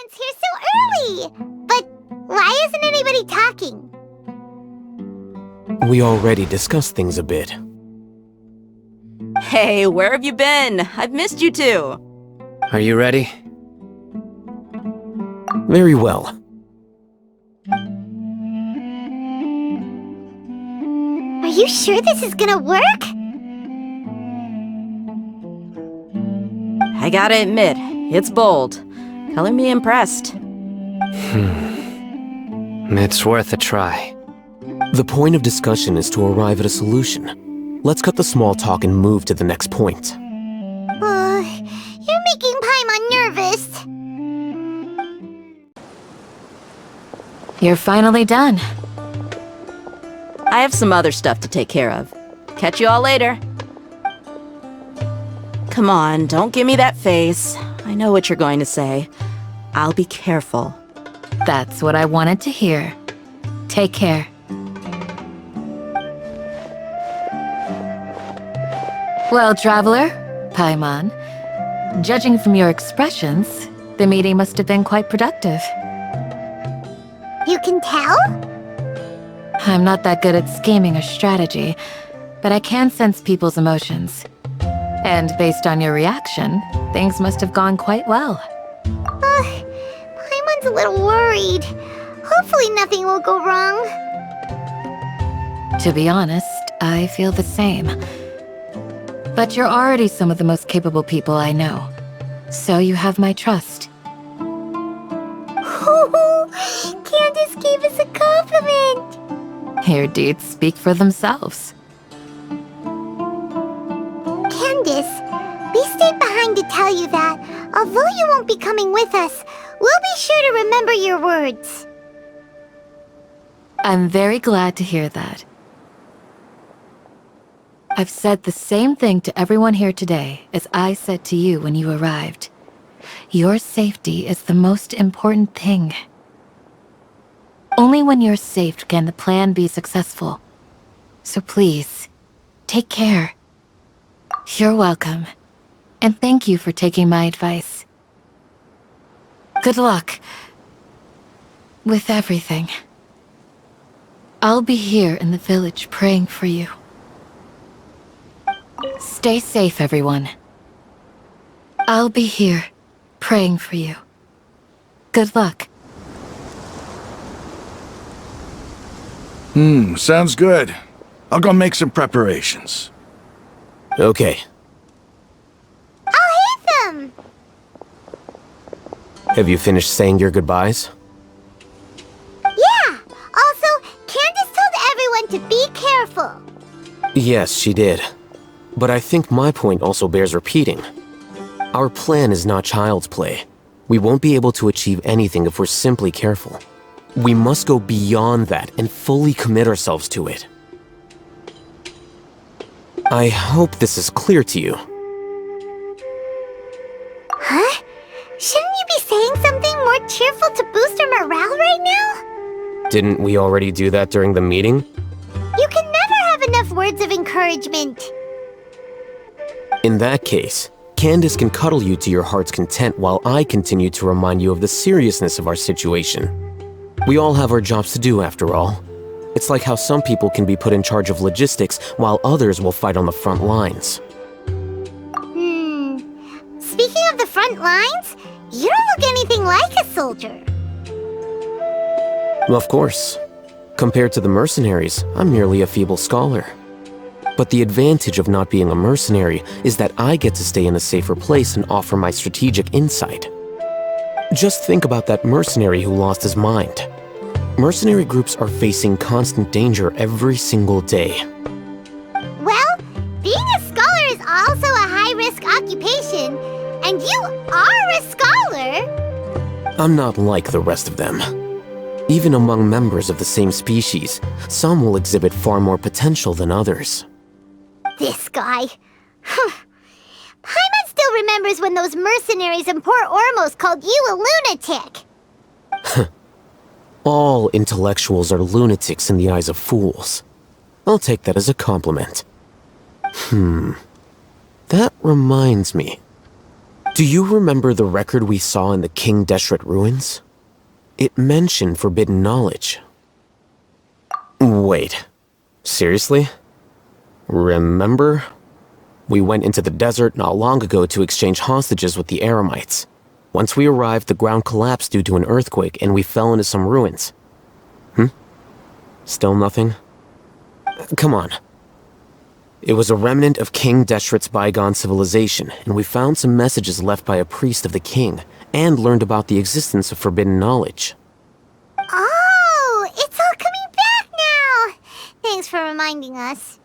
everyone's here so early! But why isn't anybody talking? We already discussed things a bit. Hey, where have you been? I've missed you too. Are you ready? Very well. Are you sure this is gonna work? I gotta admit, it's bold. Color me impressed. It's worth a try. The point of discussion is to arrive at a solution. Let's cut the small talk and move to the next point. You're making Paimon nervous. You're finally done. I have some other stuff to take care of. Catch you all later. Come on, don't give me that face. I know what you're going to say. I'll be careful. That's what I wanted to hear. Take care. Well, traveler, Paimon, judging from your expressions, the meeting must have been quite productive. You can tell? I'm not that good at scheming or strategy, but I can sense people's emotions. And based on your reaction, things must have gone quite well. Paimon's a little worried. Hopefully nothing will go wrong. To be honest, I feel the same. But you're already some of the most capable people I know. So you have my trust. Candace gave us a compliment! Your deeds speak for themselves. Candace, we stayed behind to tell you that, although you won't be coming with us, we'll be sure to remember your words. I'm very glad to hear that. I've said the same thing to everyone here today as I said to you when you arrived. Your safety is the most important thing. Only when you're safe can the plan be successful. So please, take care. You're welcome. And thank you for taking my advice. Good luck with everything. I'll be here in the village praying for you. Stay safe, everyone. I'll be here, praying for you. Good luck. Sounds good. I'll go make some preparations. Okay. I'll hit them! Have you finished saying your goodbyes? Yeah! Also, Candace told everyone to be careful. Yes, she did. But I think my point also bears repeating. Our plan is not child's play. We won't be able to achieve anything if we're simply careful. We must go beyond that and fully commit ourselves to it. I hope this is clear to you. Huh? Shouldn't you be saying something more cheerful to boost our morale right now? Didn't we already do that during the meeting? You can never have enough words of encouragement. In that case, Candace can cuddle you to your heart's content while I continue to remind you of the seriousness of our situation. We all have our jobs to do after all. It's like how some people can be put in charge of logistics while others will fight on the front lines. Speaking of the front lines, you don't look anything like a soldier. Of course. Compared to the mercenaries, I'm merely a feeble scholar. But the advantage of not being a mercenary is that I get to stay in a safer place and offer my strategic insight. Just think about that mercenary who lost his mind. Mercenary groups are facing constant danger every single day. Well, being a scholar is also a high-risk occupation, and you are a scholar! I'm not like the rest of them. Even among members of the same species, some will exhibit far more potential than others. This guy. Paimon still remembers when those mercenaries in Port Ormos called you a lunatic. All intellectuals are lunatics in the eyes of fools. I'll take that as a compliment. That reminds me. Do you remember the record we saw in the King Deshret ruins? It mentioned forbidden knowledge. Wait, seriously? Remember? We went into the desert not long ago to exchange hostages with the Eremites. Once we arrived, the ground collapsed due to an earthquake and we fell into some ruins. Still nothing? Come on. It was a remnant of King Deshret's bygone civilization, and we found some messages left by a priest of the king, and learned about the existence of forbidden knowledge. Oh, it's all coming back now! Thanks for reminding us.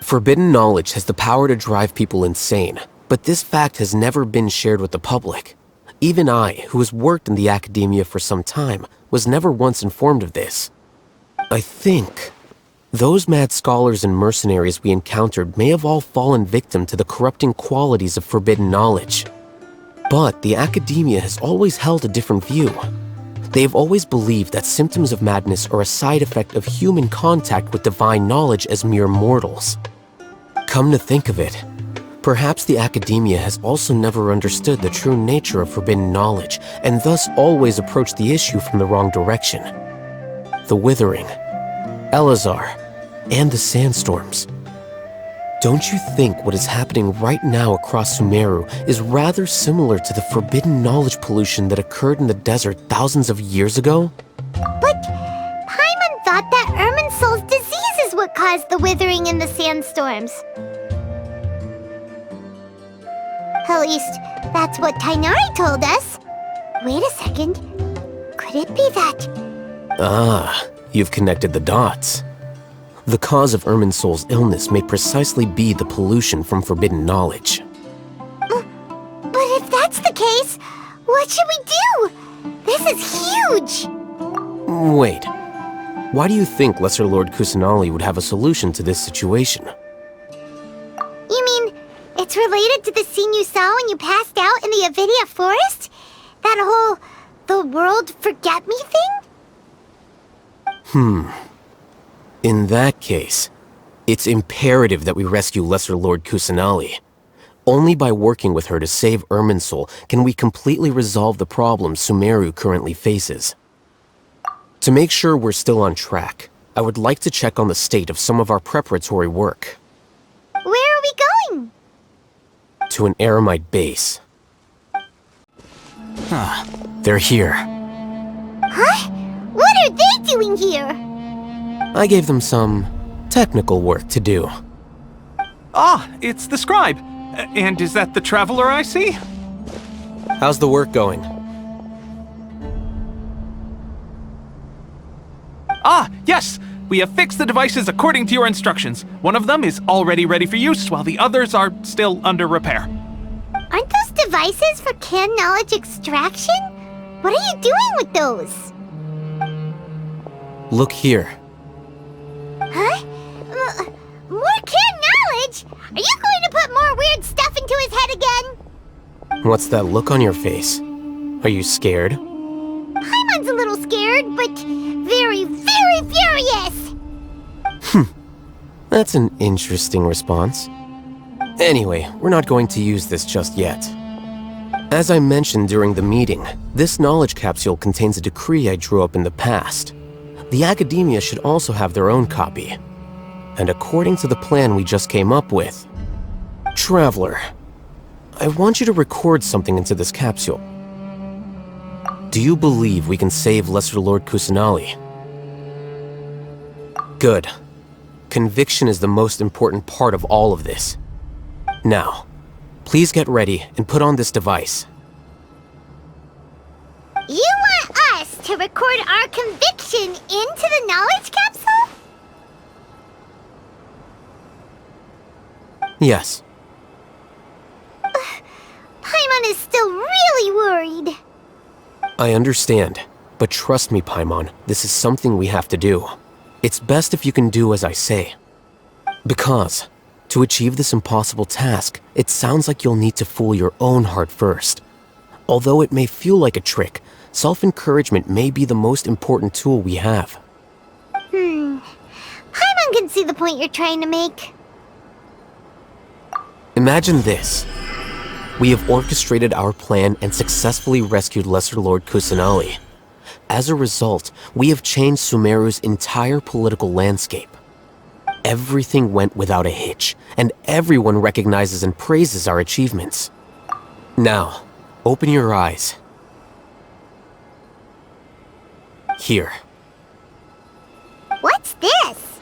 Forbidden knowledge has the power to drive people insane, but this fact has never been shared with the public. Even I, who has worked in the academia for some time, was never once informed of this. I think those mad scholars and mercenaries we encountered may have all fallen victim to the corrupting qualities of forbidden knowledge. But the academia has always held a different view. They have always believed that symptoms of madness are a side effect of human contact with divine knowledge as mere mortals. Come to think of it, perhaps the academia has also never understood the true nature of forbidden knowledge, and thus always approached the issue from the wrong direction. The Withering, Elazar, and the sandstorms. Don't you think what is happening right now across Sumeru is rather similar to the forbidden knowledge pollution that occurred in the desert thousands of years ago? But Paimon thought that Irminsul's disease is what caused the withering and the sandstorms. At least, that's what Tainari told us. Wait a second. Could it be that... Ah, you've connected the dots. The cause of Irminsul's illness may precisely be the pollution from forbidden knowledge. But if that's the case, what should we do? This is huge! Wait. Why do you think Lesser Lord Kusanali would have a solution to this situation? You mean, it's related to the scene you saw when you passed out in the Avidia forest? That whole, the world forget me thing? In that case, it's imperative that we rescue Lesser Lord Kusanali. Only by working with her to save Irminsul can we completely resolve the problems Sumeru currently faces. To make sure we're still on track, I would like to check on the state of some of our preparatory work. Where are we going? To an Eremite base. They're here. Huh? What are they doing here? I gave them some technical work to do. Ah, it's the scribe. And is that the traveler I see? How's the work going? Ah, yes! We have fixed the devices according to your instructions. One of them is already ready for use, while the others are still under repair. Aren't those devices for canned knowledge extraction? What are you doing with those? Look here. Huh? More canned knowledge? Are you going to put more weird stuff into his head again? What's that look on your face? Are you scared? Paimon's a little scared, but very, very furious! That's an interesting response. Anyway, we're not going to use this just yet. As I mentioned during the meeting, this knowledge capsule contains a decree I drew up in the past. The academia should also have their own copy. And according to the plan we just came up with... Traveler, I want you to record something into this capsule. Do you believe we can save Lesser Lord Kusanali? Good. Conviction is the most important part of all of this. Now, please get ready and put on this device. You want us to record our conviction into the knowledge capsule? Yes. Paimon is still really worried. I understand, but trust me, Paimon, this is something we have to do. It's best if you can do as I say. Because, to achieve this impossible task, it sounds like you'll need to fool your own heart first. Although it may feel like a trick, self-encouragement may be the most important tool we have. Paimon can see the point you're trying to make. Imagine this. We have orchestrated our plan and successfully rescued Lesser Lord Kusanali. As a result, we have changed Sumeru's entire political landscape. Everything went without a hitch, and everyone recognizes and praises our achievements. Now, open your eyes. Here. What's this?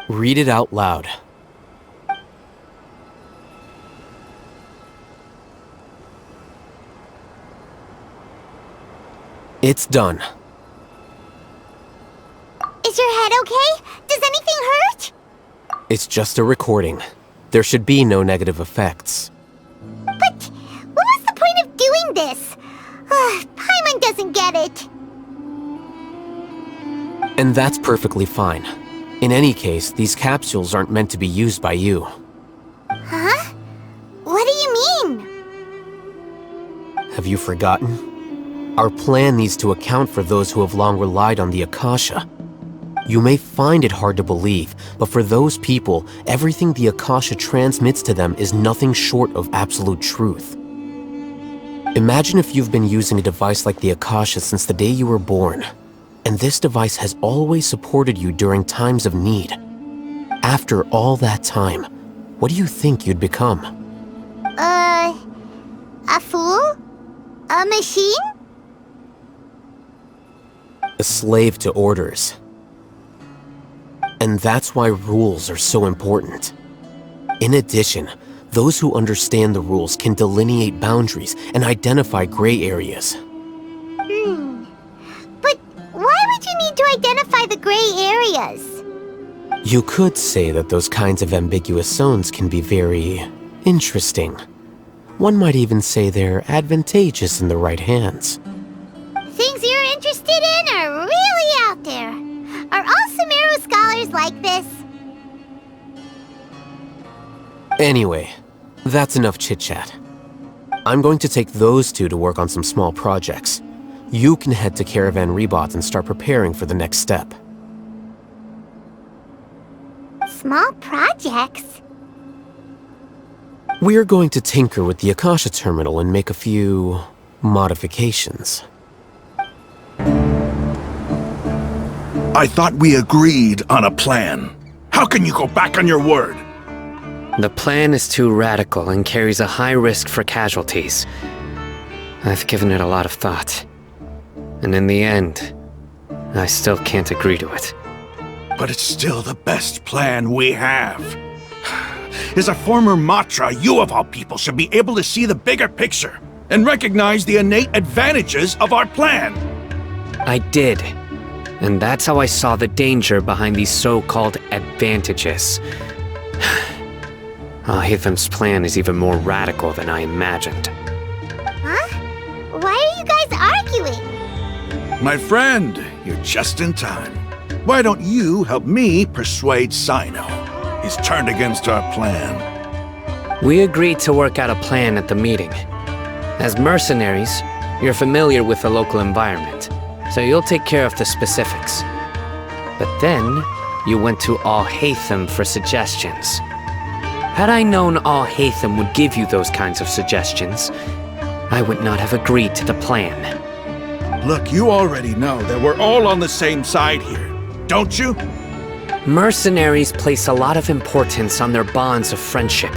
Read it out loud. It's done. Is your head okay? Does anything hurt? It's just a recording. There should be no negative effects. But what was the point of doing this? Paimon doesn't get it. And that's perfectly fine. In any case, these capsules aren't meant to be used by you. Huh? What do you mean? Have you forgotten? Our plan needs to account for those who have long relied on the Akasha. You may find it hard to believe, but for those people, everything the Akasha transmits to them is nothing short of absolute truth. Imagine if you've been using a device like the Akasha since the day you were born, and this device has always supported you during times of need. After all that time, what do you think you'd become? A fool? A machine? A slave to orders. And that's why rules are so important. In addition, those who understand the rules can delineate boundaries and identify gray areas. But why would you need to identify the gray areas? You could say that those kinds of ambiguous zones can be very interesting. One might even say they're advantageous in the right hands. Things you're interested in are really out there. Are all Sumeru scholars like this? Anyway, that's enough chit-chat. I'm going to take those two to work on some small projects. You can head to Caravan Rebot and start preparing for the next step. Small projects? We're going to tinker with the Akasha terminal and make a few modifications. I thought we agreed on a plan. How can you go back on your word? The plan is too radical and carries a high risk for casualties. I've given it a lot of thought. And in the end, I still can't agree to it. But it's still the best plan we have. As a former Matra, you of all people should be able to see the bigger picture and recognize the innate advantages of our plan. I did. And that's how I saw the danger behind these so-called advantages. Al-Haytham's plan is even more radical than I imagined. Huh? Why are you guys arguing? My friend, you're just in time. Why don't you help me persuade Sino? He's turned against our plan. We agreed to work out a plan at the meeting. As mercenaries, you're familiar with the local environment, so you'll take care of the specifics. But then, you went to Al-Haytham for suggestions. Had I known Al-Haytham would give you those kinds of suggestions, I would not have agreed to the plan. Look, you already know that we're all on the same side here, don't you? Mercenaries place a lot of importance on their bonds of friendship,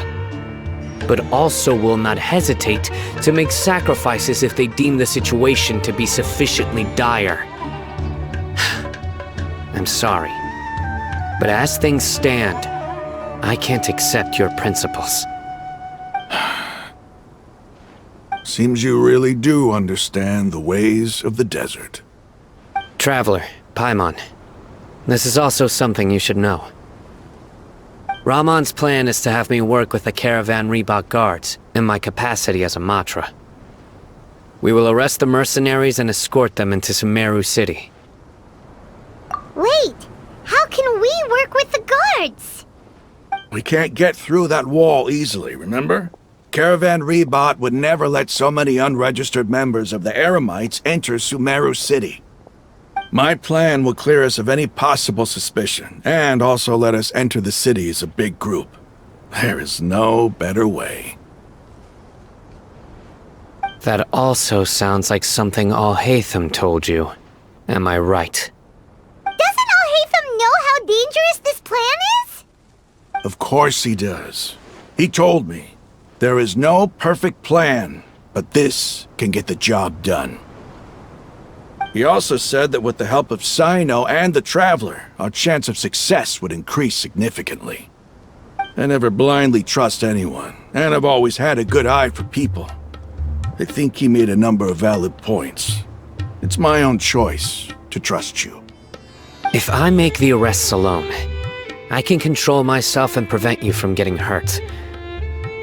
but also will not hesitate to make sacrifices if they deem the situation to be sufficiently dire. I'm sorry, but as things stand, I can't accept your principles. Seems you really do understand the ways of the desert. Traveler, Paimon, this is also something you should know. Rahman's plan is to have me work with the Caravan Rebot guards in my capacity as a Matra. We will arrest the mercenaries and escort them into Sumeru City. Wait, how can we work with the guards? We can't get through that wall easily, remember? Caravan Rebot would never let so many unregistered members of the Eremites enter Sumeru City. My plan will clear us of any possible suspicion, and also let us enter the city as a big group. There is no better way. That also sounds like something Al-Hайтам told you. Am I right? Doesn't Al-Hайтam know how dangerous this plan is? Of course he does. He told me, there is no perfect plan, but this can get the job done. He also said that with the help of Sino and the Traveler, our chance of success would increase significantly. I never blindly trust anyone, and I've always had a good eye for people. I think he made a number of valid points. It's my own choice to trust you. If I make the arrests alone, I can control myself and prevent you from getting hurt.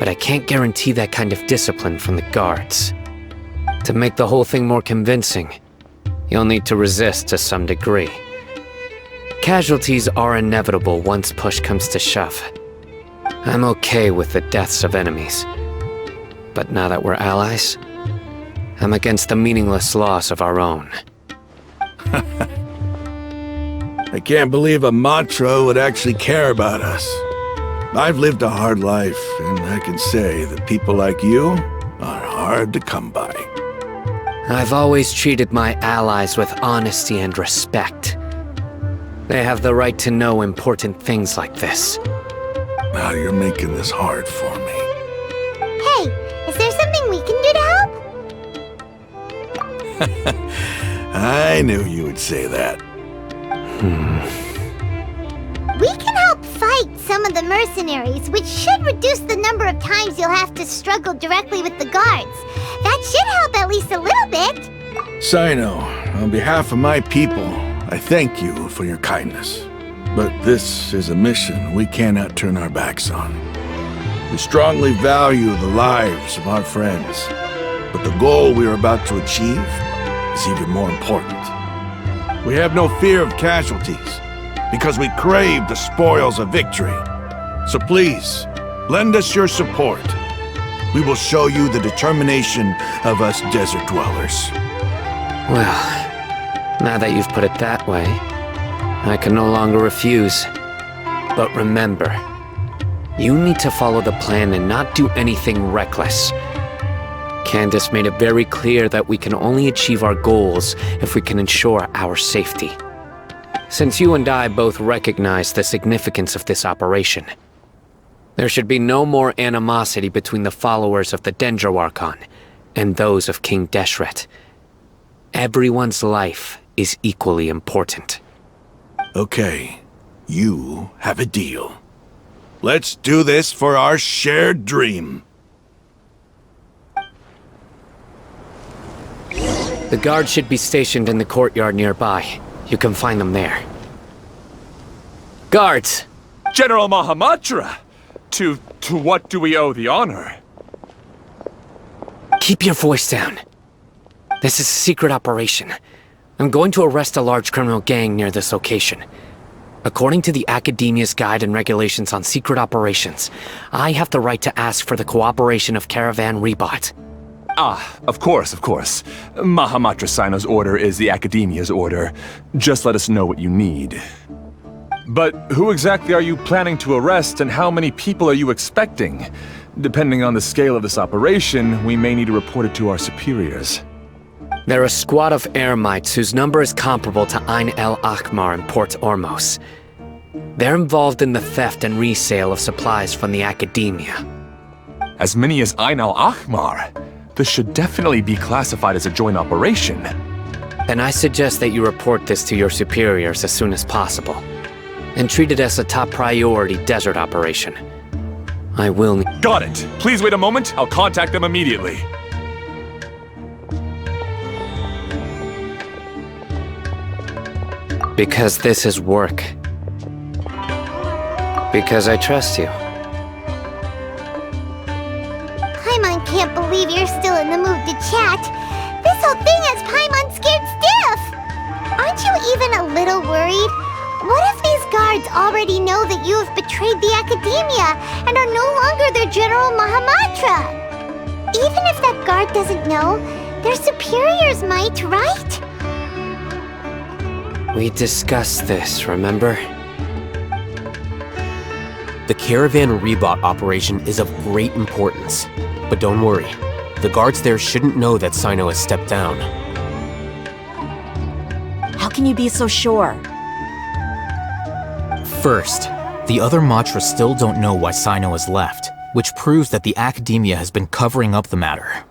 But I can't guarantee that kind of discipline from the guards. To make the whole thing more convincing, you'll need to resist to some degree. Casualties are inevitable once push comes to shove. I'm okay with the deaths of enemies. But now that we're allies, I'm against the meaningless loss of our own. I can't believe a Matra would actually care about us. I've lived a hard life, and I can say that people like you are hard to come by. I've always treated my allies with honesty and respect. They have the right to know important things like this. Now you're making this hard for me. Hey, is there something we can do to help? I knew you would say that. We can help fight some of the mercenaries, which should reduce the number of times you'll have to struggle directly with the guards. That should help at least a little bit. Sino, on behalf of my people, I thank you for your kindness. But this is a mission we cannot turn our backs on. We strongly value the lives of our friends, but the goal we are about to achieve is even more important. We have no fear of casualties, because we crave the spoils of victory. So please, lend us your support. We will show you the determination of us desert dwellers. Well, now that you've put it that way, I can no longer refuse. But remember, you need to follow the plan and not do anything reckless. Candace made it very clear that we can only achieve our goals if we can ensure our safety. Since you and I both recognize the significance of this operation, there should be no more animosity between the followers of the Dendro Archon and those of King Deshret. Everyone's life is equally important. Okay, you have a deal. Let's do this for our shared dream. The guards should be stationed in the courtyard nearby. You can find them there. Guards! General Mahamatra! To what do we owe the honor? Keep your voice down. This is a secret operation. I'm going to arrest a large criminal gang near this location. According to the Academia's Guide and Regulations on Secret Operations, I have the right to ask for the cooperation of Caravan Rebot. Ah, of course. Mahamatra Sino's order is the Academia's order. Just let us know what you need. But who exactly are you planning to arrest, and how many people are you expecting? Depending on the scale of this operation, we may need to report it to our superiors. They're a squad of Eremites whose number is comparable to Ain el-Ahmar in Port Ormos. They're involved in the theft and resale of supplies from the Academia. As many as Ain el-Ahmar? This should definitely be classified as a joint operation. Then I suggest that you report this to your superiors as soon as possible, and treat it as a top priority desert operation. I will need— Got it! Please wait a moment, I'll contact them immediately. Because this is work. Because I trust you. Paimon can't believe you're still in the mood to chat. This whole thing has Paimon scared stiff. Aren't you even a little worried? What if these guards already know that you have betrayed the Academia and are no longer their General Mahamatra? Even if that guard doesn't know, their superiors might, right? We discussed this, remember? The Caravan Rebot operation is of great importance. But don't worry, the guards there shouldn't know that Sino has stepped down. How can you be so sure? First, the other Matra still don't know why Sino has left, which proves that the Academia has been covering up the matter.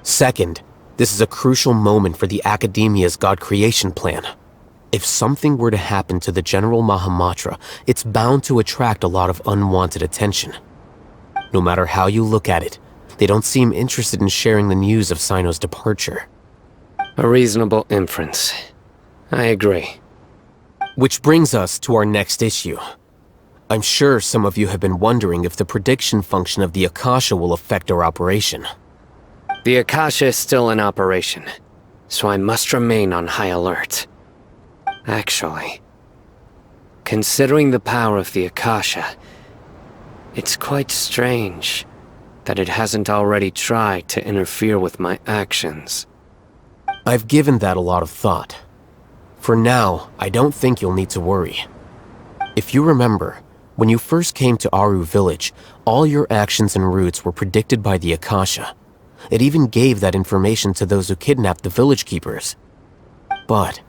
Second, this is a crucial moment for the Academia's God creation plan. If something were to happen to the General Mahamatra, it's bound to attract a lot of unwanted attention. No matter how you look at it, they don't seem interested in sharing the news of Sino's departure. A reasonable inference. I agree. Which brings us to our next issue. I'm sure some of you have been wondering if the prediction function of the Akasha will affect our operation. The Akasha is still in operation, so I must remain on high alert. Actually, considering the power of the Akasha, it's quite strange that it hasn't already tried to interfere with my actions. I've given that a lot of thought. For now, I don't think you'll need to worry. If you remember, when you first came to Aru village, all your actions and routes were predicted by the Akasha. It even gave that information to those who kidnapped the village keepers. But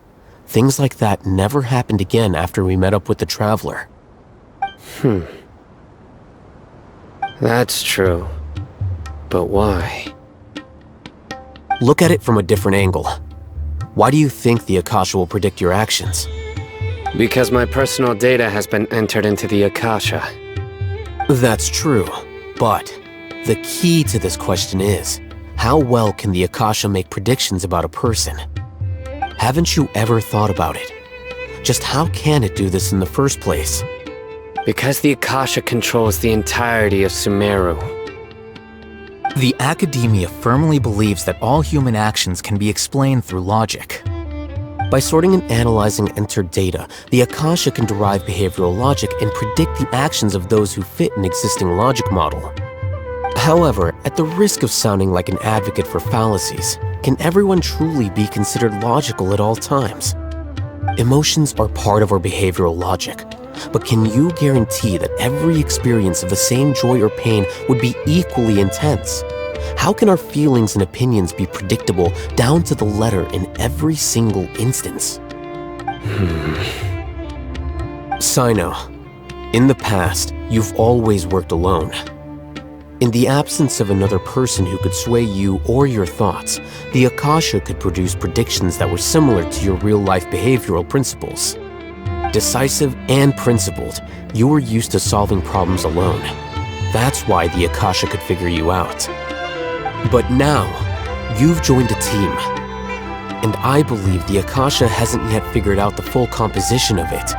things like that never happened again after we met up with the Traveler. That's true. But why? Look at it from a different angle. Why do you think the Akasha will predict your actions? Because my personal data has been entered into the Akasha. That's true, but the key to this question is, how well can the Akasha make predictions about a person? Haven't you ever thought about it? Just how can it do this in the first place? Because the Akasha controls the entirety of Sumeru. The Academia firmly believes that all human actions can be explained through logic. By sorting and analyzing entered data, the Akasha can derive behavioral logic and predict the actions of those who fit an existing logic model. However, at the risk of sounding like an advocate for fallacies, can everyone truly be considered logical at all times? Emotions are part of our behavioral logic, but can you guarantee that every experience of the same joy or pain would be equally intense? How can our feelings and opinions be predictable down to the letter in every single instance? Sino, in the past, you've always worked alone. In the absence of another person who could sway you or your thoughts, the Akasha could produce predictions that were similar to your real-life behavioral principles. Decisive and principled, you were used to solving problems alone. That's why the Akasha could figure you out. But now, you've joined a team. And I believe the Akasha hasn't yet figured out the full composition of it.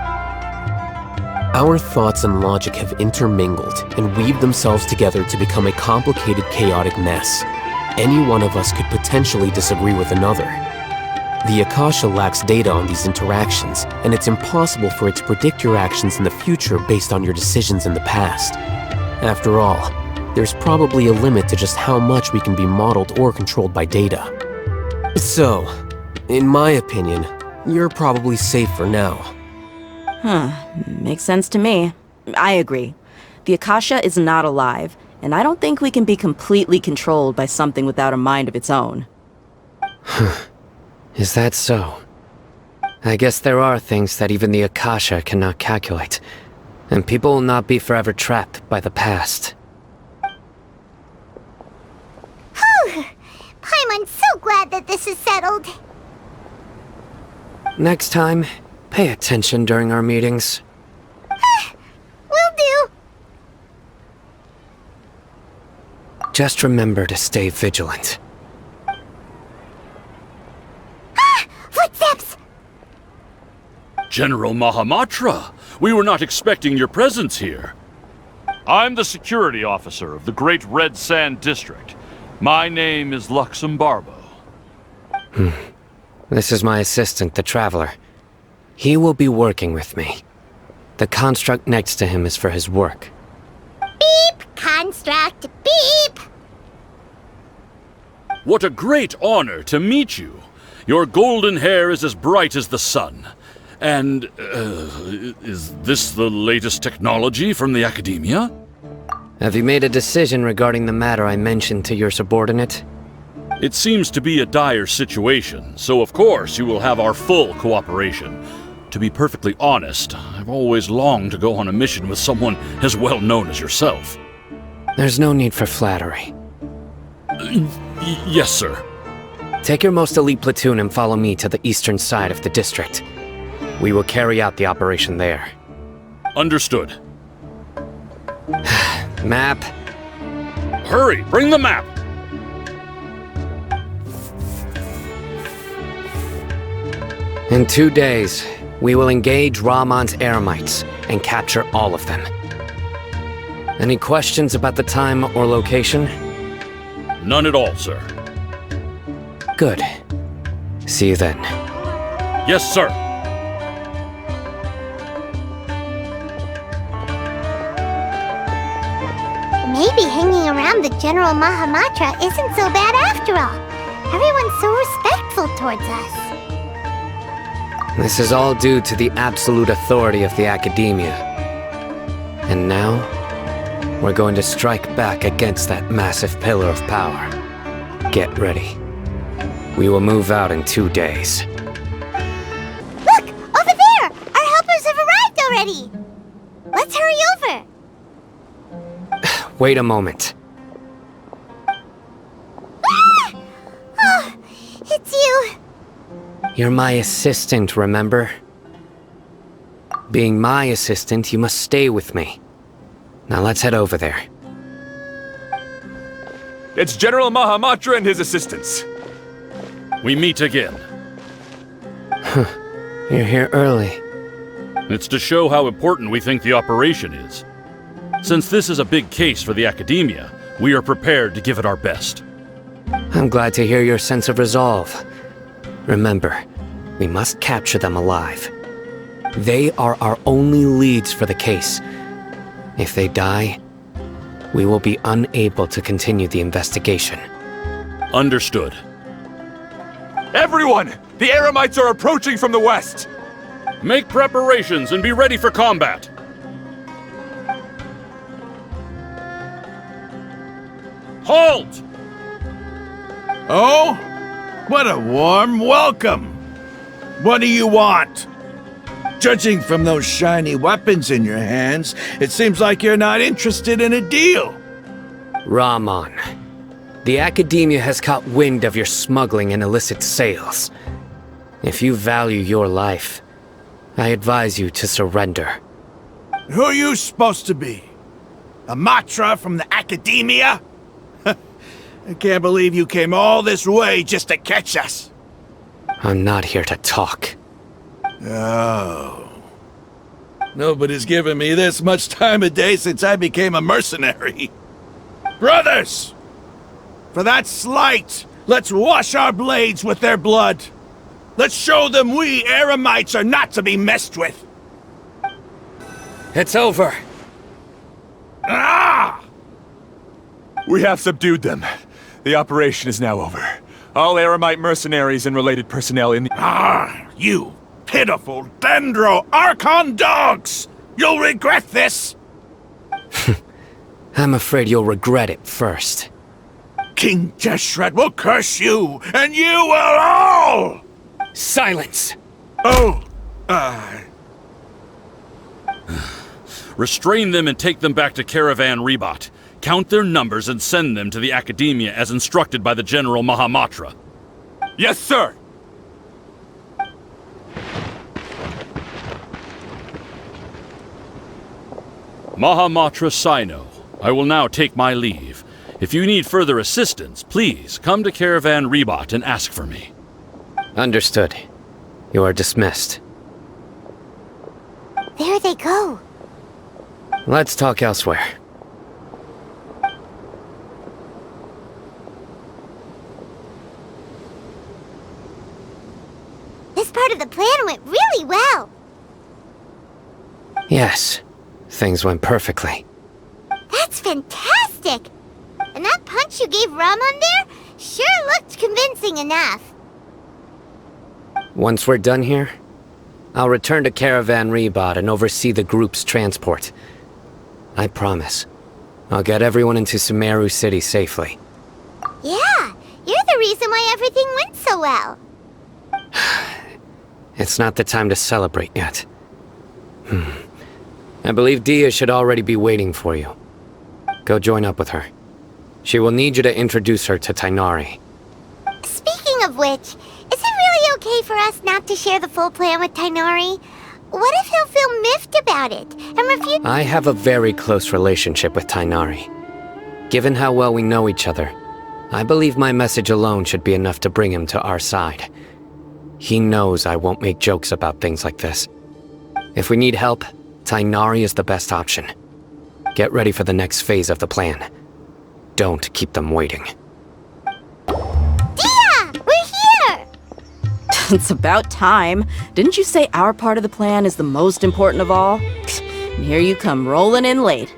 Our thoughts and logic have intermingled and weaved themselves together to become a complicated, chaotic mess. Any one of us could potentially disagree with another. The Akasha lacks data on these interactions, and it's impossible for it to predict your actions in the future based on your decisions in the past. After all, there's probably a limit to just how much we can be modeled or controlled by data. So, in my opinion, you're probably safe for now. Makes sense to me. I agree. The Akasha is not alive, and I don't think we can be completely controlled by something without a mind of its own. Is that so? I guess there are things that even the Akasha cannot calculate, and people will not be forever trapped by the past. Paimon's so glad that this is settled. Next time, pay attention during our meetings. Will do. Just remember to stay vigilant. Footsteps! General Mahamatra, we were not expecting your presence here. I'm the security officer of the Great Red Sand District. My name is Luxembarbo. This is my assistant, the Traveler. He will be working with me. The construct next to him is for his work. Beep! Construct, beep! What a great honor to meet you. Your golden hair is as bright as the sun. And, is this the latest technology from the Academia? Have you made a decision regarding the matter I mentioned to your subordinate? It seems to be a dire situation, so of course you will have our full cooperation. To be perfectly honest, I've always longed to go on a mission with someone as well known as yourself. There's no need for flattery. Yes, sir. Take your most elite platoon and follow me to the eastern side of the district. We will carry out the operation there. Understood. Map. Hurry, bring the map! In 2 days, we will engage Rahman's Eremites and capture all of them. Any questions about the time or location? None at all, sir. Good. See you then. Yes, sir. Maybe hanging around the General Mahamatra isn't so bad after all. Everyone's so respectful towards us. This is all due to the absolute authority of the Academia. And now, we're going to strike back against that massive pillar of power. Get ready. We will move out in 2 days. Look! Over there! Our helpers have arrived already! Let's hurry over! Wait a moment. Ah! Oh, it's you! You're my assistant, remember? Being my assistant, you must stay with me. Now let's head over there. It's General Mahamatra and his assistants. We meet again. You're here early. It's to show how important we think the operation is. Since this is a big case for the Academia, we are prepared to give it our best. I'm glad to hear your sense of resolve. Remember, we must capture them alive. They are our only leads for the case. If they die, we will be unable to continue the investigation. Understood. Everyone! The Eremites are approaching from the west! Make preparations and be ready for combat! Halt! Oh? What a warm welcome! What do you want? Judging from those shiny weapons in your hands, it seems like you're not interested in a deal. Rahman, the Academia has caught wind of your smuggling and illicit sales. If you value your life, I advise you to surrender. Who are you supposed to be? A Matra from the Academia? I can't believe you came all this way just to catch us. I'm not here to talk. Oh. Nobody's given me this much time of day since I became a mercenary. Brothers! For that slight, let's wash our blades with their blood. Let's show them we Eremites are not to be messed with. It's over. Ah! We have subdued them. The operation is now over. All Eremite mercenaries and related personnel in the— Ah, you pitiful Dendro Archon dogs! You'll regret this! I'm afraid you'll regret it first. King Jeshret will curse you, and you will all! Silence! Oh, Restrain them and take them back to Caravan Rebot. Count their numbers and send them to the Academia as instructed by the General Mahamatra. Yes, sir! Mahamatra Sino, I will now take my leave. If you need further assistance, please come to Caravan Rebot and ask for me. Understood. You are dismissed. There they go. Let's talk elsewhere. This part of the plan went really well. Yes, things went perfectly. That's fantastic! And that punch you gave Rahman there sure looked convincing enough. Once we're done here, I'll return to Caravan Rebot and oversee the group's transport. I promise. I'll get everyone into Sumeru City safely. Yeah, you're the reason why everything went so well. It's not the time to celebrate yet. I believe Dia should already be waiting for you. Go join up with her. She will need you to introduce her to Tainari. Speaking of which, is it really okay for us not to share the full plan with Tainari? What if he'll feel miffed about it and refuse? I have a very close relationship with Tainari. Given how well we know each other, I believe my message alone should be enough to bring him to our side. He knows I won't make jokes about things like this. If we need help, Tainari is the best option. Get ready for the next phase of the plan. Don't keep them waiting. Dia! We're here! It's about time. Didn't you say our part of the plan is the most important of all? And here you come rolling in late.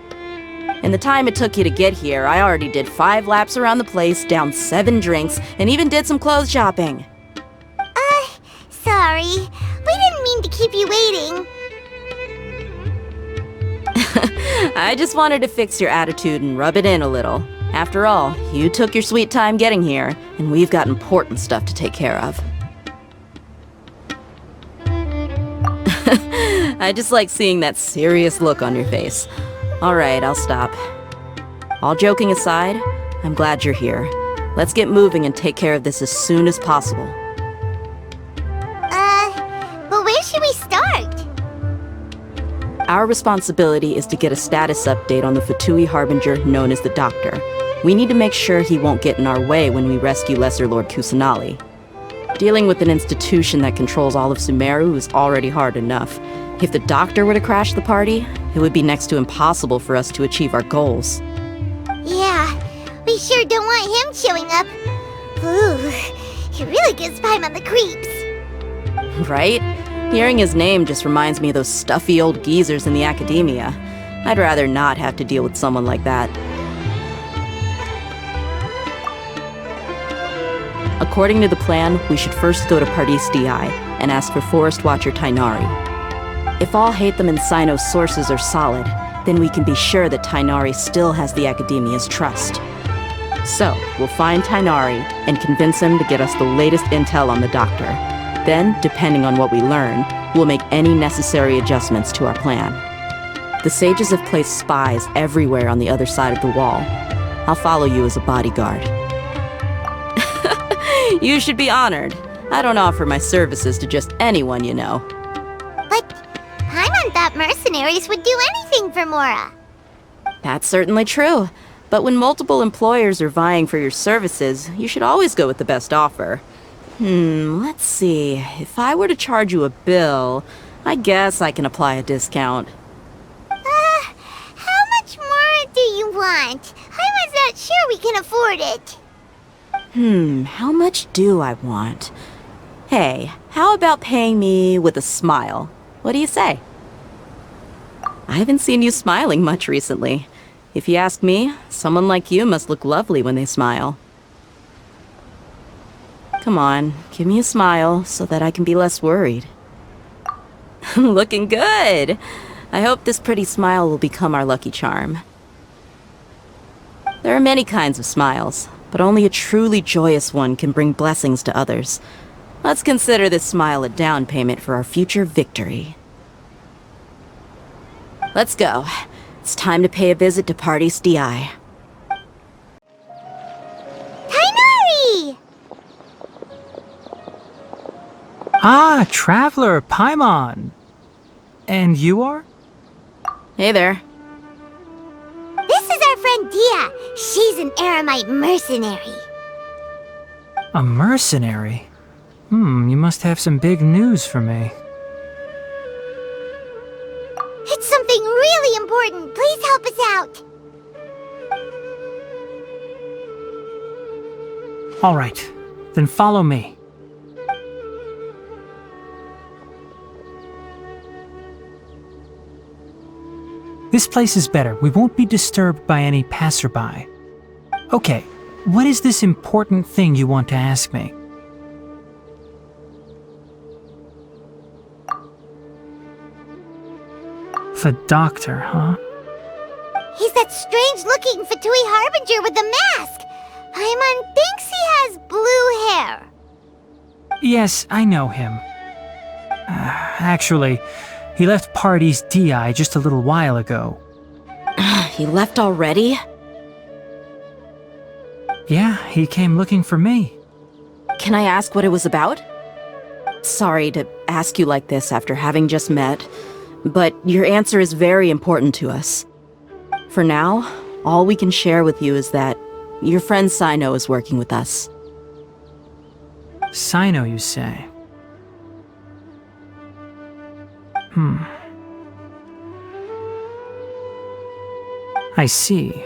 In the time it took you to get here, I already did 5 laps around the place, downed 7 drinks, and even did some clothes shopping. Sorry. We didn't mean to keep you waiting. I just wanted to fix your attitude and rub it in a little. After all, you took your sweet time getting here, and we've got important stuff to take care of. I just like seeing that serious look on your face. Alright, I'll stop. All joking aside, I'm glad you're here. Let's get moving and take care of this as soon as possible. But where should we start? Our responsibility is to get a status update on the Fatui Harbinger known as the Doctor. We need to make sure he won't get in our way when we rescue Lesser Lord Kusanali. Dealing with an institution that controls all of Sumeru is already hard enough. If the Doctor were to crash the party, it would be next to impossible for us to achieve our goals. Yeah, we sure don't want him showing up. Ooh, he really gives Paimon the creeps. Right? Hearing his name just reminds me of those stuffy old geezers in the academia. I'd rather not have to deal with someone like that. According to the plan, we should first go to Pardis Di and ask for Forest Watcher Tainari. If Al-Hайтам and Sino's sources are solid, then we can be sure that Tainari still has the academia's trust. So, we'll find Tainari and convince him to get us the latest intel on the Doctor. Then, depending on what we learn, we'll make any necessary adjustments to our plan. The sages have placed spies everywhere on the other side of the wall. I'll follow you as a bodyguard. You should be honored. I don't offer my services to just anyone, you know. But Paimon thought mercenaries would do anything for Mora. That's certainly true. But when multiple employers are vying for your services, you should always go with the best offer. Let's see. If I were to charge you a bill, I guess I can apply a discount. How much more do you want? Paimon's not sure we can afford it. How much do I want? Hey, how about paying me with a smile? What do you say? I haven't seen you smiling much recently. If you ask me, someone like you must look lovely when they smile. Come on, give me a smile so that I can be less worried. Looking good! I hope this pretty smile will become our lucky charm. There are many kinds of smiles, but only a truly joyous one can bring blessings to others. Let's consider this smile a down payment for our future victory. Let's go. It's time to pay a visit to Pardis Di. Tainari! Ah, Traveler, Paimon. And you are? Hey there. This is our friend Dia. She's an Aramite mercenary. A mercenary? You must have some big news for me. It's something really important. Please help us out. All right, then follow me. This place is better. We won't be disturbed by any passerby. Okay, what is this important thing you want to ask me? The doctor, huh? He's that strange-looking Fatui Harbinger with the mask! Paimon thinks he has blue hair. Yes, I know him. Actually, he left Party's DI just a little while ago. He left already? Yeah, he came looking for me. Can I ask what it was about? Sorry to ask you like this after having just met, but your answer is very important to us. For now, all we can share with you is that your friend Sino is working with us. Sino, you say? I see.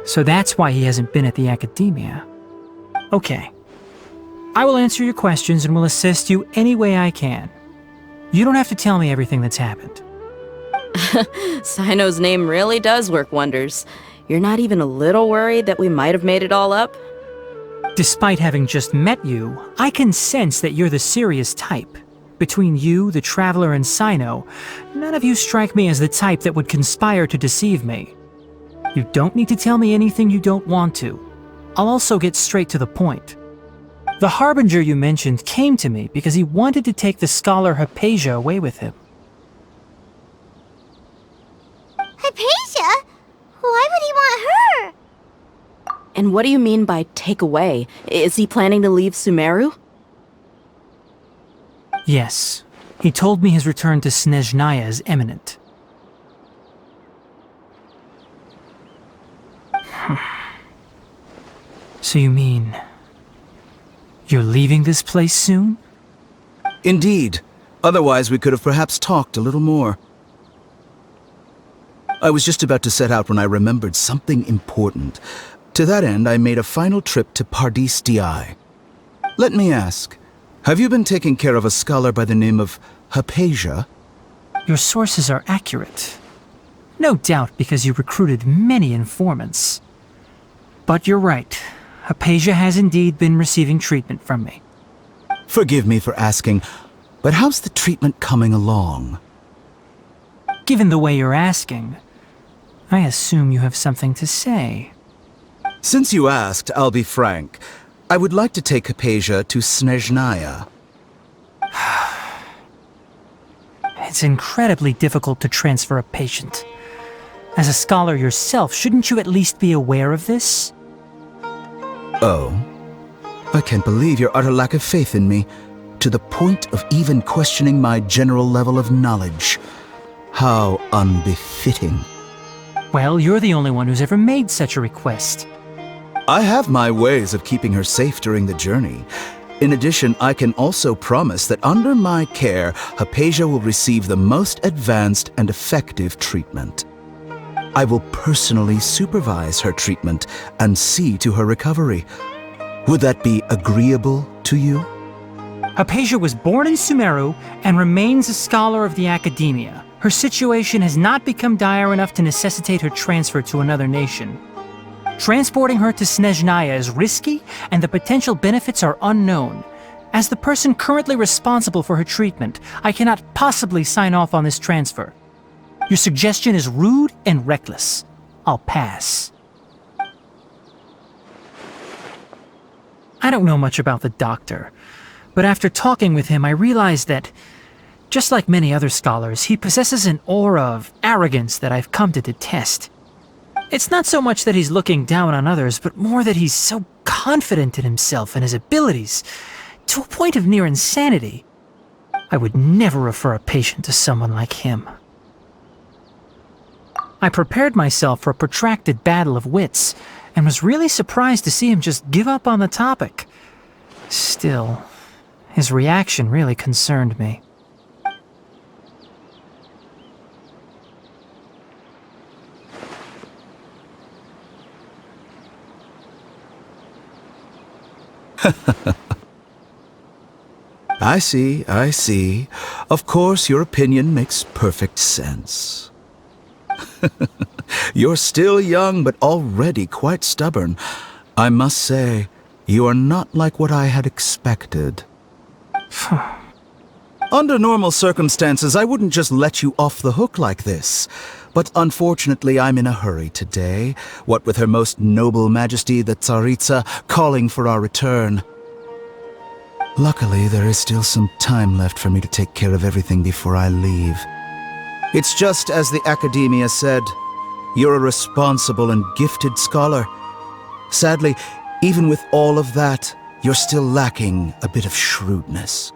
So that's why he hasn't been at the academia. Okay. I will answer your questions and will assist you any way I can. You don't have to tell me everything that's happened. Sino's name really does work wonders. You're not even a little worried that we might have made it all up? Despite having just met you, I can sense that you're the serious type. Between you, the Traveler, and Sino, none of you strike me as the type that would conspire to deceive me. You don't need to tell me anything you don't want to. I'll also get straight to the point. The Harbinger you mentioned came to me because he wanted to take the scholar Hypatia away with him. Hypatia? Why would he want her? And what do you mean by take away? Is he planning to leave Sumeru? Yes. He told me his return to Snezhnaya is imminent. So you mean... you're leaving this place soon? Indeed. Otherwise, we could have perhaps talked a little more. I was just about to set out when I remembered something important. To that end, I made a final trip to Pardis Di. Let me ask, have you been taking care of a scholar by the name of Hypatia? Your sources are accurate. No doubt because you recruited many informants. But you're right. Hypatia has indeed been receiving treatment from me. Forgive me for asking, but how's the treatment coming along? Given the way you're asking, I assume you have something to say. Since you asked, I'll be frank. I would like to take Hypatia to Snezhnaya. It's incredibly difficult to transfer a patient. As a scholar yourself, shouldn't you at least be aware of this? Oh? I can't believe your utter lack of faith in me, to the point of even questioning my general level of knowledge. How unbefitting. Well, you're the only one who's ever made such a request. I have my ways of keeping her safe during the journey. In addition, I can also promise that under my care, Hypatia will receive the most advanced and effective treatment. I will personally supervise her treatment and see to her recovery. Would that be agreeable to you? Hypatia was born in Sumeru and remains a scholar of the academia. Her situation has not become dire enough to necessitate her transfer to another nation. Transporting her to Snezhnaya is risky, and the potential benefits are unknown. As the person currently responsible for her treatment, I cannot possibly sign off on this transfer. Your suggestion is rude and reckless. I'll pass. I don't know much about the doctor, but after talking with him, I realized that, just like many other scholars, he possesses an aura of arrogance that I've come to detest. It's not so much that he's looking down on others, but more that he's so confident in himself and his abilities, to a point of near insanity. I would never refer a patient to someone like him. I prepared myself for a protracted battle of wits, and was really surprised to see him just give up on the topic. Still, his reaction really concerned me. I see. Of course, your opinion makes perfect sense. You're still young, but already quite stubborn. I must say, you are not like what I had expected. Under normal circumstances, I wouldn't just let you off the hook like this. But unfortunately, I'm in a hurry today, what with Her Most Noble Majesty the Tsaritsa calling for our return. Luckily, there is still some time left for me to take care of everything before I leave. It's just as the Academia said, you're a responsible and gifted scholar. Sadly, even with all of that, you're still lacking a bit of shrewdness.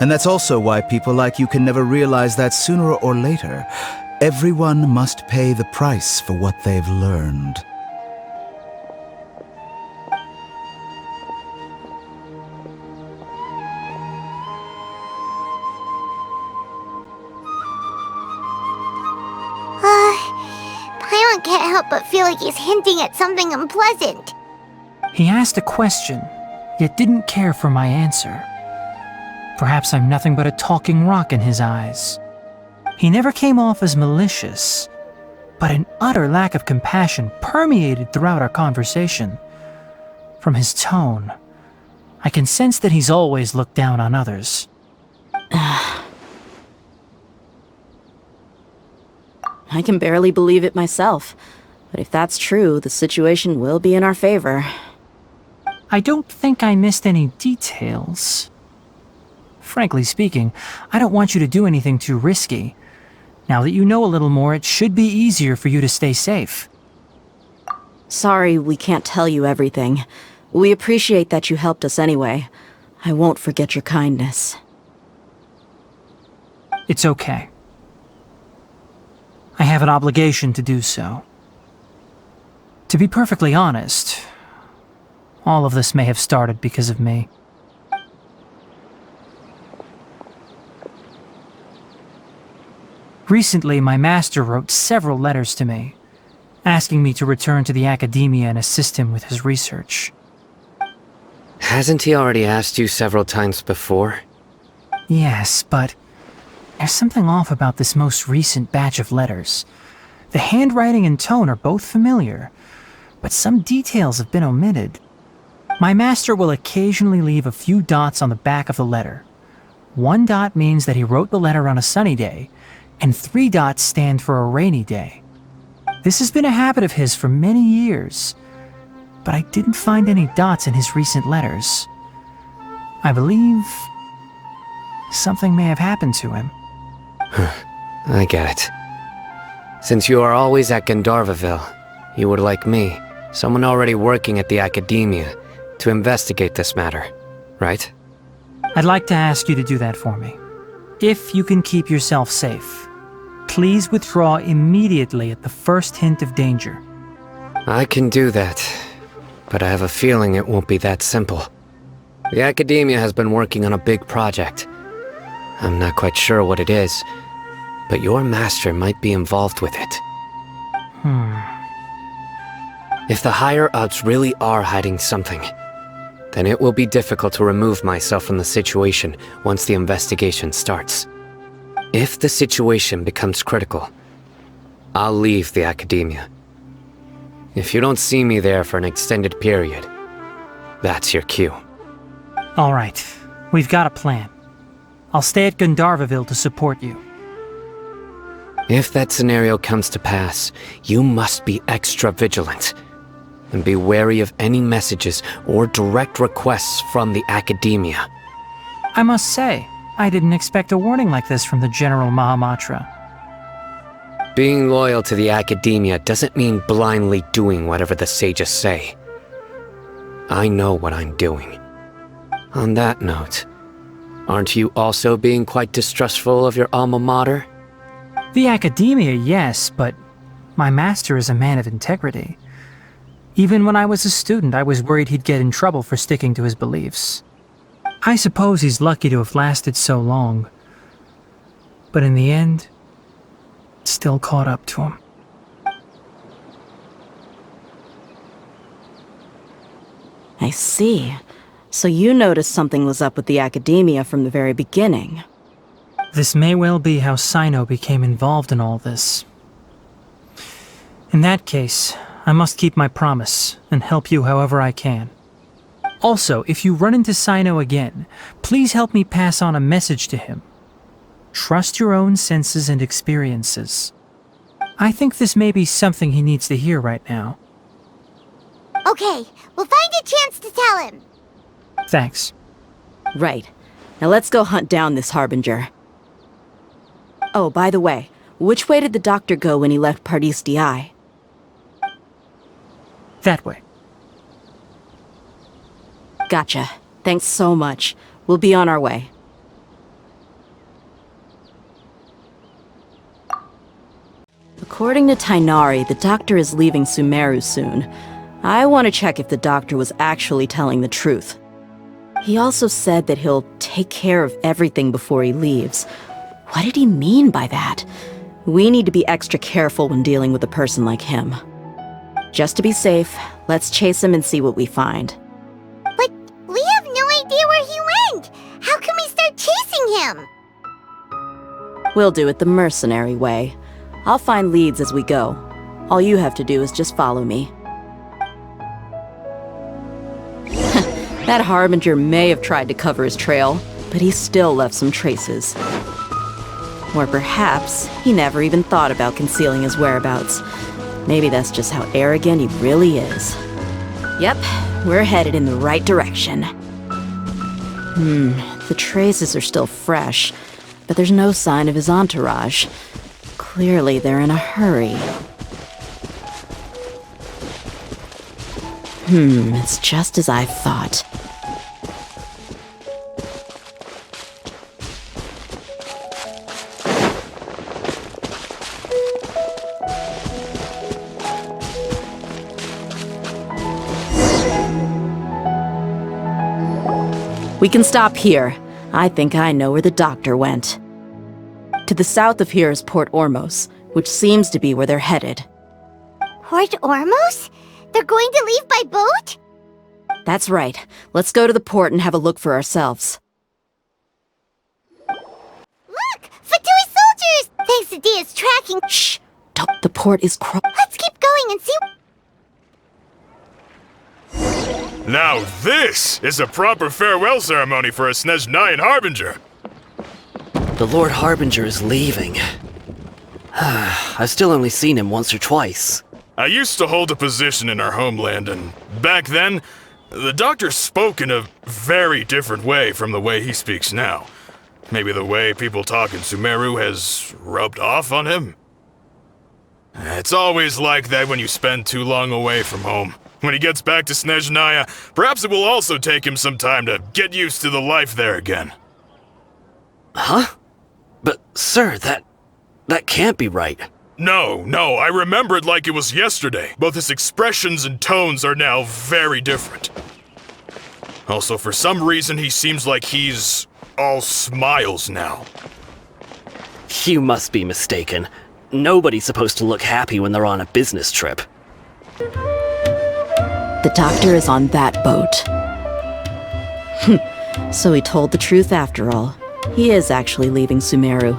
And that's also why people like you can never realize that sooner or later, everyone must pay the price for what they've learned. Paimon can't help but feel like he's hinting at something unpleasant. He asked a question, yet didn't care for my answer. Perhaps I'm nothing but a talking rock in his eyes. He never came off as malicious, but an utter lack of compassion permeated throughout our conversation. From his tone, I can sense that he's always looked down on others. I can barely believe it myself, but if that's true, the situation will be in our favor. I don't think I missed any details. Frankly speaking, I don't want you to do anything too risky. Now that you know a little more, it should be easier for you to stay safe. Sorry we can't tell you everything. We appreciate that you helped us anyway. I won't forget your kindness. It's okay. I have an obligation to do so. To be perfectly honest, all of this may have started because of me. Recently, my master wrote several letters to me, asking me to return to the Academia and assist him with his research. Hasn't he already asked you several times before? Yes, but there's something off about this most recent batch of letters. The handwriting and tone are both familiar, but some details have been omitted. My master will occasionally leave a few dots on the back of the letter. 1 dot means that he wrote the letter on a sunny day, and 3 dots stand for a rainy day. This has been a habit of his for many years, but I didn't find any dots in his recent letters. I believe something may have happened to him. I get it. Since you are always at Gandharvaville, you would like me, someone already working at the Academia, to investigate this matter, right? I'd like to ask you to do that for me. If you can keep yourself safe, please withdraw immediately at the first hint of danger. I can do that, but I have a feeling it won't be that simple. The Academia has been working on a big project. I'm not quite sure what it is, but your master might be involved with it. If the higher-ups really are hiding something, then it will be difficult to remove myself from the situation once the investigation starts. If the situation becomes critical, I'll leave the Academia. If you don't see me there for an extended period, that's your cue. All right, we've got a plan. I'll stay at Gandharvaville to support you. If that scenario comes to pass, you must be extra vigilant. And be wary of any messages or direct requests from the Academia. I must say, I didn't expect a warning like this from the General Mahamatra. Being loyal to the Academia doesn't mean blindly doing whatever the sages say. I know what I'm doing. On that note, aren't you also being quite distrustful of your alma mater? The Academia, yes, but my master is a man of integrity. Even when I was a student, I was worried he'd get in trouble for sticking to his beliefs. I suppose he's lucky to have lasted so long. But in the end, it still caught up to him. I see. So you noticed something was up with the Academia from the very beginning. This may well be how Sino became involved in all this. In that case, I must keep my promise and help you however I can. Also, if you run into Sino again, please help me pass on a message to him. Trust your own senses and experiences. I think this may be something he needs to hear right now. Okay, we'll find a chance to tell him. Thanks. Right. Now let's go hunt down this Harbinger. Oh, by the way, which way did the doctor go when he left Pardis DI? That way. Gotcha. Thanks so much. We'll be on our way. According to Tighnari, the doctor is leaving Sumeru soon. I want to check if the doctor was actually telling the truth. He also said that he'll take care of everything before he leaves. What did he mean by that? We need to be extra careful when dealing with a person like him. Just to be safe, let's chase him and see what we find. But we have no idea where he went! How can we start chasing him? We'll do it the mercenary way. I'll find leads as we go. All you have to do is just follow me. That Harbinger may have tried to cover his trail, but he still left some traces. Or perhaps he never even thought about concealing his whereabouts. Maybe that's just how arrogant he really is. Yep, we're headed in the right direction. The traces are still fresh, but there's no sign of his entourage. Clearly they're in a hurry. It's just as I thought. We can stop here. I think I know where the doctor went. To the south of here is Port Ormos, which seems to be where they're headed. Port Ormos? They're going to leave by boat? That's right. Let's go to the port and have a look for ourselves. Look! Fatui soldiers! Thanks to Dia's tracking. Shh! Don't. The port is Let's keep going and see. Now this is a proper farewell ceremony for a Snezhnayan Harbinger. The Lord Harbinger is leaving. I've still only seen him once or twice. I used to hold a position in our homeland, and back then, the doctor spoke in a very different way from the way he speaks now. Maybe the way people talk in Sumeru has rubbed off on him? It's always like that when you spend too long away from home. When he gets back to Snezhnaya, perhaps it will also take him some time to get used to the life there again. Huh? But, sir, that can't be right. No, I remember it like it was yesterday. Both his expressions and tones are now very different. Also, for some reason, he seems like he's all smiles now. You must be mistaken. Nobody's supposed to look happy when they're on a business trip. The doctor is on that boat. So he told the truth after all. He is actually leaving Sumeru.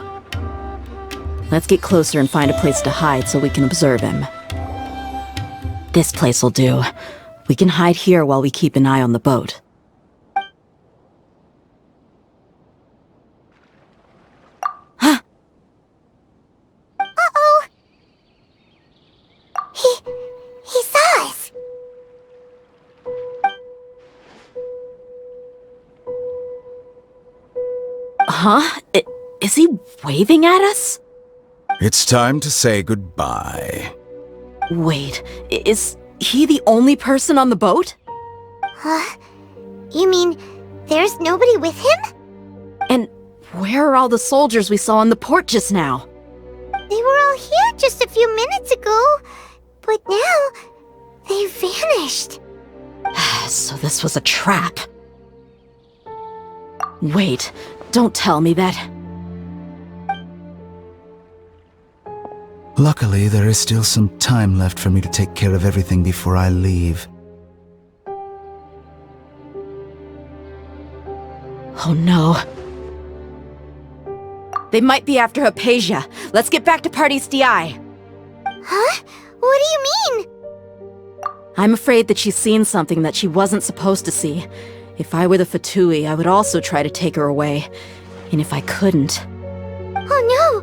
Let's get closer and find a place to hide so we can observe him. This place will do. We can hide here while we keep an eye on the boat. Uh-oh! He saw us! Huh? Is he waving at us? It's time to say goodbye. Wait, is he the only person on the boat? Huh? You mean there's nobody with him? And where are all the soldiers we saw in the port just now? They were all here just a few minutes ago, but now they vanished. So this was a trap. Wait, don't tell me that. Luckily, there is still some time left for me to take care of everything before I leave. Oh no. They might be after Hypatia. Let's get back to Pardis DI. Huh? What do you mean? I'm afraid that she's seen something that she wasn't supposed to see. If I were the Fatui, I would also try to take her away. And if I couldn't... Oh no!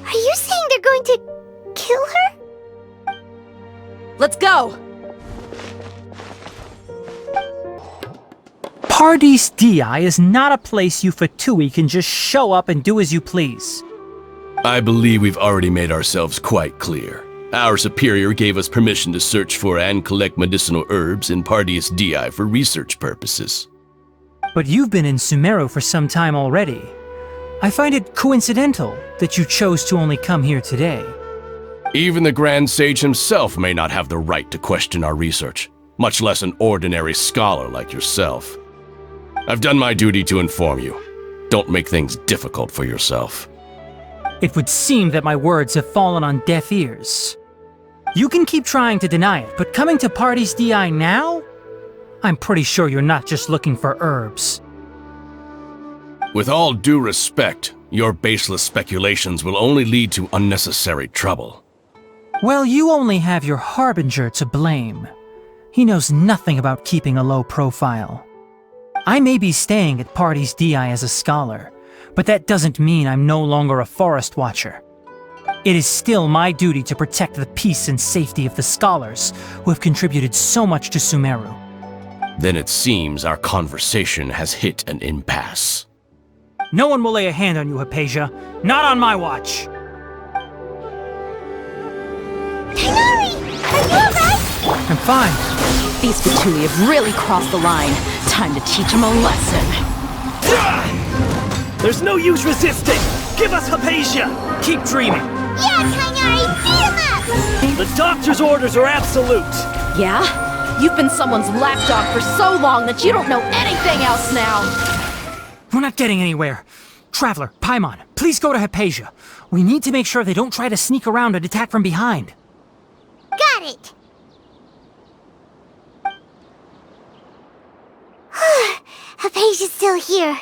Are you saying they're going to kill her? Let's go! Paradis Di is not a place you Fatui can just show up and do as you please. I believe we've already made ourselves quite clear. Our superior gave us permission to search for and collect medicinal herbs in Paradis Di for research purposes. But you've been in Sumeru for some time already. I find it coincidental that you chose to only come here today. Even the Grand Sage himself may not have the right to question our research, much less an ordinary scholar like yourself. I've done my duty to inform you. Don't make things difficult for yourself. It would seem that my words have fallen on deaf ears. You can keep trying to deny it, but coming to Paradis Di now? I'm pretty sure you're not just looking for herbs. With all due respect, your baseless speculations will only lead to unnecessary trouble. Well, you only have your Harbinger to blame. He knows nothing about keeping a low profile. I may be staying at Paradis Di as a scholar, but that doesn't mean I'm no longer a forest watcher. It is still my duty to protect the peace and safety of the scholars who have contributed so much to Sumeru. Then it seems our conversation has hit an impasse. No one will lay a hand on you, Hypatia. Not on my watch! Tighnari! Are you alright? I'm fine. These Fatui have really crossed the line. Time to teach them a lesson. There's no use resisting! Give us Hypatia! Keep dreaming! Yeah, Tighnari! Beat him up! The doctor's orders are absolute! Yeah? You've been someone's lapdog for so long that you don't know anything else now! We're not getting anywhere. Traveler, Paimon, please go to Hypatia. We need to make sure they don't try to sneak around and attack from behind. Got it! Hypatia's still here.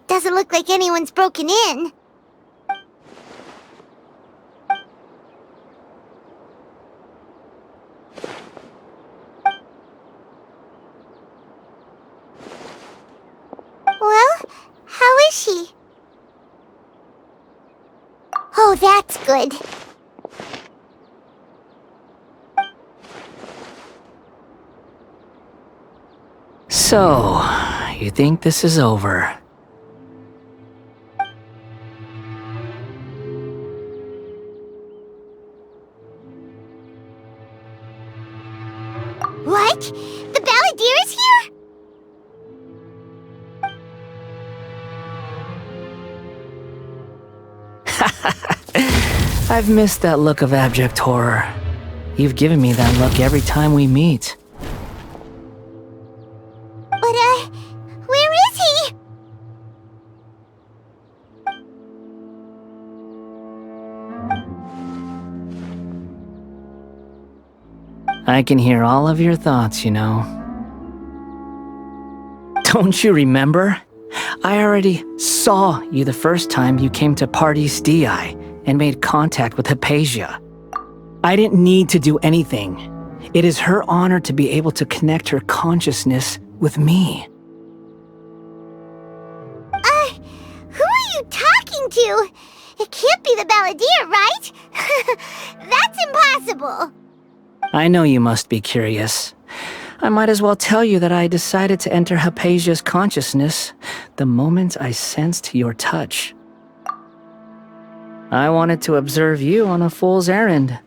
Doesn't look like anyone's broken in. Well, how is she? Oh, that's good. So, you think this is over? What? The Balladeer is here? I've missed that look of abject horror. You've given me that look every time we meet. But, where is he? I can hear all of your thoughts, you know. Don't you remember? I already saw you the first time you came to Paradis Di and made contact with Hypatia. I didn't need to do anything. It is her honor to be able to connect her consciousness with me. Who are you talking to? It can't be the Balladeer, right? That's impossible. I know you must be curious. I might as well tell you that I decided to enter Hypatia's consciousness the moment I sensed your touch. I wanted to observe you on a fool's errand.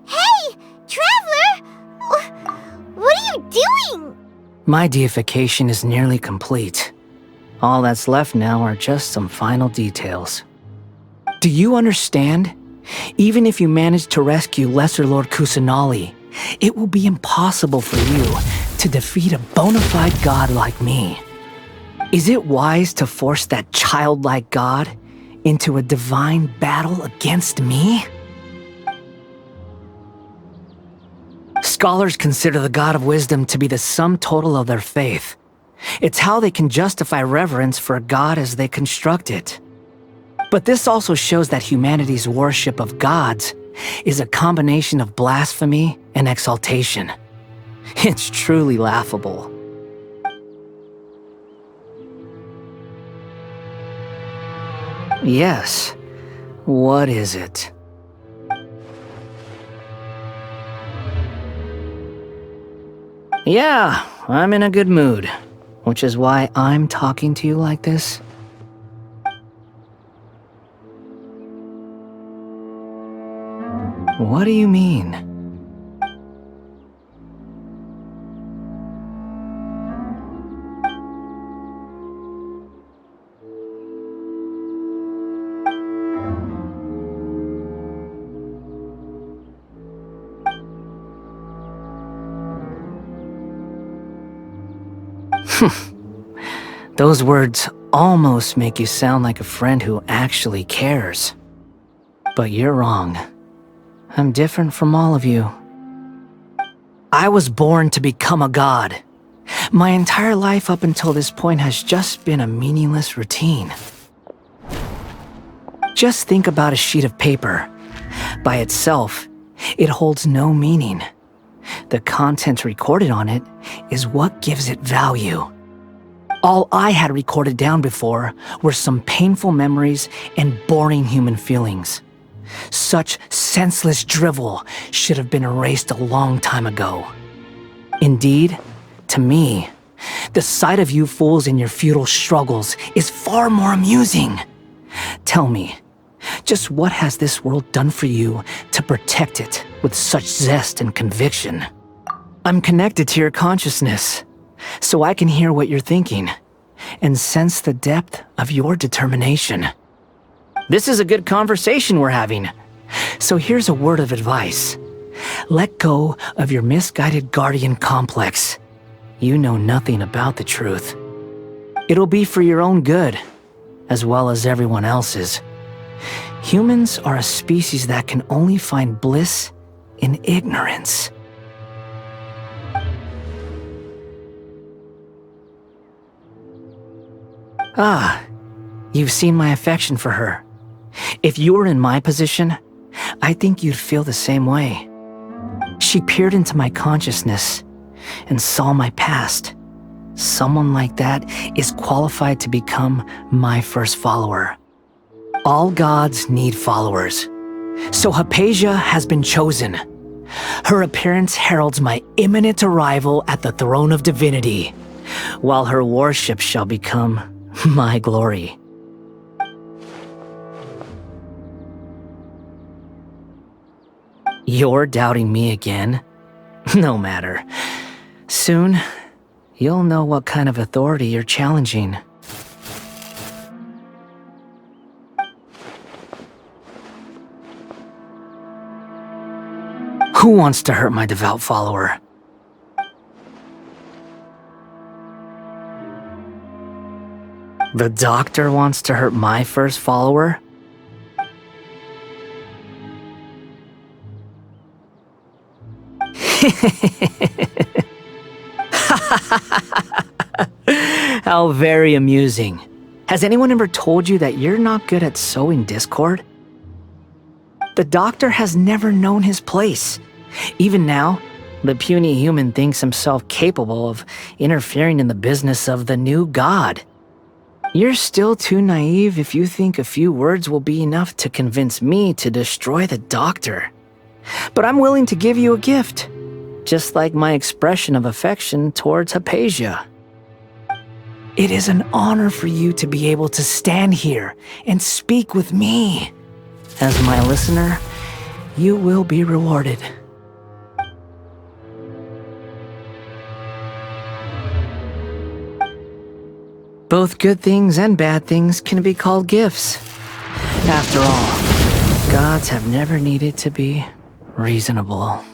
Hey, Traveler! What are you doing? My deification is nearly complete. All that's left now are just some final details. Do you understand? Even if you manage to rescue Lesser Lord Kusanali, it will be impossible for you to defeat a bona fide god like me. Is it wise to force that childlike god into a divine battle against me? Scholars consider the god of wisdom to be the sum total of their faith. It's how they can justify reverence for a god as they construct it. But this also shows that humanity's worship of gods is a combination of blasphemy and exaltation. It's truly laughable. Yes. What is it? Yeah, I'm in a good mood, which is why I'm talking to you like this. What do you mean? Those words almost make you sound like a friend who actually cares. But you're wrong. I'm different from all of you. I was born to become a god. My entire life up until this point has just been a meaningless routine. Just think about a sheet of paper. By itself, it holds no meaning. The content recorded on it is what gives it value. All I had recorded down before were some painful memories and boring human feelings. Such senseless drivel should have been erased a long time ago. Indeed, to me, the sight of you fools in your futile struggles is far more amusing. Tell me, just what has this world done for you to protect it with such zest and conviction? I'm connected to your consciousness, so I can hear what you're thinking and sense the depth of your determination. This is a good conversation we're having. So here's a word of advice. Let go of your misguided guardian complex. You know nothing about the truth. It'll be for your own good, as well as everyone else's. Humans are a species that can only find bliss in ignorance. Ah, you've seen my affection for her. If you were in my position, I think you'd feel the same way. She peered into my consciousness and saw my past. Someone like that is qualified to become my first follower. All gods need followers. So Hypatia has been chosen. Her appearance heralds my imminent arrival at the throne of divinity, while her worship shall become my glory. You're doubting me again? No matter. Soon, you'll know what kind of authority you're challenging. Who wants to hurt my devout follower? The doctor wants to hurt my first follower? How very amusing. Has anyone ever told you that you're not good at sowing discord? The doctor has never known his place. Even now, the puny human thinks himself capable of interfering in the business of the new god. You're still too naive if you think a few words will be enough to convince me to destroy the doctor. But I'm willing to give you a gift, just like my expression of affection towards Hypatia. It is an honor for you to be able to stand here and speak with me. As my listener, you will be rewarded. Both good things and bad things can be called gifts. After all, gods have never needed to be reasonable.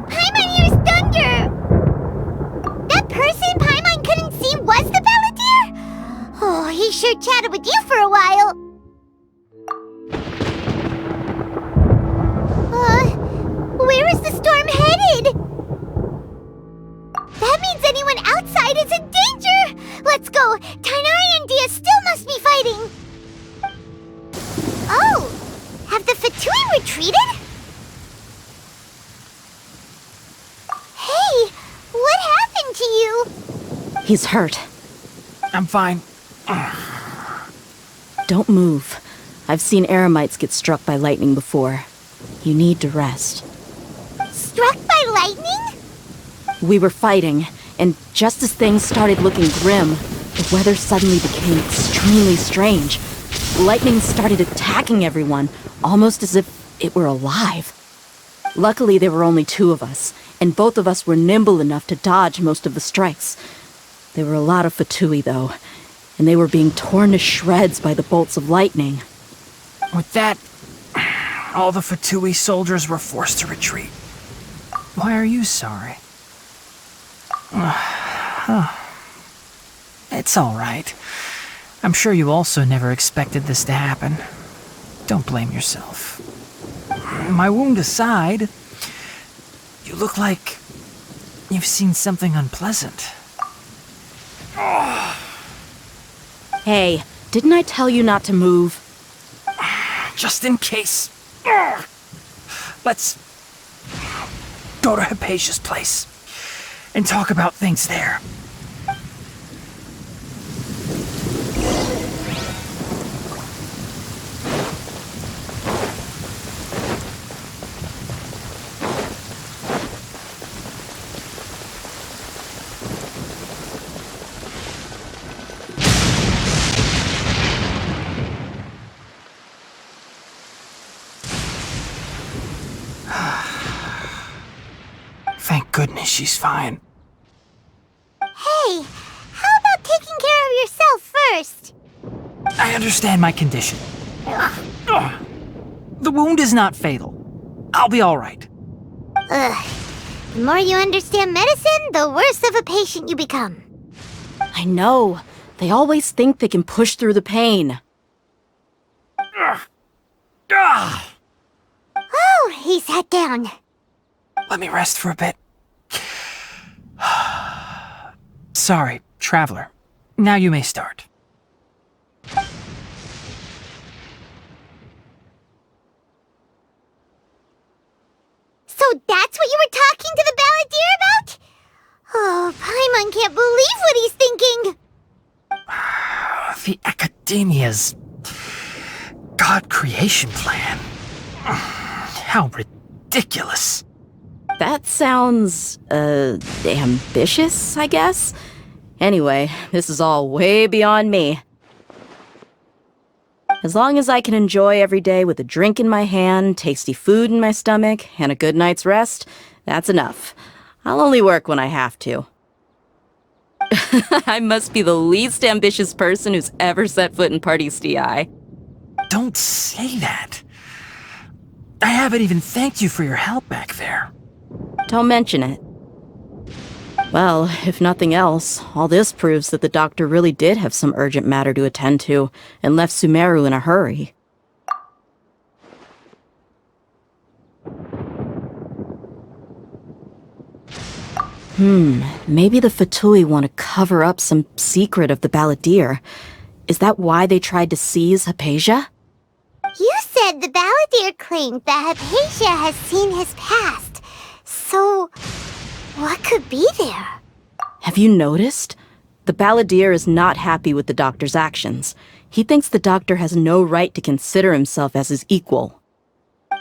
Paimon hears thunder! That person Paimon couldn't see was the Balladeer? Oh, he sure chatted with you for a while. Where is the storm headed? That means anyone outside is in danger! Let's go! Tighnari and Dia still must be fighting! Oh! Have the Fatui Paimon retreated? Hey, what happened to you? He's hurt. I'm fine. Don't move. I've seen eremites get struck by lightning before. You need to rest. Struck by lightning? We were fighting, and just as things started looking grim, the weather suddenly became extremely strange. Lightning started attacking everyone, almost as if it were alive. Luckily, there were only 2 of us, and both of us were nimble enough to dodge most of the strikes. There were a lot of Fatui, though, and they were being torn to shreds by the bolts of lightning. With that, all the Fatui soldiers were forced to retreat. Why are you sorry? It's all right. I'm sure you also never expected this to happen. Don't blame yourself. My wound aside, you look like you've seen something unpleasant. Hey, didn't I tell you not to move? Just in case. Let's go to Hypatia's place and talk about things there. Thank goodness she's fine. Hey, how about taking care of yourself first? I understand my condition. The wound is not fatal. I'll be all right. Ugh. The more you understand medicine, the worse of a patient you become. I know. They always think they can push through the pain. Oh, he sat down. Let me rest for a bit. Sorry, traveler. Now you may start. So that's what you were talking to the balladeer about? Oh, Paimon can't believe what he's thinking. The Academia's God creation plan. How ridiculous. That sounds, ambitious, I guess? Anyway, this is all way beyond me. As long as I can enjoy every day with a drink in my hand, tasty food in my stomach, and a good night's rest, that's enough. I'll only work when I have to. I must be the least ambitious person who's ever set foot in Party's DI. Don't say that. I haven't even thanked you for your help back there. Don't mention it. Well, if nothing else, all this proves that the doctor really did have some urgent matter to attend to, and left Sumeru in a hurry. Maybe the Fatui want to cover up some secret of the balladeer. Is that why they tried to seize Hypatia? You said the balladeer claimed that Hypatia has seen his past. So, what could be there? Have you noticed? The balladeer is not happy with the doctor's actions. He thinks the doctor has no right to consider himself as his equal.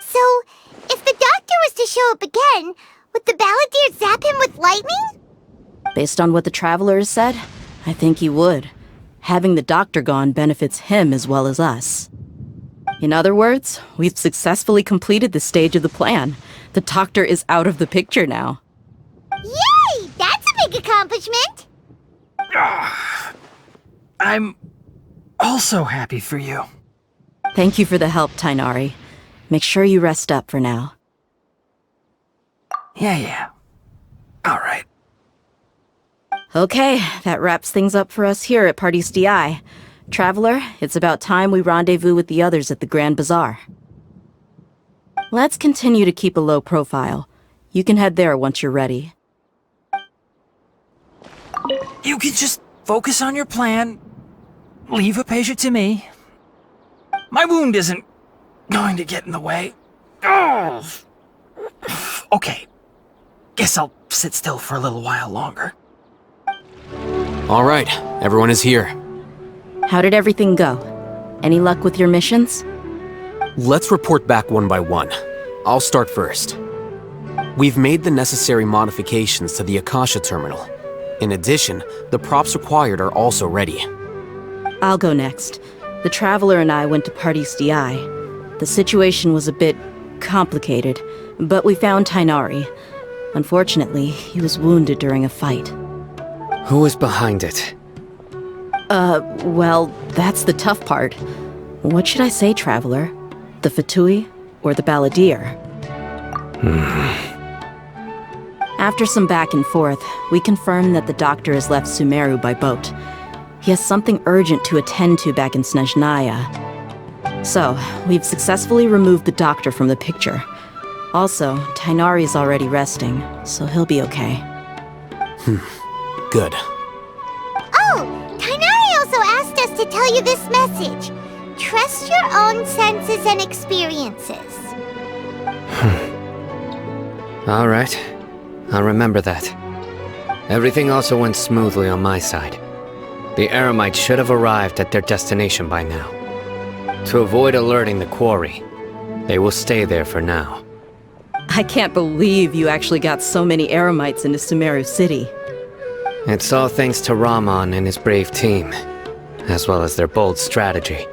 So, if the doctor was to show up again, would the balladeer zap him with lightning? Based on what the traveler has said, I think he would. Having the doctor gone benefits him as well as us. In other words, we've successfully completed this stage of the plan. The doctor is out of the picture now. Yay! That's a big accomplishment! I'm also happy for you. Thank you for the help, Tainari. Make sure you rest up for now. Yeah. All right. Okay, that wraps things up for us here at Party's DI. Traveler, it's about time we rendezvous with the others at the Grand Bazaar. Let's continue to keep a low profile. You can head there once you're ready. You can just focus on your plan. Leave Hypatia to me. My wound isn't going to get in the way. Okay. Guess I'll sit still for a little while longer. All right, everyone is here. How did everything go? Any luck with your missions? Let's report back one by one. I'll start first. We've made the necessary modifications to the Akasha terminal. In addition, the props required are also ready. I'll go next. The Traveler and I went to Party's DI. The situation was a bit complicated, but we found Tainari. Unfortunately, he was wounded during a fight. Who was behind it? Well, that's the tough part. What should I say, Traveler? The Fatui or the Balladeer? After some back and forth, we confirmed that the doctor has left Sumeru by boat. He has something urgent to attend to back in Snezhnaya. So, we've successfully removed the doctor from the picture. Also, Tainari's already resting, so he'll be okay. Good. Oh, Tainari also asked us to tell you this message. Trust your own senses and experiences. All right. I'll remember that. Everything also went smoothly on my side. The Eremites should have arrived at their destination by now. To avoid alerting the quarry, they will stay there for now. I can't believe you actually got so many Eremites into Sumeru City. It's all thanks to Rahman and his brave team, as well as their bold strategy.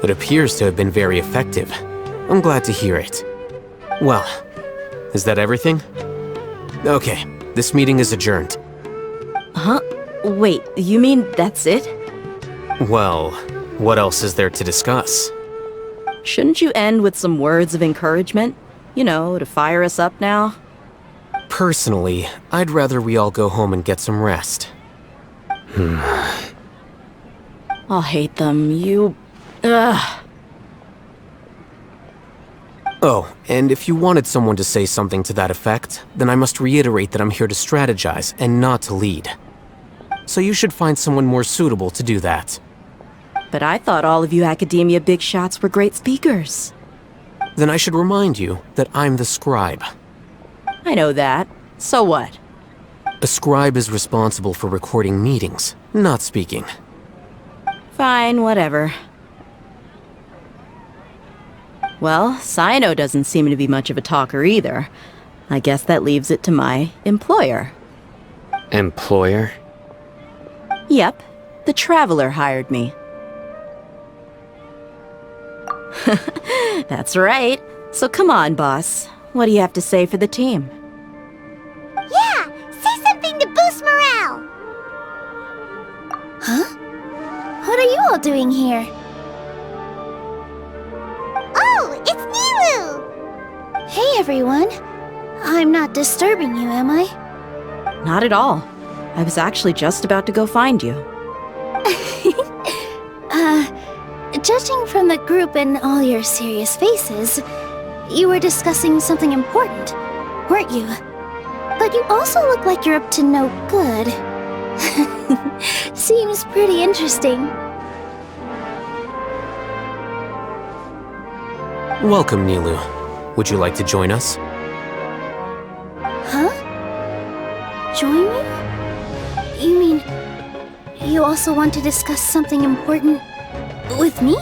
It appears to have been very effective. I'm glad to hear it. Well, is that everything? Okay, this meeting is adjourned. Huh? Wait, you mean that's it? Well, what else is there to discuss? Shouldn't you end with some words of encouragement? You know, to fire us up now? Personally, I'd rather we all go home and get some rest. I'll hate them, you... Ugh. Oh, and if you wanted someone to say something to that effect, then I must reiterate that I'm here to strategize and not to lead. So you should find someone more suitable to do that. But I thought all of you Academia big shots were great speakers. Then I should remind you that I'm the scribe. I know that. So what? A scribe is responsible for recording meetings, not speaking. Fine, whatever. Well, Sino doesn't seem to be much of a talker either. I guess that leaves it to my employer. Employer? Yep, the Traveler hired me. That's right. So come on, boss. What do you have to say for the team? Yeah, say something to boost morale. Huh? What are you all doing here? Oh, it's Nilu! Hey, everyone. I'm not disturbing you, am I? Not at all. I was actually just about to go find you. Judging from the group and all your serious faces, you were discussing something important, weren't you? But you also look like you're up to no good. Seems pretty interesting. Welcome, Nilu. Would you like to join us? Huh? Join me? You mean, you also want to discuss something important with me?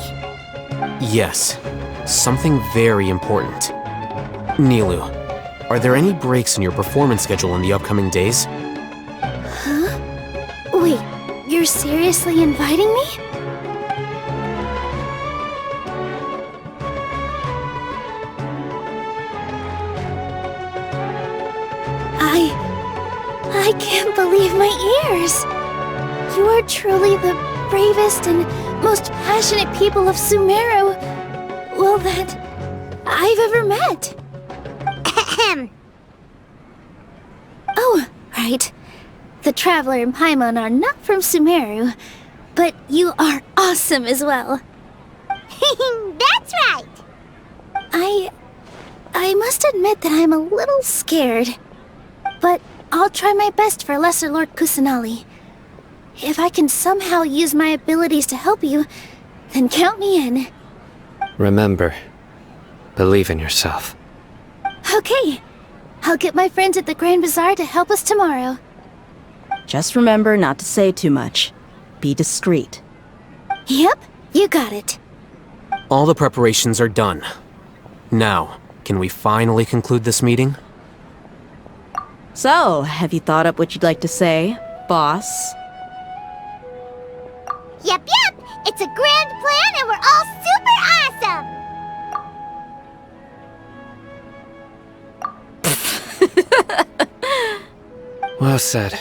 Yes, something very important. Nilu, are there any breaks in your performance schedule in the upcoming days? Huh? Wait, you're seriously inviting me? I can't believe my ears! You are truly the bravest and most passionate people of Sumeru, well, that I've ever met. Ahem. Oh, right. The Traveler and Paimon are not from Sumeru, but you are awesome as well. That's right! I must admit that I'm a little scared, but I'll try my best for Lesser Lord Kusanali. If I can somehow use my abilities to help you, then count me in. Remember, Believe in yourself. Okay. I'll get my friends at the Grand Bazaar to help us tomorrow. Just remember not to say too much. Be discreet. Yep, you got it. All the preparations are done. Now, can we finally conclude this meeting? So, have you thought up what you'd like to say, boss? Yep. It's a grand plan and we're all super awesome. Well said.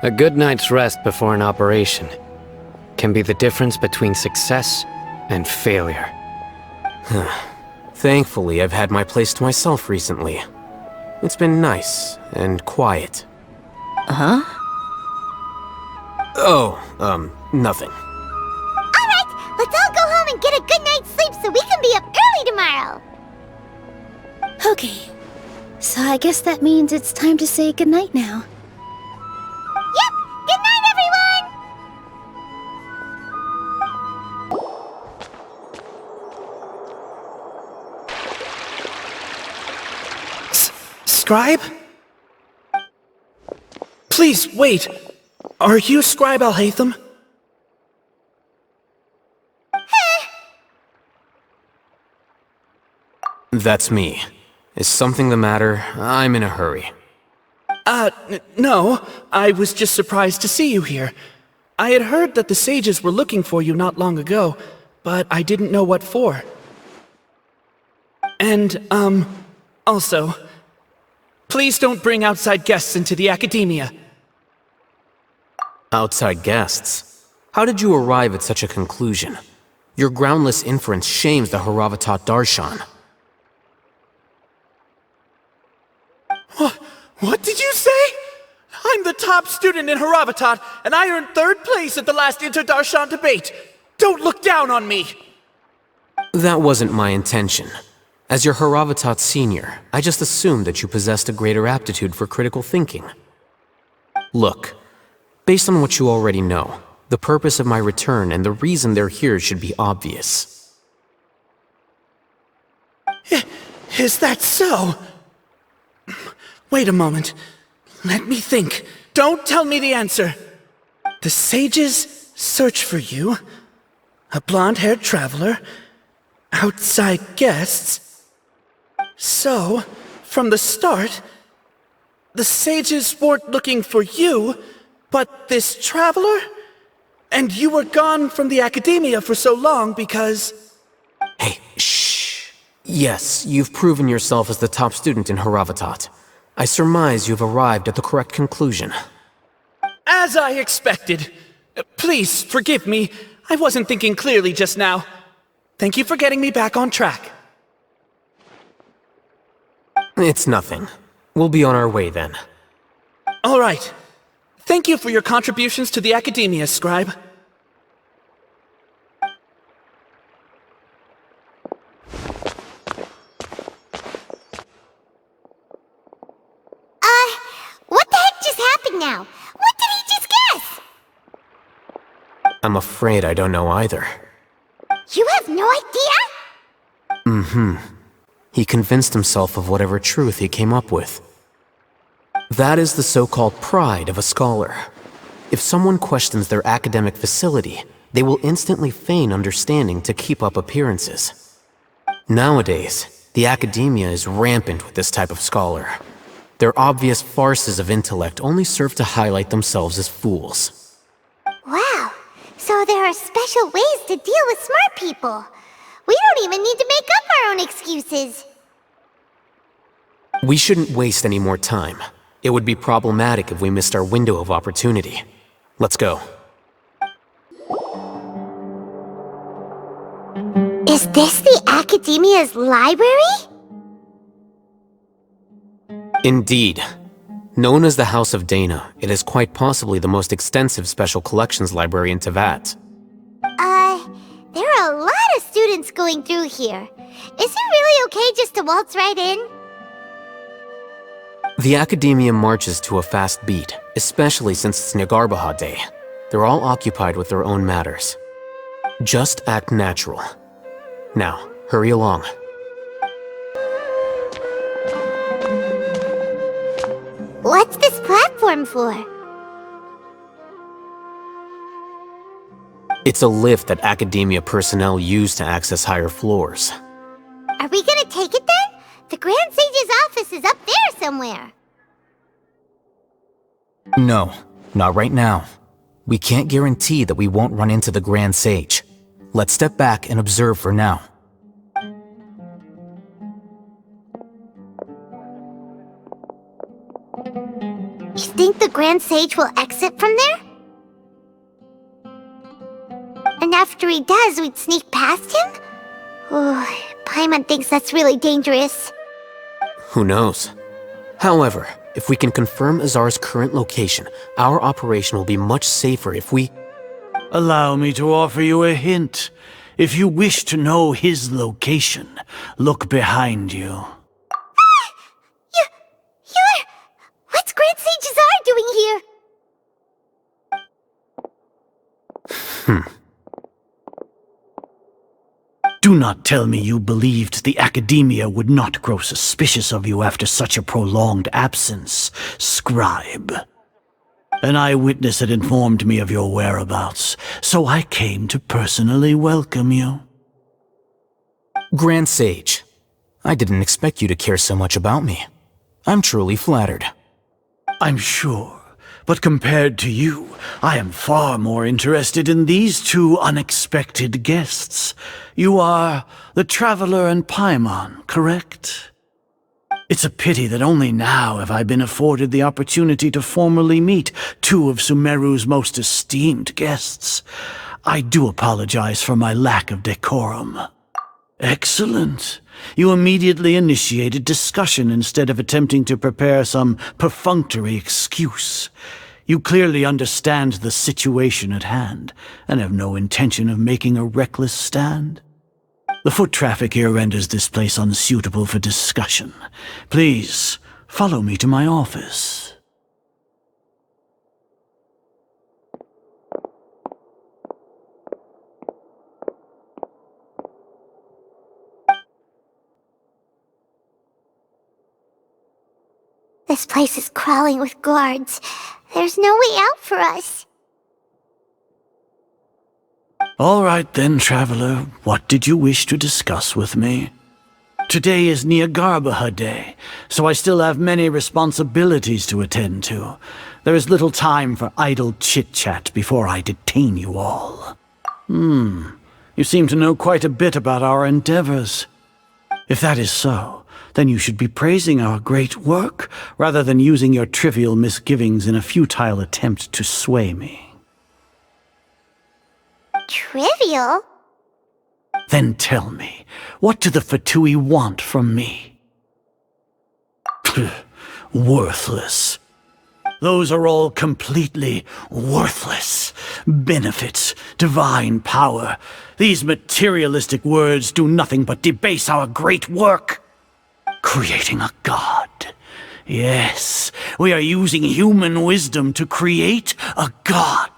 A good night's rest before an operation can be the difference between success and failure. Thankfully, I've had my place to myself recently. It's been nice and quiet. Huh? Oh, nothing. Alright, let's all go home and get a good night's sleep so we can be up early tomorrow. Okay. So I guess that means it's time to say goodnight now. Yep! Good night, everyone! Scribe? Please, wait. Are you Scribe Al-Hайтам? That's me. Is something the matter? I'm in a hurry. No. I was just surprised to see you here. I had heard that the sages were looking for you not long ago, but I didn't know what for. And, also, please don't bring outside guests into the academia. Outside guests? How did you arrive at such a conclusion? Your groundless inference shames the Haravatat Darshan. What did you say? I'm the top student in Haravatat, and I earned 3rd place at the last Inter-Darshan debate. Don't look down on me! That wasn't my intention. As your Haravatat senior, I just assumed that you possessed a greater aptitude for critical thinking. Look, based on what you already know, the purpose of my return and the reason they're here should be obvious. Is that so? Wait a moment. Let me think. Don't tell me the answer. The sages search for you. A blonde-haired traveler. Outside guests. So, from the start, the sages weren't looking for you, but this traveler? And you were gone from the academia for so long because... Hey, shh. Yes, you've proven yourself as the top student in Haravatat. I surmise you've arrived at the correct conclusion. As I expected. Please, forgive me. I wasn't thinking clearly just now. Thank you for getting me back on track. It's nothing. We'll be on our way then. All right. Thank you for your contributions to the academia, Scribe. What the heck just happened now? What did he just guess? I'm afraid I don't know either. You have no idea? Mm-hmm. He convinced himself of whatever truth he came up with. That is the so-called pride of a scholar. If someone questions their academic facility, they will instantly feign understanding to keep up appearances. Nowadays, the academia is rampant with this type of scholar. Their obvious farces of intellect only serve to highlight themselves as fools. Wow, so there are special ways to deal with smart people. We don't even need to make up our own excuses. We shouldn't waste any more time. It would be problematic if we missed our window of opportunity. Let's go. Is this the academia's library? Indeed. Known as the House of Dana, it is quite possibly the most extensive special collections library in Teyvat. There are a lot of students going through here. Is it really okay just to waltz right in? The academia marches to a fast beat, especially since it's Nagarbaha Day. They're all occupied with their own matters. Just act natural. Now, hurry along. What's this platform for? It's a lift that Academia personnel use to access higher floors. Are we gonna take it then? The Grand Sage's office is up there somewhere. No, not right now. We can't guarantee that we won't run into the Grand Sage. Let's step back and observe for now. You think the Grand Sage will exit from there? And after he does, we'd sneak past him? Oh, Paimon thinks that's really dangerous. Who knows? However, if we can confirm Azar's current location, our operation will be much safer if we... Allow me to offer you a hint. If you wish to know his location, look behind you. What's Grand Sage Azar doing here? Do not tell me you believed the Academia would not grow suspicious of you after such a prolonged absence, scribe. An eyewitness had informed me of your whereabouts, so I came to personally welcome you. Grand Sage, I didn't expect you to care so much about me. I'm truly flattered. I'm sure. But compared to you, I am far more interested in these two unexpected guests. You are the Traveler and Paimon, correct? It's a pity that only now have I been afforded the opportunity to formally meet two of Sumeru's most esteemed guests. I do apologize for my lack of decorum. Excellent. You immediately initiated discussion instead of attempting to prepare some perfunctory excuse. You clearly understand the situation at hand, and have no intention of making a reckless stand. The foot traffic here renders this place unsuitable for discussion. Please, follow me to my office. This place is crawling with guards. There's no way out for us. All right then, Traveler. What did you wish to discuss with me? Today is Niagarbaha Day, so I still have many responsibilities to attend to. There is little time for idle chit-chat before I detain you all. You seem to know quite a bit about our endeavors. If that is so, then you should be praising our great work, rather than using your trivial misgivings in a futile attempt to sway me. Trivial? Then tell me, what do the Fatui want from me? Worthless. Those are all completely worthless. Benefits, divine power. These materialistic words do nothing but debase our great work. Creating a god. Yes, we are using human wisdom to create a god.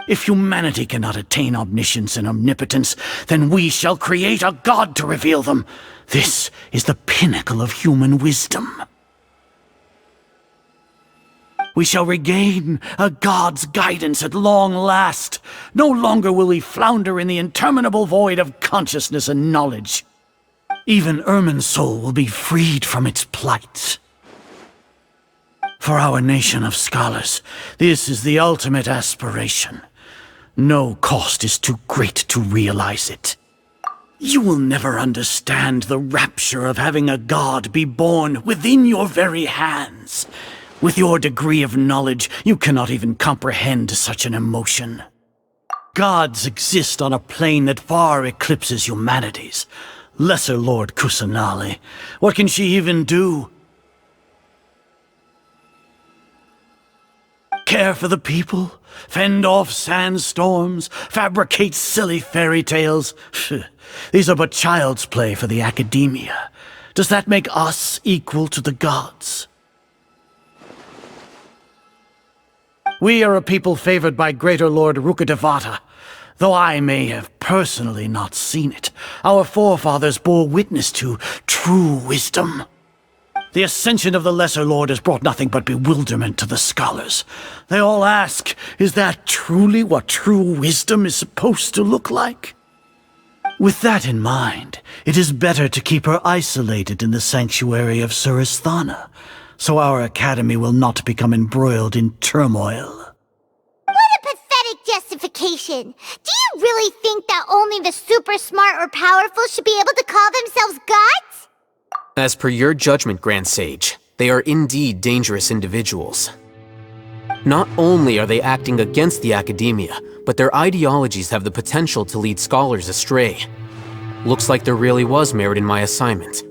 If humanity cannot attain omniscience and omnipotence, then we shall create a god to reveal them. This is the pinnacle of human wisdom. We shall regain a god's guidance at long last. No longer will we flounder in the interminable void of consciousness and knowledge. Even Irminsul will be freed from its plight. For our nation of scholars, this is the ultimate aspiration. No cost is too great to realize it. You will never understand the rapture of having a god be born within your very hands. With your degree of knowledge, you cannot even comprehend such an emotion. Gods exist on a plane that far eclipses humanity's. Lesser Lord Kusanali, what can she even do? Care for the people? Fend off sandstorms? Fabricate silly fairy tales? These are but child's play for the Academia. Does that make us equal to the gods? We are a people favored by Greater Lord Rukadevata. Though I may have personally not seen it, our forefathers bore witness to true wisdom. The ascension of the Lesser Lord has brought nothing but bewilderment to the scholars. They all ask, is that truly what true wisdom is supposed to look like? With that in mind, it is better to keep her isolated in the sanctuary of Surasthana, so our academy will not become embroiled in turmoil. What a pathetic justification! Do you really think that only the super smart or powerful should be able to call themselves gods? As per your judgment, Grand Sage, they are indeed dangerous individuals. Not only are they acting against the academia, but their ideologies have the potential to lead scholars astray. Looks like there really was merit in my assignment.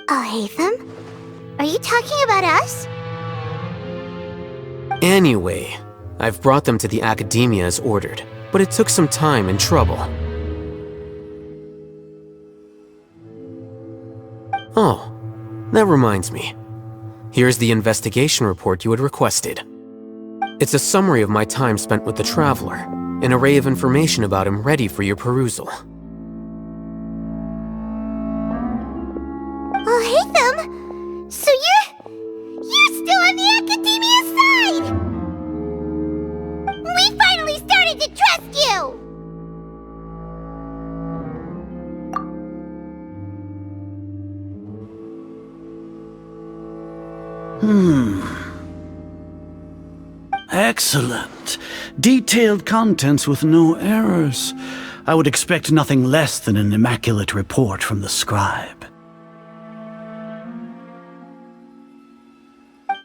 Al-Hайтам? Are you talking about us? Anyway, I've brought them to the academia as ordered, but it took some time and trouble. Oh, that reminds me. Here's the investigation report you had requested. It's a summary of my time spent with the Traveler, an array of information about him ready for your perusal. Al-Hайтam? So you're still on the academia side! We finally started to trust you! Excellent. Detailed contents with no errors. I would expect nothing less than an immaculate report from the scribe.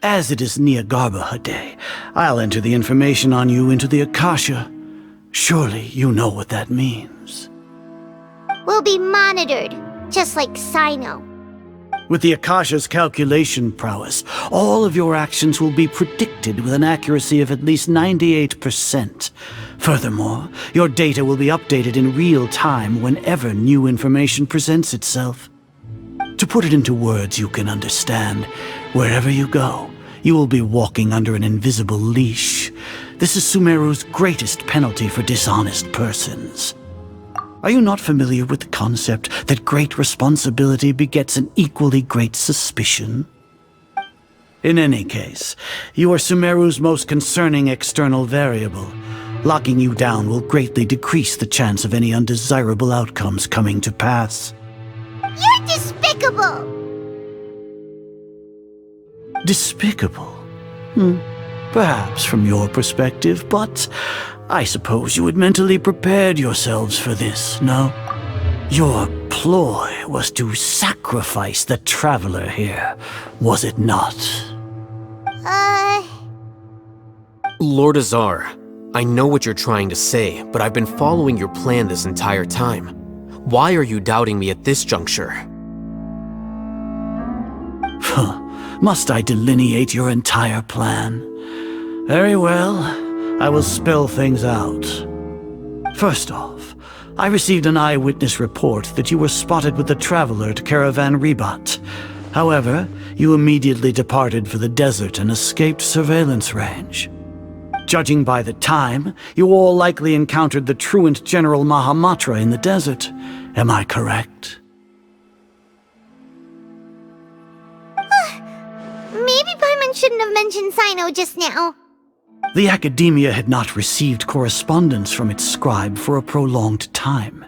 As it is Niagarbaha Day, I'll enter the information on you into the Akasha. Surely you know what that means. We'll be monitored, just like Sino. With the Akasha's calculation prowess, all of your actions will be predicted with an accuracy of at least 98%. Furthermore, your data will be updated in real time whenever new information presents itself. To put it into words you can understand, wherever you go, you will be walking under an invisible leash. This is Sumeru's greatest penalty for dishonest persons. Are you not familiar with the concept that great responsibility begets an equally great suspicion? In any case, you are Sumeru's most concerning external variable. Locking you down will greatly decrease the chance of any undesirable outcomes coming to pass. You're despicable! Despicable? Perhaps from your perspective, but I suppose you had mentally prepared yourselves for this, no? Your ploy was to sacrifice the Traveler here, was it not? Lord Azar, I know what you're trying to say, but I've been following your plan this entire time. Why are you doubting me at this juncture? Must I delineate your entire plan? Very well, I will spell things out. First off, I received an eyewitness report that you were spotted with the Traveler at Caravan Ribat. However, you immediately departed for the desert and escaped surveillance range. Judging by the time, you all likely encountered the truant General Mahamatra in the desert. Am I correct? Maybe Paimon shouldn't have mentioned Sino just now. The Academia had not received correspondence from its scribe for a prolonged time.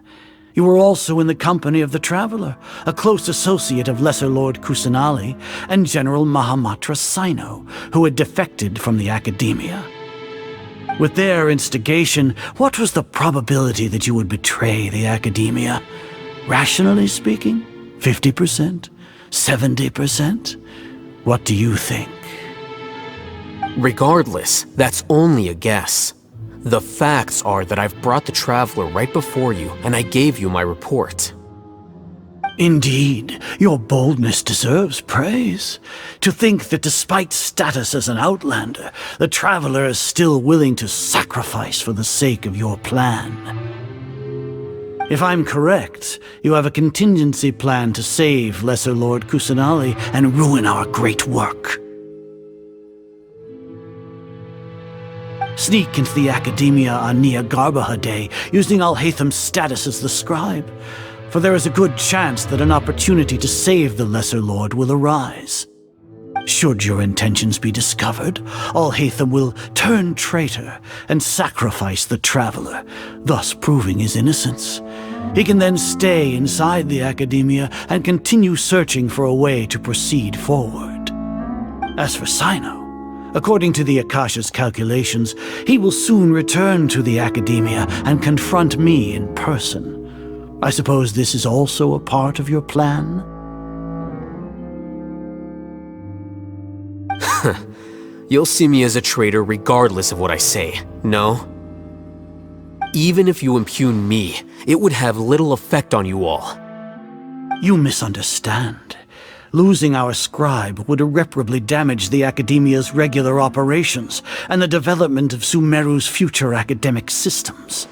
You were also in the company of the Traveler, a close associate of Lesser Lord Kusanali and General Mahamatra Sino, who had defected from the Academia. With their instigation, what was the probability that you would betray the Academia? Rationally speaking, 50%? 70%? What do you think? Regardless, that's only a guess. The facts are that I've brought the Traveler right before you, and I gave you my report. Indeed, your boldness deserves praise. To think that despite status as an outlander, the Traveler is still willing to sacrifice for the sake of your plan. If I'm correct, you have a contingency plan to save Lesser Lord Kusanali and ruin our great work. Sneak into the Academia on Niagarbaha Day, using Al-Haytham's status as the scribe. for there is a good chance that an opportunity to save the Lesser Lord will arise. Should your intentions be discovered, Al-Hайтам will turn traitor and sacrifice the Traveler, thus proving his innocence. He can then stay inside the Academia and continue searching for a way to proceed forward. As for Sino, according to the Akasha's calculations, he will soon return to the Academia and confront me in person. I suppose this is also a part of your plan? You'll see me as a traitor regardless of what I say, no? Even if you impugn me, it would have little effect on you all. You misunderstand. Losing our scribe would irreparably damage the Academia's regular operations and the development of Sumeru's future academic systems.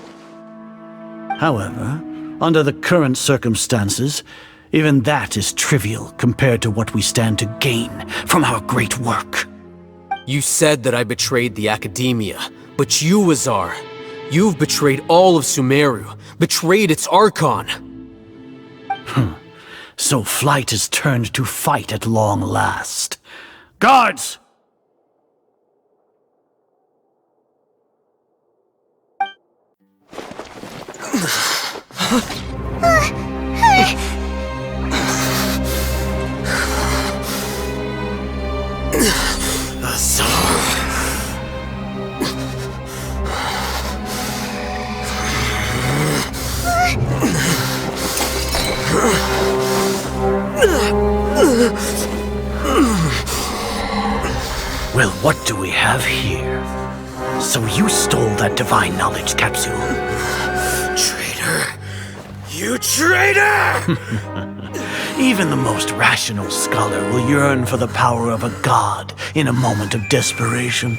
However, under the current circumstances, even that is trivial compared to what we stand to gain from our great work. You said that I betrayed the Academia, but you, Azar, you've betrayed all of Sumeru, betrayed its Archon. So flight is turned to fight at long last. Guards! Well, what do we have here? So you stole that divine knowledge capsule? Traitor! You traitor! Even the most rational scholar will yearn for the power of a god in a moment of desperation.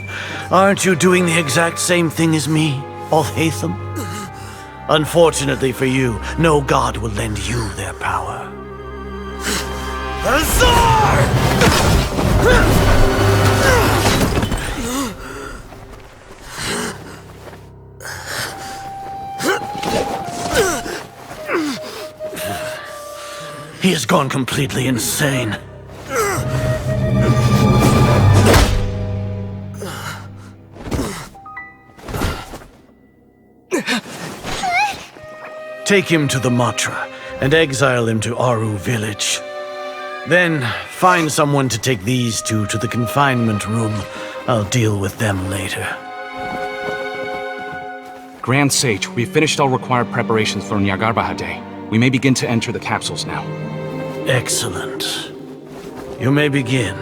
Aren't you doing the exact same thing as me, Al-Hайтам? Unfortunately for you, no god will lend you their power. Azar! He has gone completely insane. Take him to the Matra and exile him to Aru village. Then find someone to take these two to the confinement room. I'll deal with them later. Grand Sage, we've finished all required preparations for Nyargarbaha Day. We may begin to enter the capsules now. Excellent. You may begin.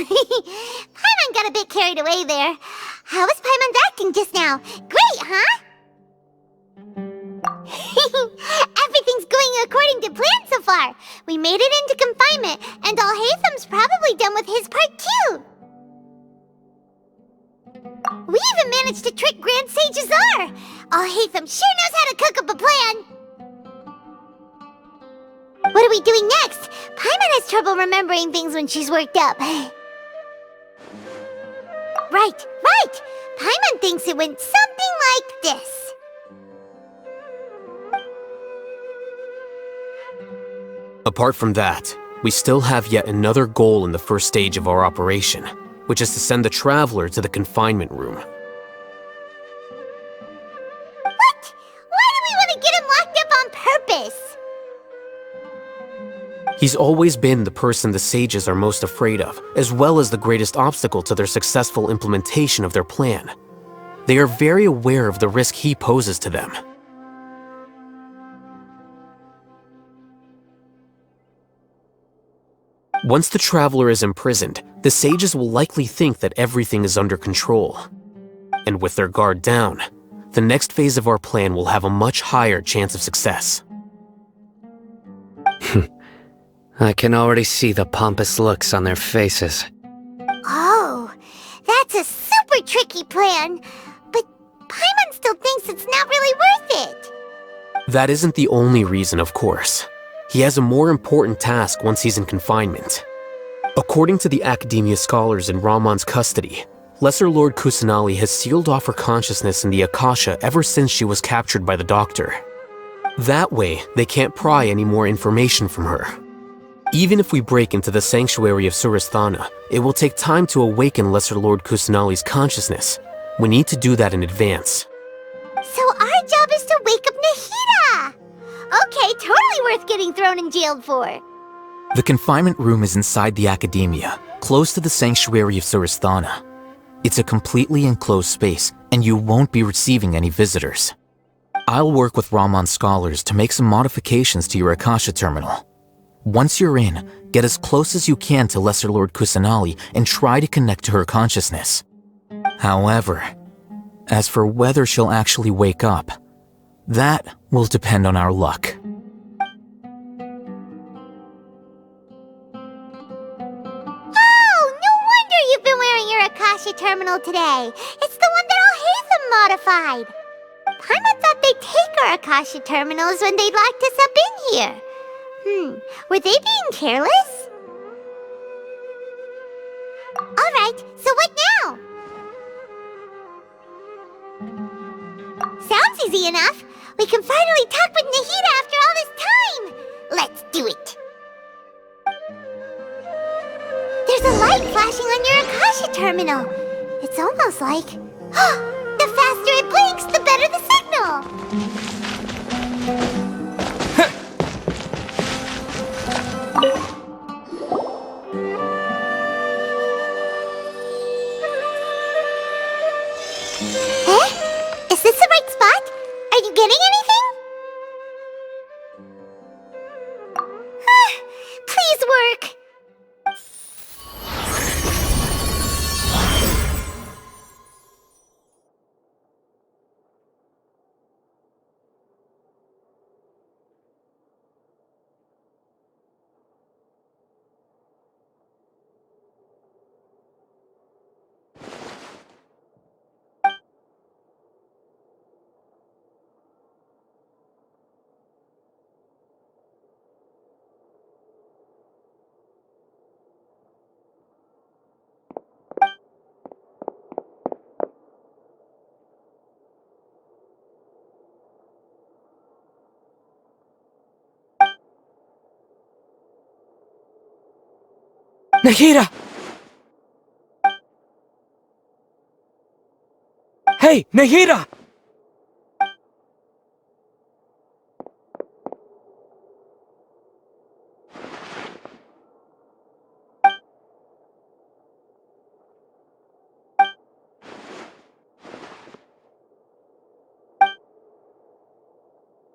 Paimon got a bit carried away there. How was Paimon's acting just now? Great, huh? Everything's going according to plan so far. We made it into confinement, and Al-Hайтам's probably done with his part too. We even managed to trick Grand Sage Azar. Al-Hайтam sure knows how to cook up a plan. What are we doing next? Paimon has trouble remembering things when she's worked up. Right. Paimon thinks it went something like this. Apart from that, we still have yet another goal in the first stage of our operation, which is to send the Traveler to the confinement room. What? Why do we want to get him locked up on purpose? He's always been the person the sages are most afraid of, as well as the greatest obstacle to their successful implementation of their plan. They are very aware of the risk he poses to them. Once the Traveler is imprisoned, the sages will likely think that everything is under control. And with their guard down, the next phase of our plan will have a much higher chance of success. I can already see the pompous looks on their faces. Oh, that's a super tricky plan. But Paimon still thinks it's not really worth it. That isn't the only reason, of course. He has a more important task once he's in confinement. According to the Academia scholars in Ramon's custody, Lesser Lord Kusanali has sealed off her consciousness in the Akasha ever since she was captured by the Doctor. That way, they can't pry any more information from her. Even if we break into the sanctuary of Surasthana, it will take time to awaken Lesser Lord Kusanali's consciousness. We need to do that in advance. So our job is to wake up Nahida! Okay, totally worth getting thrown in jail for. The confinement room is inside the Academia, close to the sanctuary of Surasthana. It's a completely enclosed space, and you won't be receiving any visitors. I'll work with Ramon's scholars to make some modifications to your Akasha terminal. Once you're in, get as close as you can to Lesser Lord Kusanali and try to connect to her consciousness. However, as for whether she'll actually wake up, that will depend on our luck. Oh, no wonder you've been wearing your Akasha terminal today. It's the one that Al-Hайтам modified. Paimon thought they'd take our Akasha terminals when they locked us up in here. Were they being careless? Alright, so what now? Sounds easy enough. We can finally talk with Nahida after all this time. Let's do it. There's a light flashing on your Akasha terminal. It's almost like... the faster it blinks, the better the signal. Is this the right spot? Are you getting anything? Please work. Nahida! Hey, Nahida!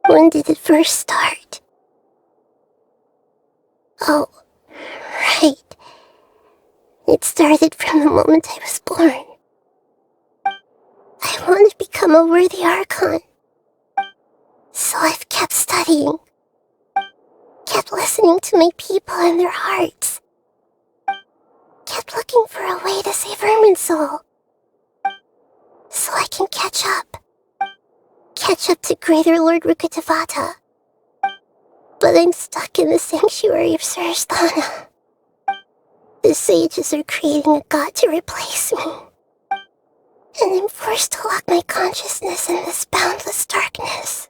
When did it first start? Oh, right. It started from the moment I was born. I want to become a worthy Archon. So I've kept studying. Kept listening to my people and their hearts. Kept looking for a way to save Irminsul. So I can catch up. Catch up to Greater Lord Rukkhadevata. But I'm stuck in the sanctuary of Surasthana. The sages are creating a god to replace me. And I'm forced to lock my consciousness in this boundless darkness.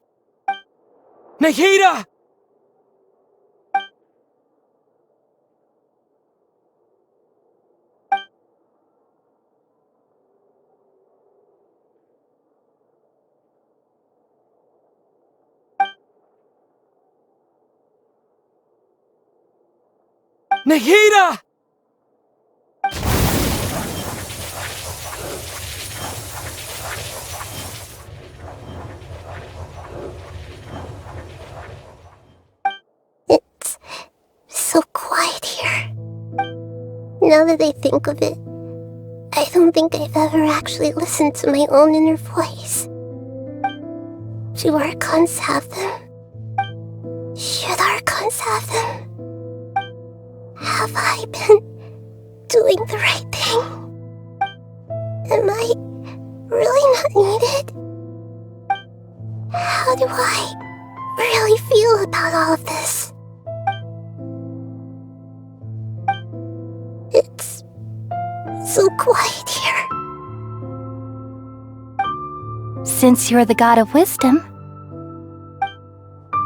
Nahida! Nahida! It's so quiet here. Now that I think of it, I don't think I've ever actually listened to my own inner voice. Do Archons have them? Should Archons have them? Have I been doing the right thing? Am I really not needed? How do I really feel about all of this? It's so quiet here. Since you're the god of wisdom,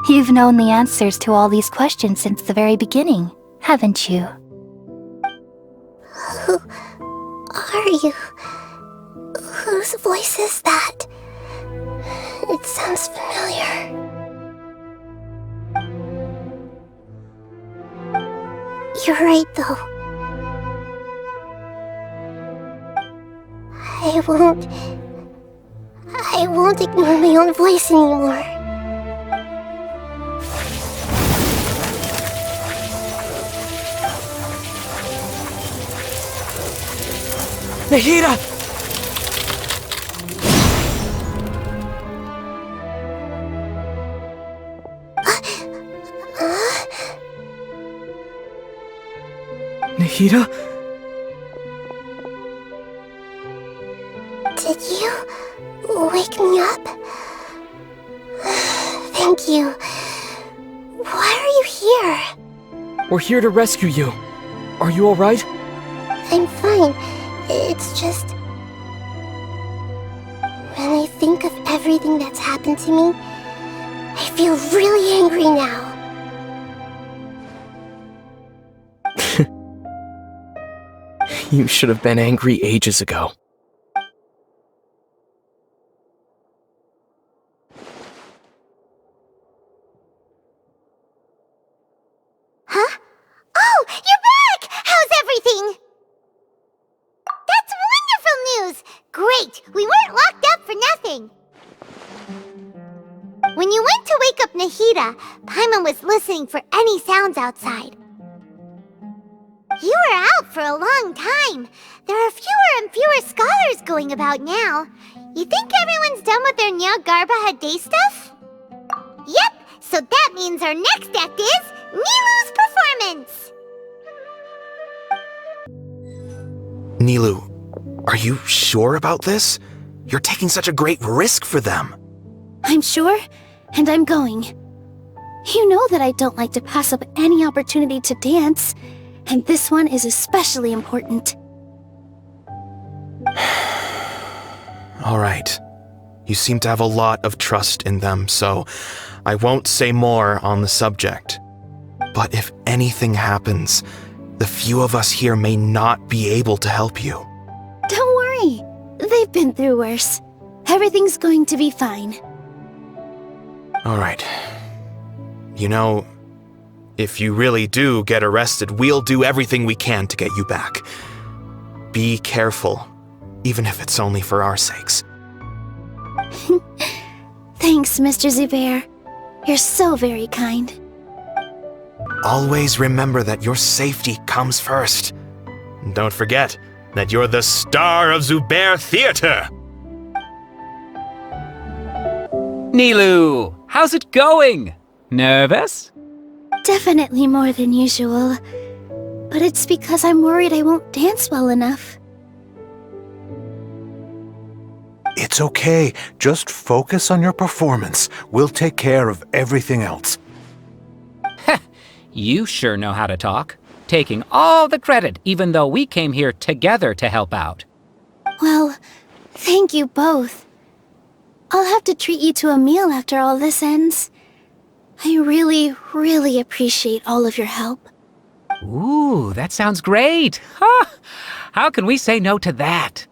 you've known the answers to all these questions since the very beginning, haven't you? Who are you? Whose voice is that? It sounds familiar. You're right, though. I won't ignore my own voice anymore. Nahida! Nahida? Did you wake me up? Thank you. Why are you here? We're here to rescue you. Are you alright? I'm fine. It's just... when I think of everything that's happened to me, I feel really angry now. You should have been angry ages ago. Huh? Oh, you're back! How's everything? That's wonderful news! Great! We weren't locked up for nothing! When you went to wake up Nahida, Paimon was listening for any sounds outside. You were out for a long time. There are fewer and fewer scholars going about now. You think everyone's done with their Nyargarba day stuff? Yep, so that means our next act is Nilu's performance! Nilu, are you sure about this? You're taking such a great risk for them. I'm sure, and I'm going. You know that I don't like to pass up any opportunity to dance, and this one is especially important. All right. You seem to have a lot of trust in them, so I won't say more on the subject. But if anything happens, the few of us here may not be able to help you. Don't worry. They've been through worse. Everything's going to be fine. All right. You know, if you really do get arrested, we'll do everything we can to get you back. Be careful, even if it's only for our sakes. Thanks, Mr. Zubair. You're so very kind. Always remember that your safety comes first. And don't forget that you're the star of Zubair Theater! Nilu, how's it going? Nervous? Definitely more than usual. But it's because I'm worried I won't dance well enough. It's okay. Just focus on your performance. We'll take care of everything else. You sure know how to talk. Taking all the credit, even though we came here together to help out. Well, thank you both. I'll have to treat you to a meal after all this ends. I really, really appreciate all of your help. Ooh, that sounds great. Huh? How can we say no to that?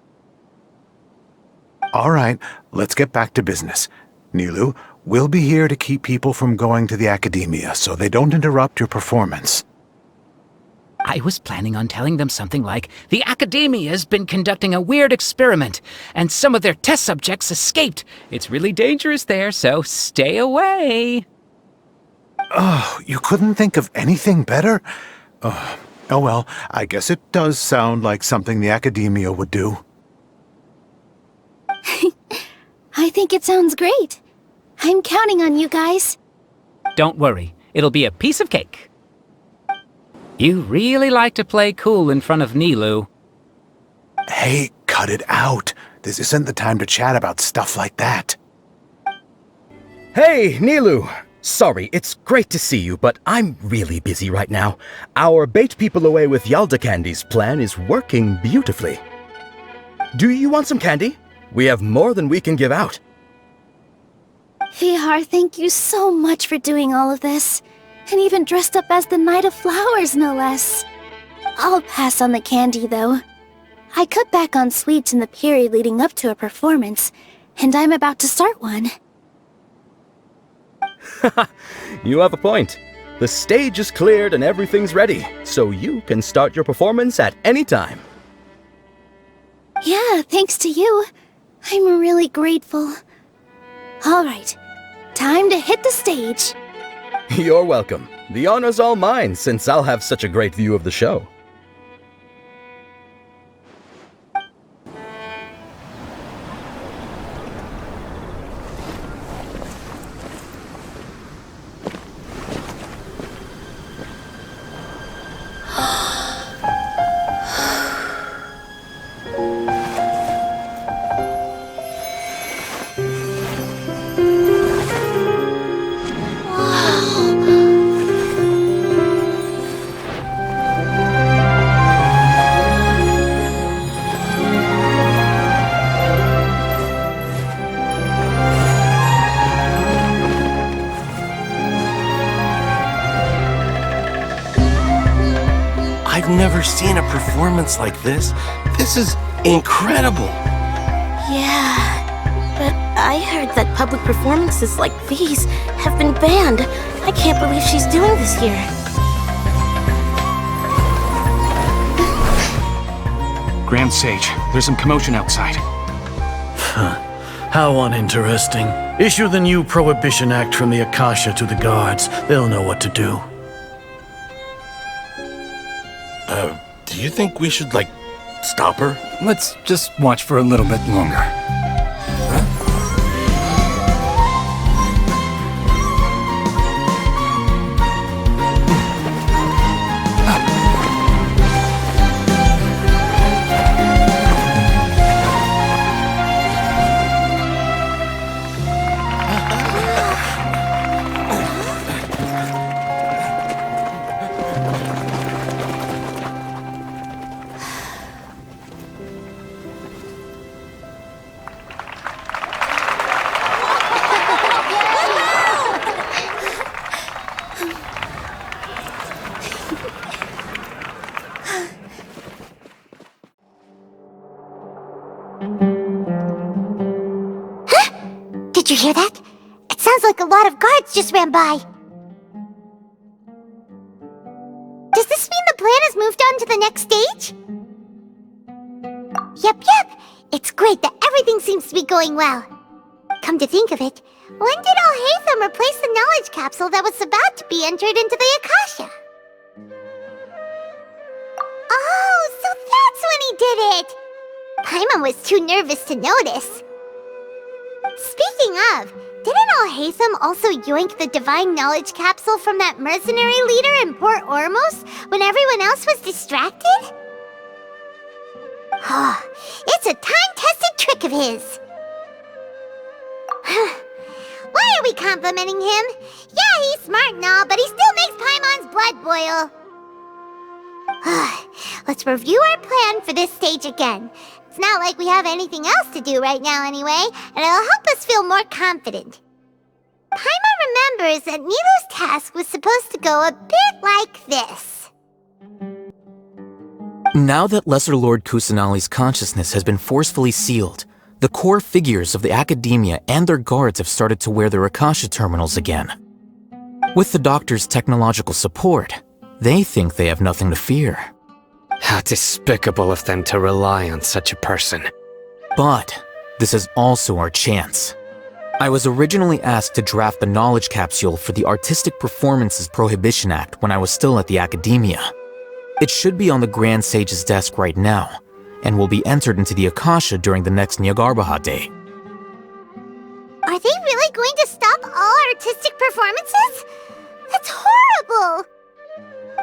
All right, let's get back to business. Nilu, we'll be here to keep people from going to the academia so they don't interrupt your performance. I was planning on telling them something like, the academia's been conducting a weird experiment, and some of their test subjects escaped. It's really dangerous there, so stay away. Oh, you couldn't think of anything better? Oh well, I guess it does sound like something the academia would do. I think it sounds great. I'm counting on you guys. Don't worry, it'll be a piece of cake. You really like to play cool in front of Nilou. Hey, cut it out. This isn't the time to chat about stuff like that. Hey, Nilou! Sorry, it's great to see you, but I'm really busy right now. Our Bait People Away with Yalda Candies plan is working beautifully. Do you want some candy? We have more than we can give out. Vihar, thank you so much for doing all of this. And even dressed up as the Knight of Flowers, no less. I'll pass on the candy, though. I cut back on sweets in the period leading up to a performance, and I'm about to start one. You have a point. The stage is cleared and everything's ready, so you can start your performance at any time. Yeah, thanks to you. I'm really grateful. Alright, time to hit the stage. You're welcome. The honor's all mine, since I'll have such a great view of the show. I've never seen a performance like this. This is incredible. Yeah, but I heard that public performances like these have been banned. I can't believe she's doing this here. Grand Sage, there's some commotion outside. How uninteresting. Issue the new Prohibition Act from the Akasha to the guards. They'll know what to do. Do you think we should, stop her? Let's just watch for a little bit longer. Did you hear that? It sounds like a lot of guards just ran by. Does this mean the plan has moved on to the next stage? Yep. It's great that everything seems to be going well. Come to think of it, when did Al-Hайтам replace the knowledge capsule that was about to be entered into the Akasha? Oh, so that's when he did it! Paimon was too nervous to notice. Speaking of, didn't Al-Hайтam also yoink the divine knowledge capsule from that mercenary leader in Port Ormos when everyone else was distracted? Oh, it's a time-tested trick of his. Why are we complimenting him? Yeah, he's smart and all, but he still makes Paimon's blood boil. Let's review our plan for this stage again. It's not like we have anything else to do right now anyway, and it'll help us feel more confident. Paimon remembers that Nilou's task was supposed to go a bit like this. Now that Lesser Lord Kusanali's consciousness has been forcefully sealed, the core figures of the Academia and their guards have started to wear their Akasha terminals again. With the Doctor's technological support, they think they have nothing to fear. How despicable of them to rely on such a person. But this is also our chance. I was originally asked to draft the knowledge capsule for the Artistic Performances Prohibition Act when I was still at the Academia. It should be on the Grand Sage's desk right now, and will be entered into the Akasha during the next Nyargarbaha Day. Are they really going to stop all artistic performances? That's horrible!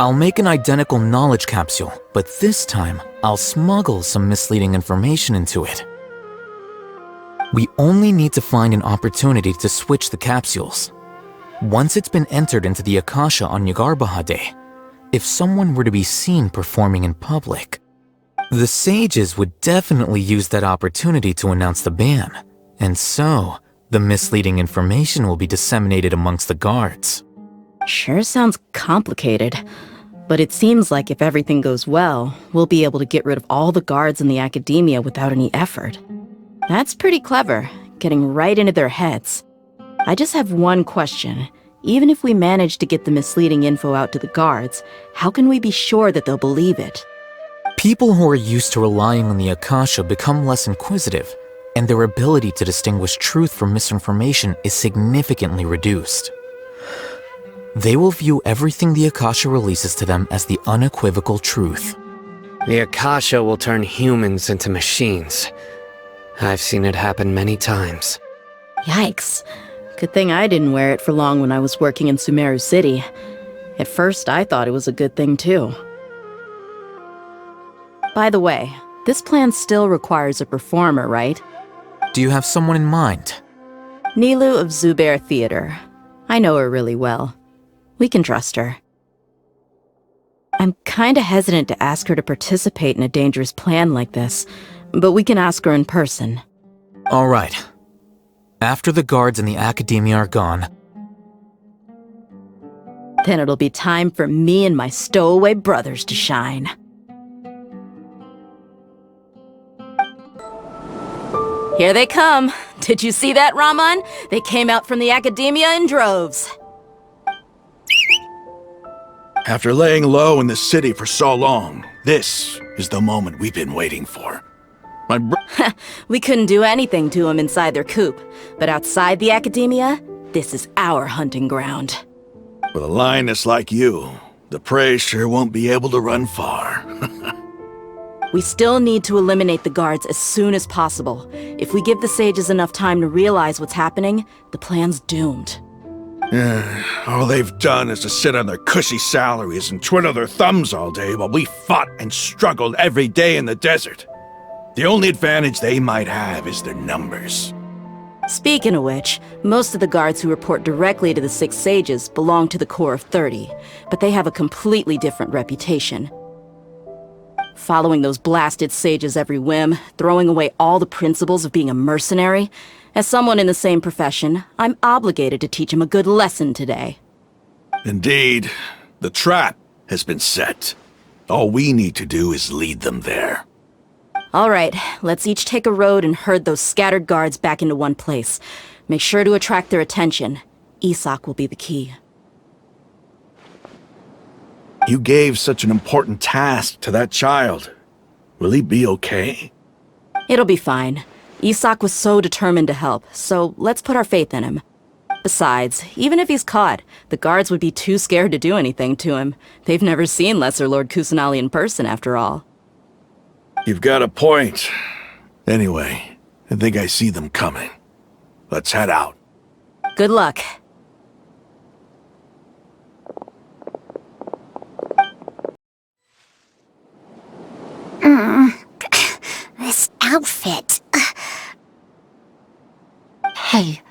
I'll make an identical knowledge capsule, but this time, I'll smuggle some misleading information into it. We only need to find an opportunity to switch the capsules. Once it's been entered into the Akasha on Yagarbaha Day, if someone were to be seen performing in public, the sages would definitely use that opportunity to announce the ban, and so the misleading information will be disseminated amongst the guards. Sure sounds complicated, but it seems like if everything goes well, we'll be able to get rid of all the guards in the academia without any effort. That's pretty clever, getting right into their heads. I just have one question. Even if we manage to get the misleading info out to the guards, how can we be sure that they'll believe it? People who are used to relying on the Akasha become less inquisitive, and their ability to distinguish truth from misinformation is significantly reduced. They will view everything the Akasha releases to them as the unequivocal truth. The Akasha will turn humans into machines. I've seen it happen many times. Yikes. Good thing I didn't wear it for long when I was working in Sumeru City. At first, I thought it was a good thing too. By the way, this plan still requires a performer, right? Do you have someone in mind? Nilu of Zubair Theater. I know her really well. We can trust her. I'm kinda hesitant to ask her to participate in a dangerous plan like this, but we can ask her in person. All right. After the guards in the academia are gone, then it'll be time for me and my stowaway brothers to shine. Here they come. Did you see that, Raman? They came out from the academia in droves. After laying low in the city for so long, this is the moment we've been waiting for. We couldn't do anything to them inside their coop, but outside the academia, this is our hunting ground. With a lioness like you, the prey sure won't be able to run far. We still need to eliminate the guards as soon as possible. If we give the sages enough time to realize what's happening, the plan's doomed. All they've done is to sit on their cushy salaries and twiddle their thumbs all day while we fought and struggled every day in the desert. The only advantage they might have is their numbers. Speaking of which, most of the guards who report directly to the Six Sages belong to the Corps of 30, but they have a completely different reputation. Following those blasted sages every whim, throwing away all the principles of being a mercenary. As someone in the same profession, I'm obligated to teach them a good lesson today. Indeed, the trap has been set. All we need to do is lead them there. All right, let's each take a road and herd those scattered guards back into one place. Make sure to attract their attention. Isak will be the key. You gave such an important task to that child. Will he be okay? It'll be fine. Isak was so determined to help, so let's put our faith in him. Besides, even if he's caught, the guards would be too scared to do anything to him. They've never seen Lesser Lord Kusanali in person, after all. You've got a point. Anyway, I think I see them coming. Let's head out. Good luck. This outfit. Hey,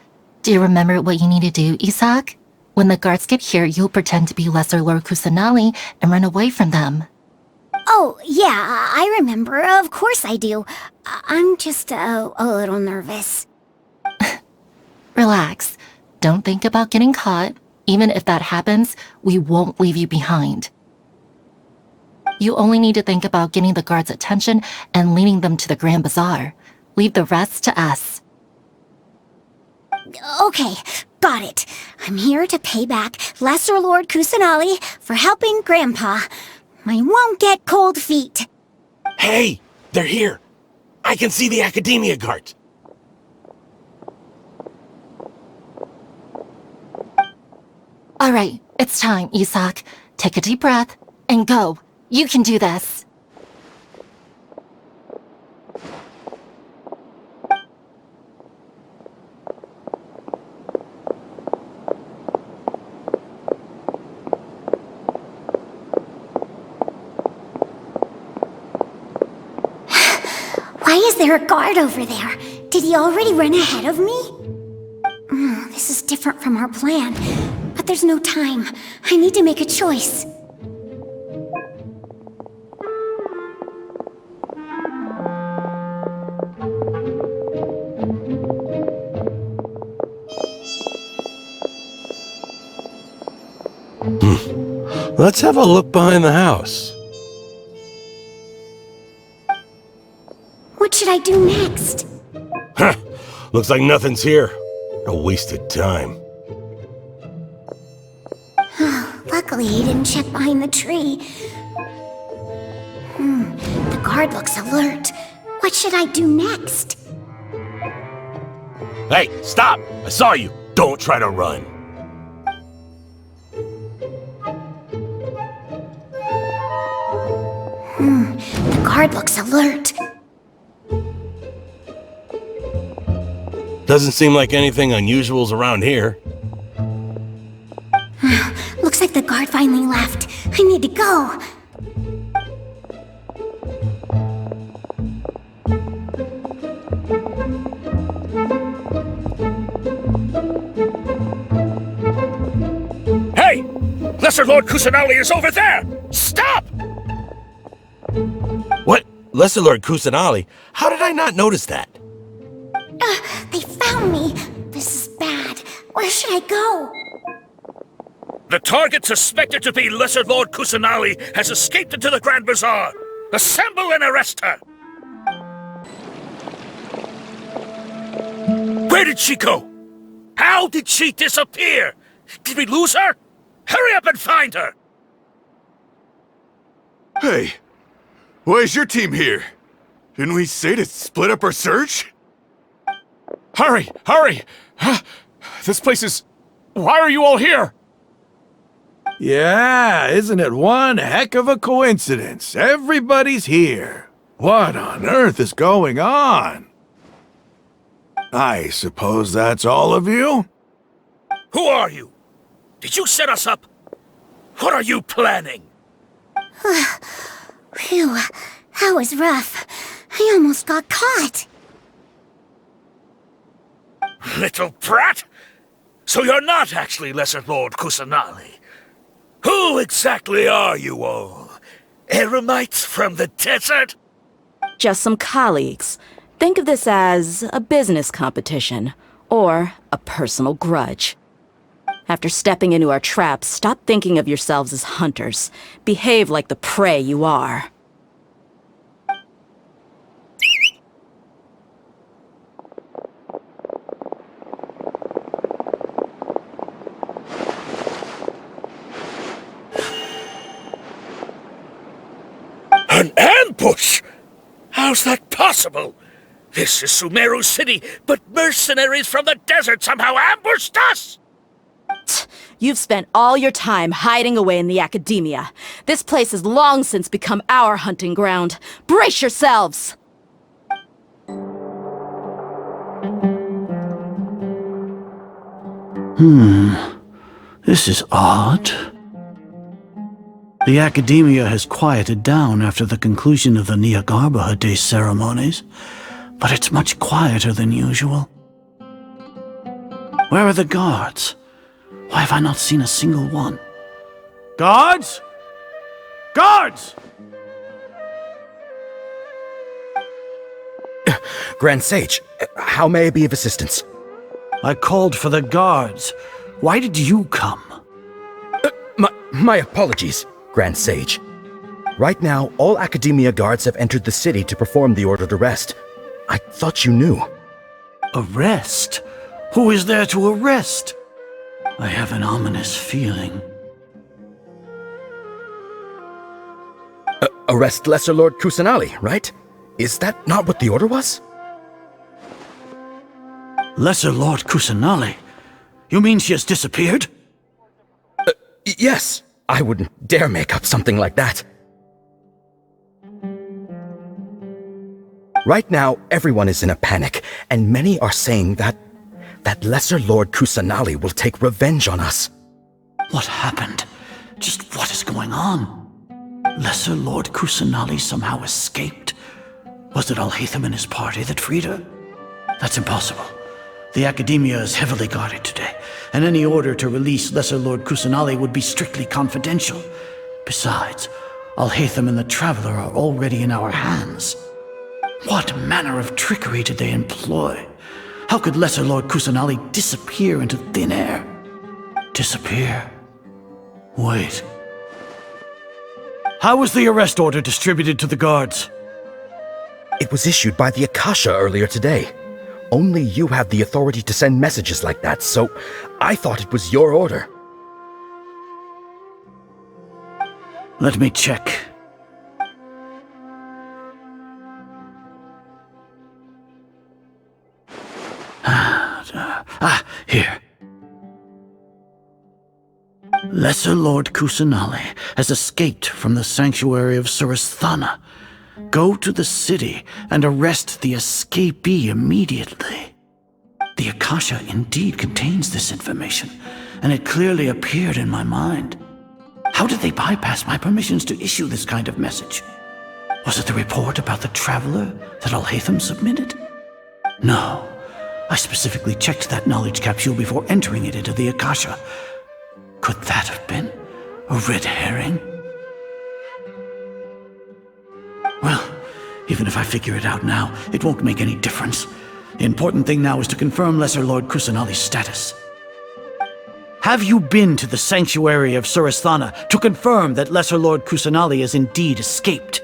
do you remember what you need to do, Isak? When the guards get here, you'll pretend to be Lesser Lord Kusanali and run away from them. Oh, yeah, I remember. Of course I do. I'm just a little nervous. Relax. Don't think about getting caught. Even if that happens, we won't leave you behind. You only need to think about getting the guards' attention and leading them to the Grand Bazaar. Leave the rest to us. Okay, got it. I'm here to pay back Lesser Lord Kusanali for helping Grandpa. I won't get cold feet. Hey, they're here. I can see the academia guards. All right, it's time, Isak. Take a deep breath and go. You can do this. there a guard over there? Did he already run ahead of me? This is different from our plan. But there's no time. I need to make a choice. Let's have a look behind the house. What should I do next? Huh. Looks like nothing's here. A wasted time. Luckily, he didn't check behind the tree. The guard looks alert. What should I do next? Hey, stop! I saw you. Don't try to run. The guard looks alert. Doesn't seem like anything unusual's around here. Looks like the guard finally left. I need to go. Hey! Lesser Lord Kusanali is over there! Stop! What? Lesser Lord Kusanali? How did I not notice that? They found me. This is bad. Where should I go? The target suspected to be Lesser Lord Kusanali has escaped into the Grand Bazaar. Assemble and arrest her! Where did she go? How did she disappear? Did we lose her? Hurry up and find her! Hey, why is your team here? Didn't we say to split up our search? Hurry! Hurry! This place is... Why are you all here? Yeah, isn't it one heck of a coincidence? Everybody's here. What on earth is going on? I suppose that's all of you? Who are you? Did you set us up? What are you planning? Phew, that was rough. I almost got caught. Little brat! So you're not actually Lesser Lord Kusanali. Who exactly are you all? Eremites from the desert? Just some colleagues. Think of this as a business competition, or a personal grudge. After stepping into our traps, stop thinking of yourselves as hunters. Behave like the prey you are. An ambush? How's that possible? This is Sumeru City, but mercenaries from the desert somehow ambushed us! You've spent all your time hiding away in the academia. This place has long since become our hunting ground. Brace yourselves! This is odd. The academia has quieted down after the conclusion of the Nyagarbha Day ceremonies, but it's much quieter than usual. Where are the guards? Why have I not seen a single one? Guards? Guards! Grand Sage, how may I be of assistance? I called for the guards. Why did you come? My apologies, Grand Sage. Right now, all Academia guards have entered the city to perform the ordered arrest. I thought you knew. Arrest? Who is there to arrest? I have an ominous feeling. Arrest Lesser Lord Kusanali, right? Is that not what the order was? Lesser Lord Kusanali? You mean she has disappeared? Yes. I wouldn't dare make up something like that. Right now, everyone is in a panic, and many are saying that Lesser Lord Kusanali will take revenge on us. What happened? Just what is going on? Lesser Lord Kusanali somehow escaped. Was it Al-Hайтам and his party that freed her? That's impossible. The Academia is heavily guarded today, and any order to release Lesser Lord Kusanali would be strictly confidential. Besides, Al-Hайтam and the Traveler are already in our hands. What manner of trickery did they employ? How could Lesser Lord Kusanali disappear into thin air? Disappear? Wait. How was the arrest order distributed to the guards? It was issued by the Akasha earlier today. Only you have the authority to send messages like that, so I thought it was your order. Let me check. Here. Lesser Lord Kusanali has escaped from the sanctuary of Surasthana. Go to the city and arrest the escapee immediately. The Akasha indeed contains this information, and it clearly appeared in my mind. How did they bypass my permissions to issue this kind of message? Was it the report about the Traveler that Al-Hайтам submitted? No. I specifically checked that knowledge capsule before entering it into the Akasha. Could that have been a red herring? Well, even if I figure it out now, it won't make any difference. The important thing now is to confirm Lesser Lord Kusanali's status. Have you been to the sanctuary of Surasthana to confirm that Lesser Lord Kusanali has indeed escaped?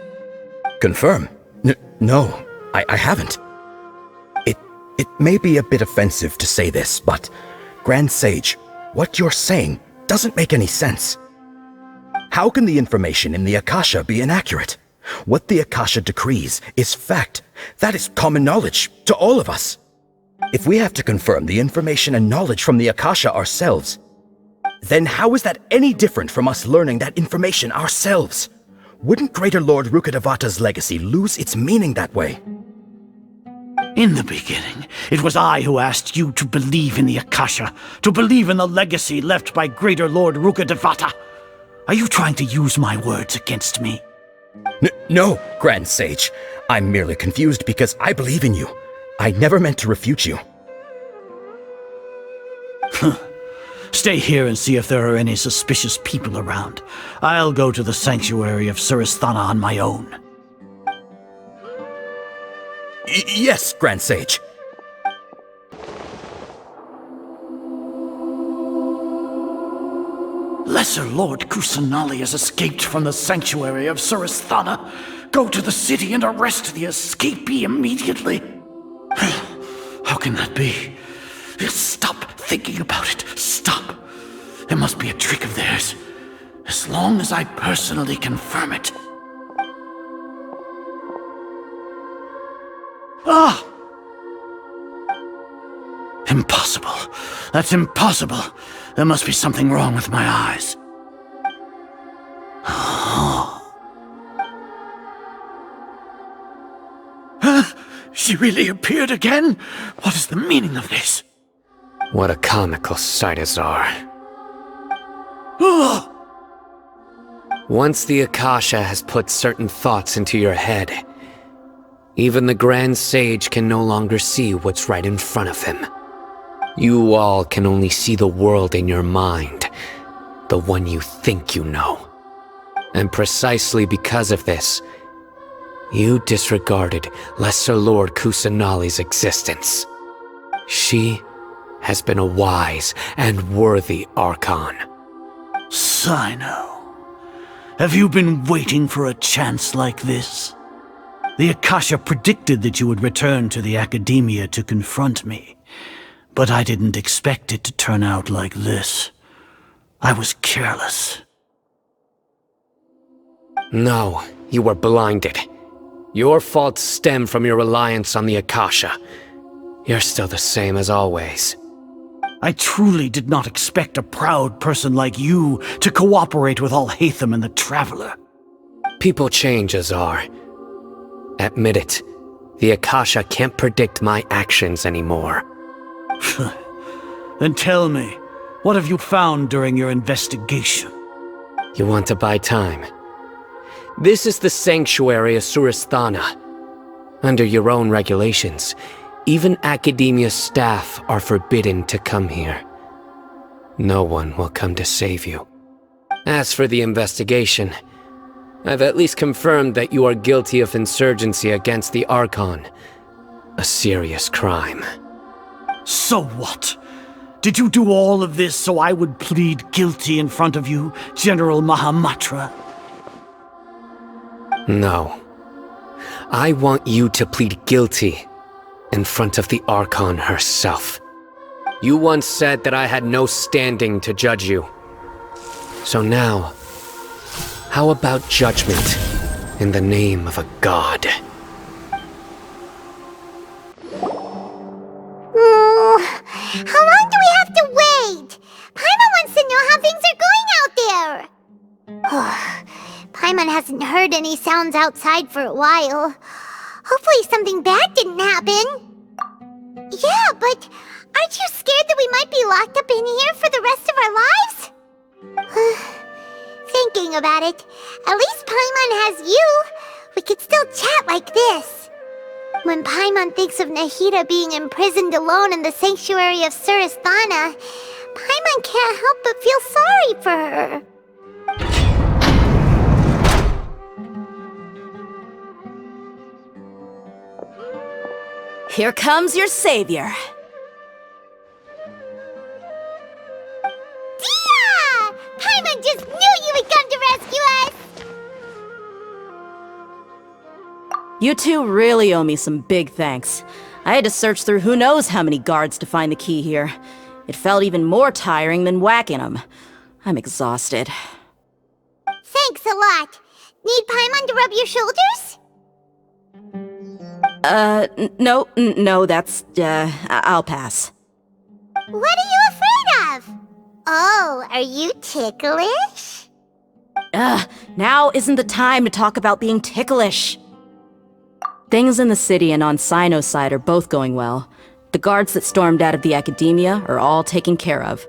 Confirm? No, I haven't. It may be a bit offensive to say this, but Grand Sage, what you're saying doesn't make any sense. How can the information in the Akasha be inaccurate? What the Akasha decrees is fact. That is common knowledge to all of us. If we have to confirm the information and knowledge from the Akasha ourselves, then how is that any different from us learning that information ourselves? Wouldn't Greater Lord Rukkhadevata's legacy lose its meaning that way? In the beginning, it was I who asked you to believe in the Akasha, to believe in the legacy left by Greater Lord Rukkhadevata. Are you trying to use my words against me? No, Grand Sage. I'm merely confused because I believe in you. I never meant to refute you. Stay here and see if there are any suspicious people around. I'll go to the sanctuary of Surasthana on my own. Yes, Grand Sage. Lesser Lord Kusanali has escaped from the sanctuary of Surasthana. Go to the city and arrest the escapee immediately. How can that be? Stop thinking about it. Stop. It must be a trick of theirs. As long as I personally confirm it. Ah! Impossible. That's impossible. There must be something wrong with my eyes. She really appeared again? What is the meaning of this? What a comical sight, Azar. Once the Akasha has put certain thoughts into your head, even the Grand Sage can no longer see what's right in front of him. You all can only see the world in your mind, the one you think you know. And precisely because of this, you disregarded Lesser Lord Kusanali's existence. She has been a wise and worthy Archon. Sino, have you been waiting for a chance like this? The Akasha predicted that you would return to the Academia to confront me, but I didn't expect it to turn out like this. I was careless. No, you were blinded. Your faults stem from your reliance on the Akasha. You're still the same as always. I truly did not expect a proud person like you to cooperate with Al-Hайтам and the Traveler. People change, Azar. Admit it. The Akasha can't predict my actions anymore. Then tell me, what have you found during your investigation? You want to buy time? This is the sanctuary of Surasthana. Under your own regulations, even Academia staff are forbidden to come here. No one will come to save you. As for the investigation, I've at least confirmed that you are guilty of insurgency against the Archon. A serious crime. So what? Did you do all of this so I would plead guilty in front of you, General Mahamatra? No. I want you to plead guilty in front of the Archon herself. You once said that I had no standing to judge you. So now, how about judgment in the name of a god? How long do we have to wait? Paimon wants to know how things are going out there. Paimon hasn't heard any sounds outside for a while. Hopefully something bad didn't happen. Yeah, but aren't you scared that we might be locked up in here for the rest of our lives? Thinking about it, at least Paimon has you. We could still chat like this. When Paimon thinks of Nahida being imprisoned alone in the sanctuary of Surasthana, Paimon can't help but feel sorry for her. Here comes your savior. Dia! Paimon just knew you would come to rescue us! You two really owe me some big thanks. I had to search through who knows how many guards to find the key here. It felt even more tiring than whacking them. I'm exhausted. Thanks a lot. Need Paimon to rub your shoulders? No, that's, I'll pass. What are you afraid of? Oh, are you ticklish? Now isn't the time to talk about being ticklish. Things in the city and on Sino's side are both going well. The guards that stormed out of the Academia are all taken care of.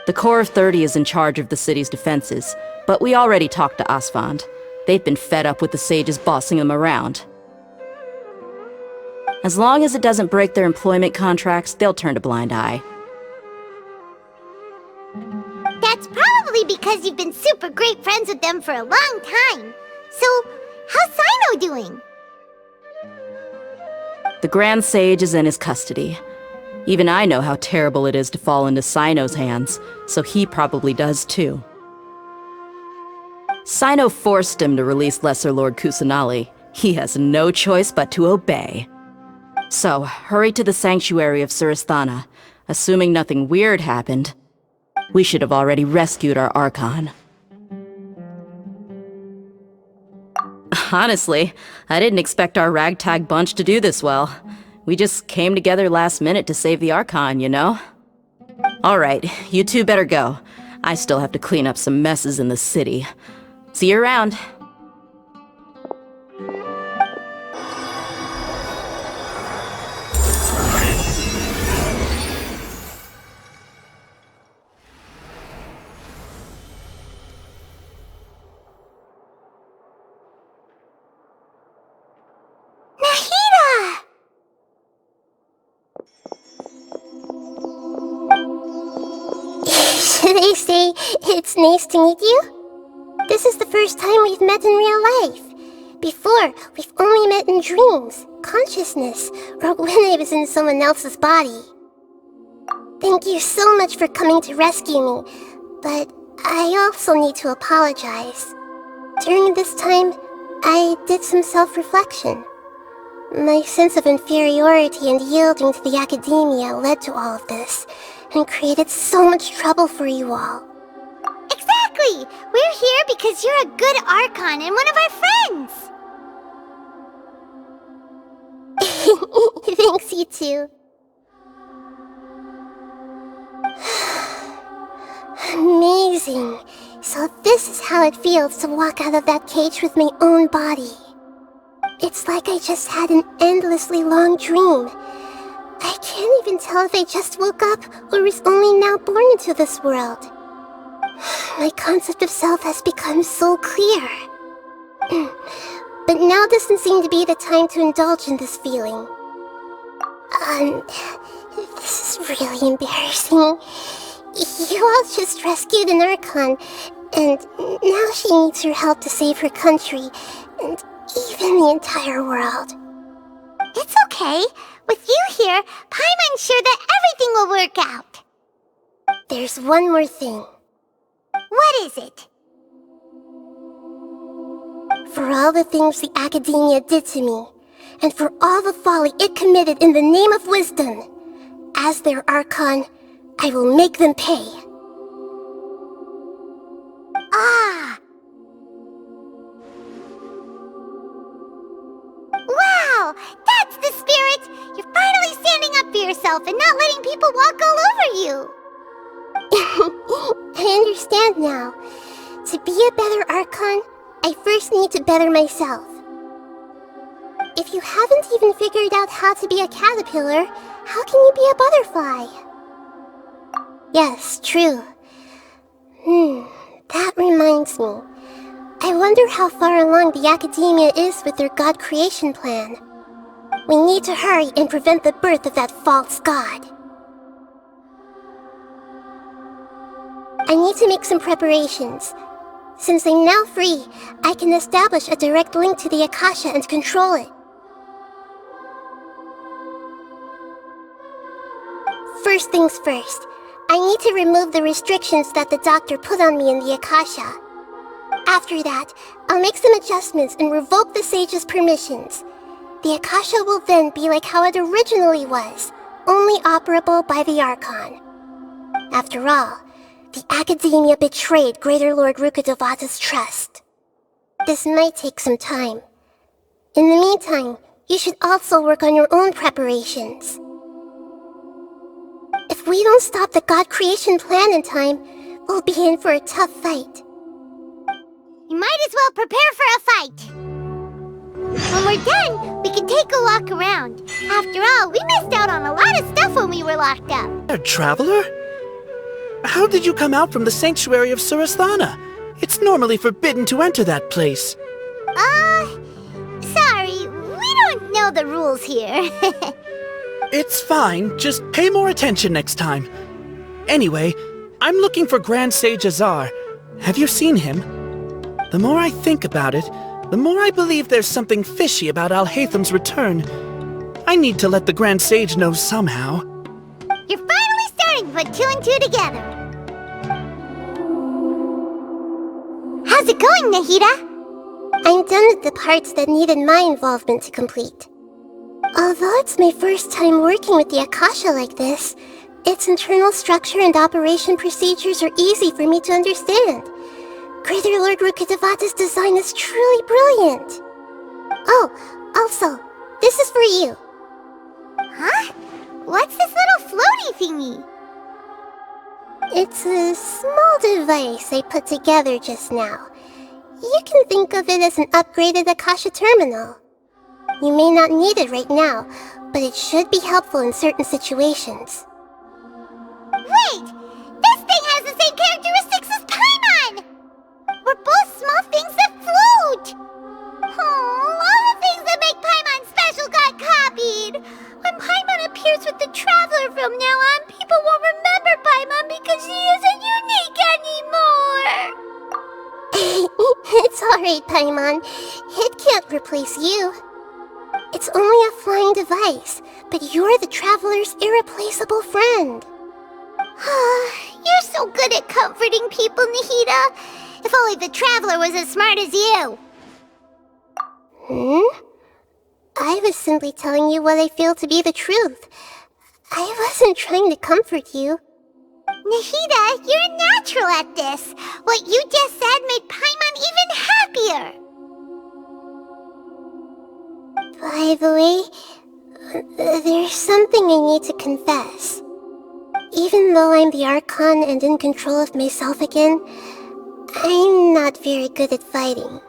The Corps of 30 is in charge of the city's defenses, but we already talked to Asfand. They've been fed up with the sages bossing them around. As long as it doesn't break their employment contracts, they'll turn a blind eye. That's probably because you've been super great friends with them for a long time. So, how's Sino doing? The Grand Sage is in his custody. Even I know how terrible it is to fall into Sino's hands, so he probably does too. Sino forced him to release Lesser Lord Kusanali. He has no choice but to obey. So, hurry to the sanctuary of Surasthana. Assuming nothing weird happened, we should have already rescued our Archon. Honestly, I didn't expect our ragtag bunch to do this well. We just came together last minute to save the Archon, you know? Alright, you two better go. I still have to clean up some messes in the city. See you around. They say it's nice to meet you. This is the first time we've met in real life. Before, we've only met in dreams, consciousness, or when I was in someone else's body. Thank you so much for coming to rescue me, but I also need to apologize. During this time, I did some self-reflection. My sense of inferiority and yielding to the Academia led to all of this, and created so much trouble for you all. Exactly! We're here because you're a good Archon and one of our friends! Thanks, you too. Amazing. So this is how it feels to walk out of that cage with my own body. It's like I just had an endlessly long dream. I can't even tell if I just woke up or was only now born into this world. My concept of self has become so clear. But now doesn't seem to be the time to indulge in this feeling. This is really embarrassing. You all just rescued an Archon, and now she needs your help to save her country, and even the entire world. It's okay. With you here, Paimon's sure that everything will work out. There's one more thing. What is it? For all the things the Academia did to me, and for all the folly it committed in the name of wisdom, as their Archon, I will make them pay. Ah! Wow! That's the spirit! You're finally standing up for yourself and not letting people walk all over you! I understand now. To be a better Archon, I first need to better myself. If you haven't even figured out how to be a caterpillar, how can you be a butterfly? Yes, true. That reminds me. I wonder how far along the Academia is with their god creation plan. We need to hurry and prevent the birth of that false god. I need to make some preparations. Since I'm now free, I can establish a direct link to the Akasha and control it. First things first, I need to remove the restrictions that the doctor put on me in the Akasha. After that, I'll make some adjustments and revoke the sage's permissions. The Akasha will then be like how it originally was, only operable by the Archon. After all, the Academia betrayed Greater Lord Rukkhadevata's trust. This might take some time. In the meantime, you should also work on your own preparations. If we don't stop the god creation plan in time, we'll be in for a tough fight. You might as well prepare for a fight. When we're done, we can take a walk around. After all, we missed out on a lot of stuff when we were locked up. A traveler? How did you come out from the sanctuary of Surasthana? It's normally forbidden to enter that place. Sorry, we don't know the rules here. It's fine, just pay more attention next time. Anyway, I'm looking for Grand Sage Azar. Have you seen him? The more I think about it, the more I believe there's something fishy about Al-Haytham's return. I need to let the Grand Sage know somehow. You're finally starting to put two and two together. How's it going, Nahida? I'm done with the parts that needed my involvement to complete. Although it's my first time working with the Akasha like this, its internal structure and operation procedures are easy for me to understand. Greater Lord Rukkhadevata's design is truly brilliant. Oh, also, this is for you. Huh? What's this little floaty thingy? It's a small device I put together just now. You can think of it as an upgraded Akasha terminal. You may not need it right now, but it should be helpful in certain situations. Wait! This thing has the same characteristics as Paimon! We're both small things that float! Oh, all the things that make Paimon special got copied! When Paimon appears with the Traveler from now on, people won't remember Paimon because she isn't unique anymore! It's alright, Paimon. It can't replace you. It's only a flying device, but you're the Traveler's irreplaceable friend. You're so good at comforting people, Nahida. If only the Traveler was as smart as you. I was simply telling you what I feel to be the truth. I wasn't trying to comfort you. Nahida, you're a natural at this. What you just said made Paimon even happier. By the way, there's something I need to confess. Even though I'm the Archon and in control of myself again, I'm not very good at fighting.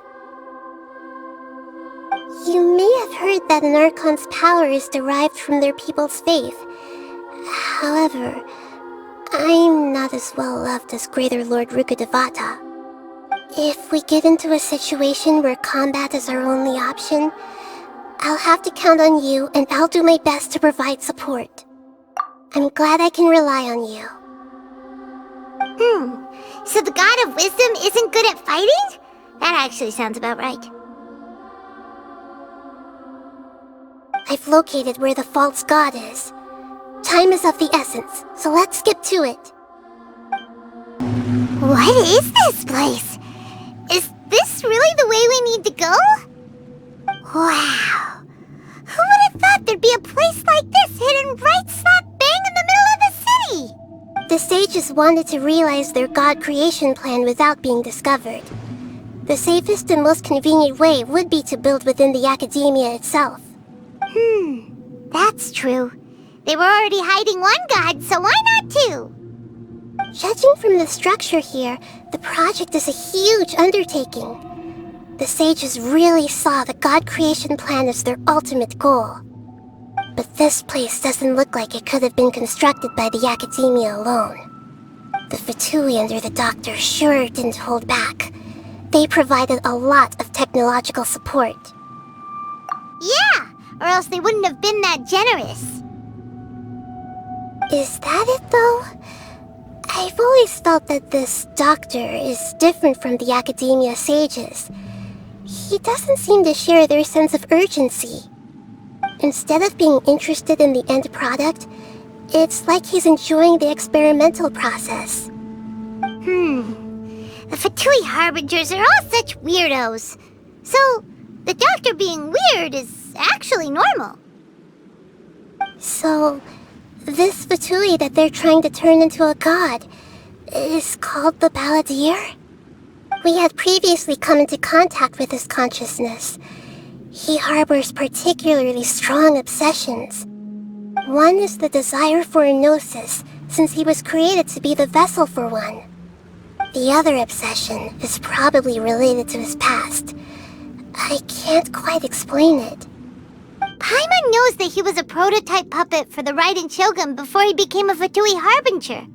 You may have heard that an Archon's power is derived from their people's faith. However, I'm not as well loved as Greater Lord Rukkhadevata. If we get into a situation where combat is our only option, I'll have to count on you, and I'll do my best to provide support. I'm glad I can rely on you. So the God of Wisdom isn't good at fighting? That actually sounds about right. I've located where the false god is. Time is of the essence, so let's get to it. What is this place? Is this really the way we need to go? Wow. Who would have thought there'd be a place like this hidden right slap bang in the middle of the city? The sages wanted to realize their god creation plan without being discovered. The safest and most convenient way would be to build within the academia itself. That's true. They were already hiding one god, so why not two? Judging from the structure here, the project is a huge undertaking. The sages really saw the god creation plan as their ultimate goal. But this place doesn't look like it could have been constructed by the academia alone. The Fatui under the doctor sure didn't hold back. They provided a lot of technological support. Yeah, or else they wouldn't have been that generous. Is that it, though? I've always felt that this doctor is different from the academia sages. He doesn't seem to share their sense of urgency. Instead of being interested in the end product, it's like he's enjoying the experimental process. The Fatui Harbingers are all such weirdos. So, the doctor being weird is actually normal. So, this Fatui that they're trying to turn into a god is called the Balladeer? We had previously come into contact with his consciousness. He harbors particularly strong obsessions. One is the desire for a gnosis, since he was created to be the vessel for one. The other obsession is probably related to his past. I can't quite explain it. Paimon knows that he was a prototype puppet for the Raiden Shogun before he became a Fatui Harbinger.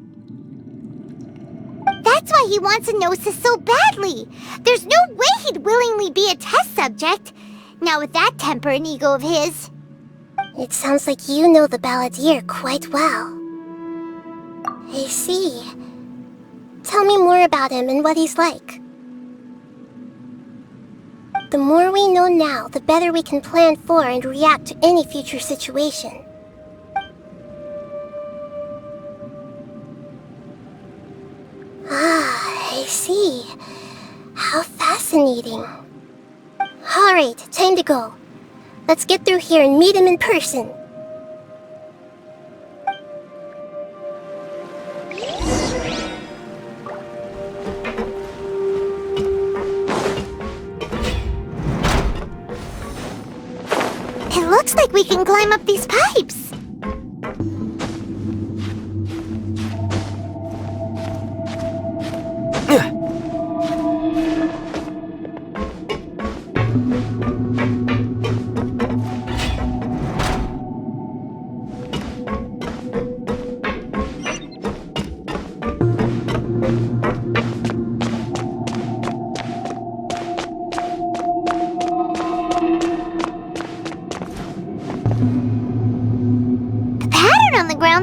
That's why he wants a gnosis so badly. There's no way he'd willingly be a test subject. Not with that temper and ego of his. It sounds like you know the Balladeer quite well. I see. Tell me more about him and what he's like. The more we know now, the better we can plan for and react to any future situation. I see. How fascinating. Alright, time to go. Let's get through here and meet him in person. It looks like we can climb up these pipes.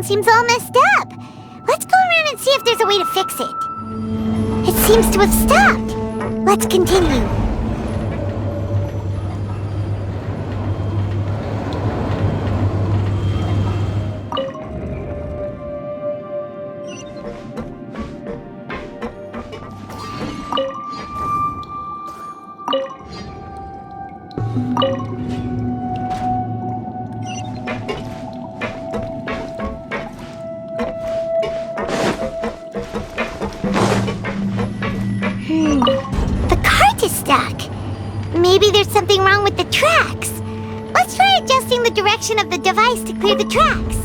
Seems all messed up. Let's go around and see if there's a way to fix it. It seems to have stopped. Let's continue. Maybe there's something wrong with the tracks. Let's try adjusting the direction of the device to clear the tracks.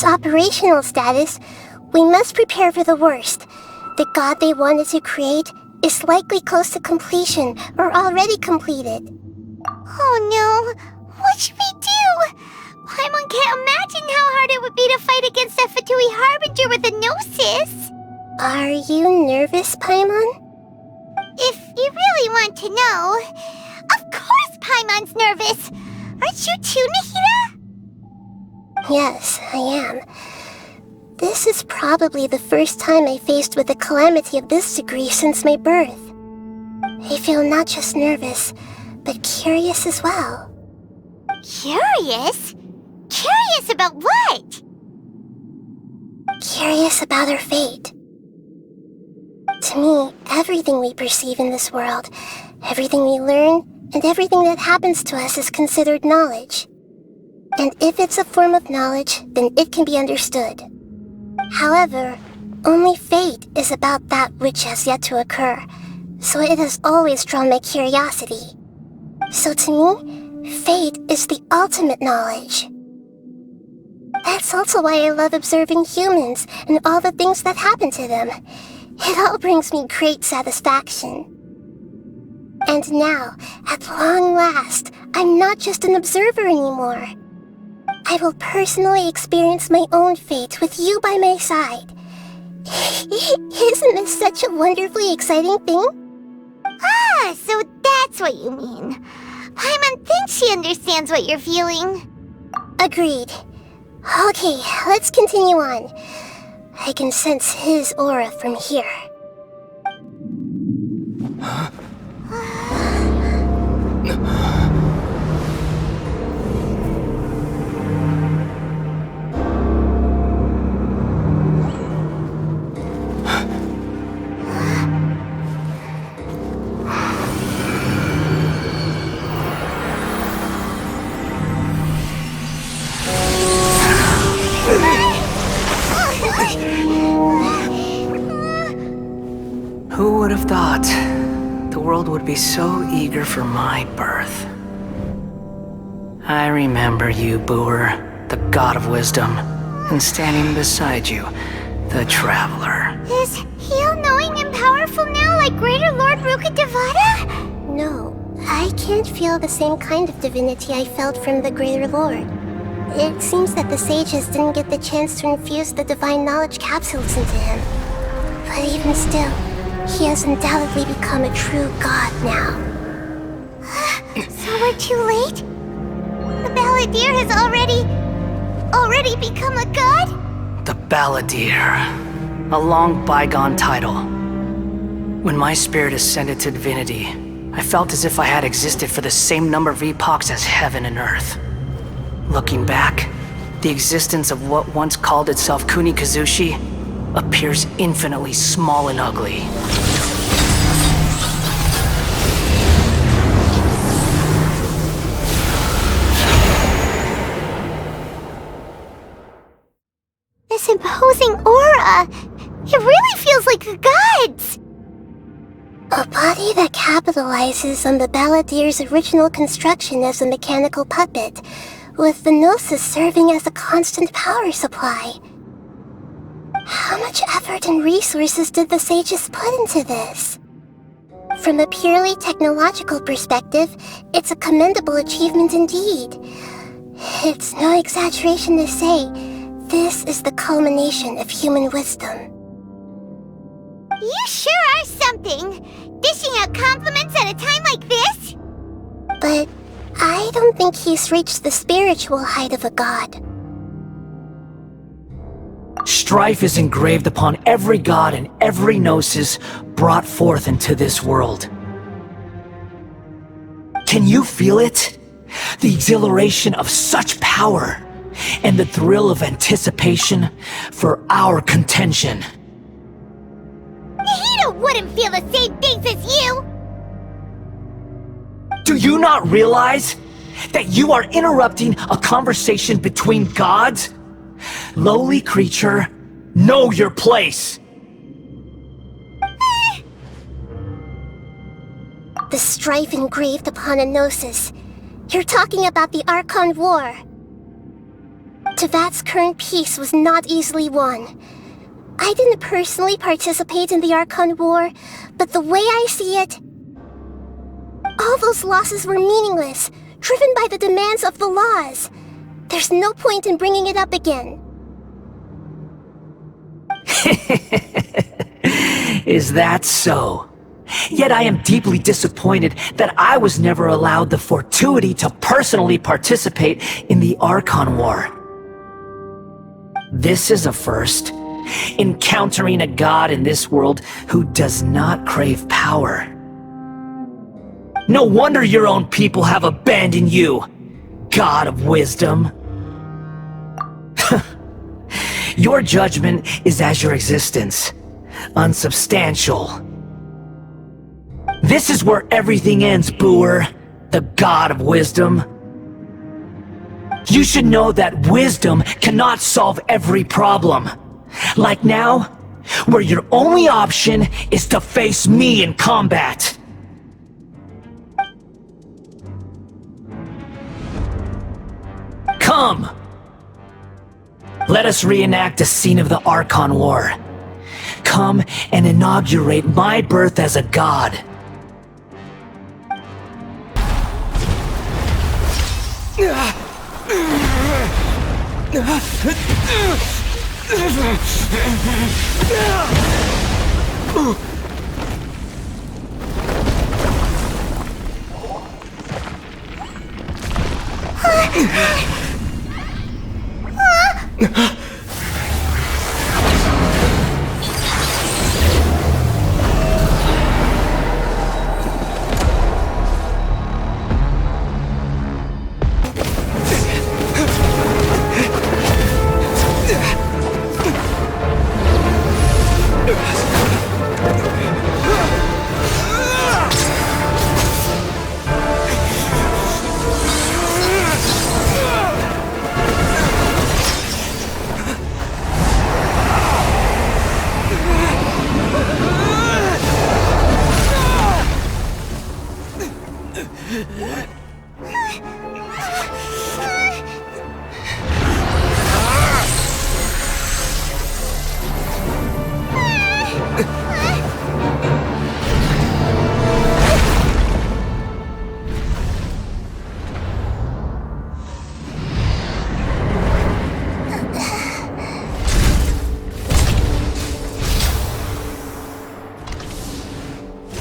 its operational status, we must prepare for the worst. The god they wanted to create is likely close to completion or already completed. Oh no! What should we do? Paimon can't imagine how hard it would be to fight against a Fatui Harbinger with a Gnosis! Are you nervous, Paimon? If you really want to know... Of course Paimon's nervous! Aren't you too, Nahida? Yes, I am. This is probably the first time I faced with a calamity of this degree since my birth. I feel not just nervous, but curious as well. Curious? Curious about what? Curious about our fate. To me, everything we perceive in this world, everything we learn, and everything that happens to us is considered knowledge. And if it's a form of knowledge, then it can be understood. However, only fate is about that which has yet to occur, so it has always drawn my curiosity. So to me, fate is the ultimate knowledge. That's also why I love observing humans and all the things that happen to them. It all brings me great satisfaction. And now, at long last, I'm not just an observer anymore. I will personally experience my own fate with you by my side. Isn't this such a wonderfully exciting thing? Ah, so that's what you mean. Paimon thinks she understands what you're feeling. Agreed. Okay, let's continue on. I can sense his aura from here. Who would have thought the world would be so eager for my birth? I remember you, Booer, the god of wisdom, and standing beside you, the traveler. Is he all-knowing and powerful now like Greater Lord Rukkhadevata? No, I can't feel the same kind of divinity I felt from the Greater Lord. It seems that the sages didn't get the chance to infuse the divine knowledge capsules into him. But even still, he has undoubtedly become a true god now. So we're too late? The Balladeer has already become a god? The Balladeer. A long bygone title. When my spirit ascended to divinity, I felt as if I had existed for the same number of epochs as heaven and earth. Looking back, the existence of what once called itself Kunikazushi appears infinitely small and ugly. This imposing aura! It really feels like the gods! A body that capitalizes on the Balladeer's original construction as a mechanical puppet, with the Gnosis serving as a constant power supply. How much effort and resources did the sages put into this? From a purely technological perspective, it's a commendable achievement indeed. It's no exaggeration to say, this is the culmination of human wisdom. You sure are something! Dishing out compliments at a time like this? But I don't think he's reached the spiritual height of a god. Strife is engraved upon every god and every gnosis brought forth into this world. Can you feel it? The exhilaration of such power, and the thrill of anticipation for our contention. Nahida wouldn't feel the same things as you! Do you not realize that you are interrupting a conversation between gods? Lowly creature, know your place! The strife engraved upon a gnosis. You're talking about the Archon War. Tevat's current peace was not easily won. I didn't personally participate in the Archon War, but the way I see it, all those losses were meaningless, driven by the demands of the laws. There's no point in bringing it up again. Is that so? Yet I am deeply disappointed that I was never allowed the fortuity to personally participate in the Archon War. This is a first. Encountering a god in this world who does not crave power. No wonder your own people have abandoned you, God of Wisdom. Your judgment is as your existence, unsubstantial. This is where everything ends, Booer, the God of Wisdom. You should know that wisdom cannot solve every problem. Like now, where your only option is to face me in combat. Come! Let us reenact a scene of the Archon War. Come and inaugurate my birth as a god.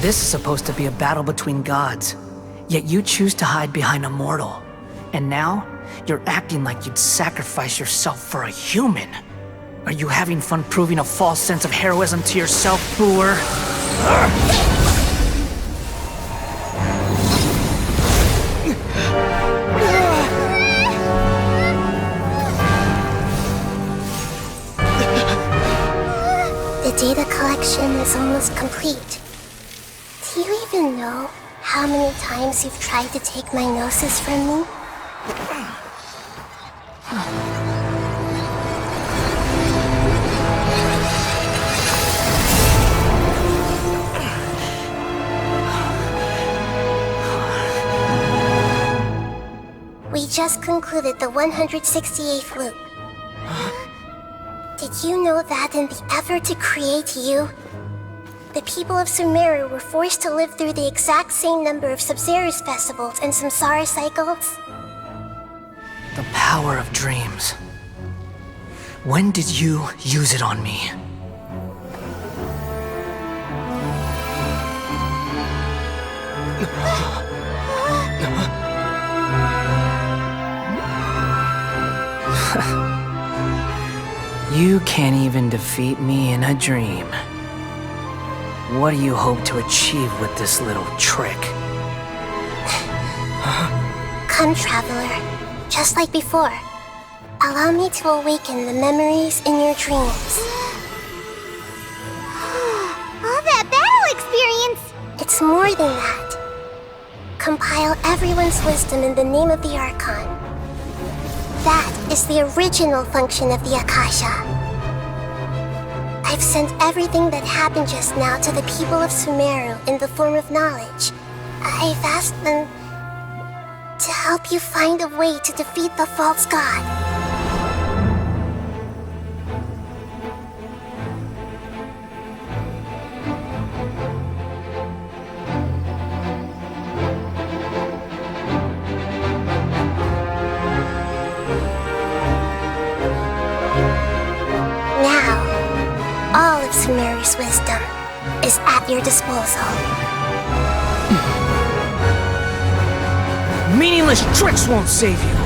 This is supposed to be a battle between gods, yet you choose to hide behind a mortal. And now, you're acting like you'd sacrifice yourself for a human. Are you having fun proving a false sense of heroism to yourself, Booer? The data collection is almost complete. Do you even know how many times you've tried to take my gnosis from me? We just concluded the 168th loop. Did you know that in the effort to create you, the people of Sumeru were forced to live through the exact same number of Sub-Zerus festivals and Samsara cycles? The power of dreams. When did you use it on me? You can't even defeat me in a dream. What do you hope to achieve with this little trick? Come, Traveler. Just like before. Allow me to awaken the memories in your dreams. All that battle experience! It's more than that. Compile everyone's wisdom in the name of the Archon. That is the original function of the Akasha. I've sent everything that happened just now to the people of Sumeru in the form of knowledge. I've asked them to help you find a way to defeat the false god. mercenary's wisdom is at your disposal. Meaningless tricks won't save you.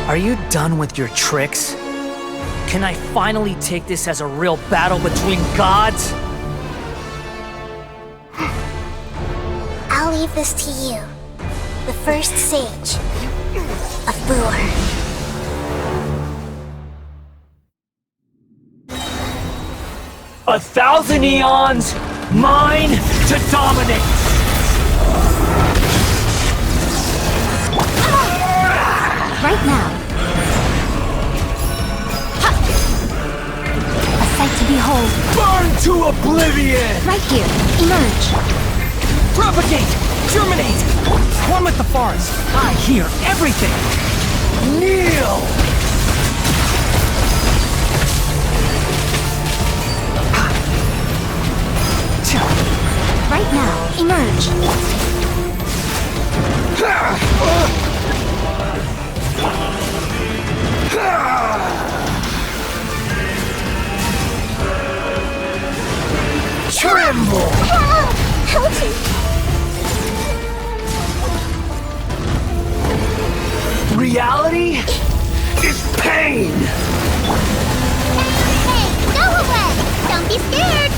Are you done with your tricks? Can I finally take this as a real battle between gods? I'll leave this to you, the first sage of Boor. 1,000 eons, mine to dominate! Right now. Ha! A sight to behold. Burn to oblivion! Right here. Emerge. Propagate! Germinate! Plummet the forest! I hear everything! Kneel! Right now. Emerge. Tremble! Reality is pain! Hey, go away! Don't be scared!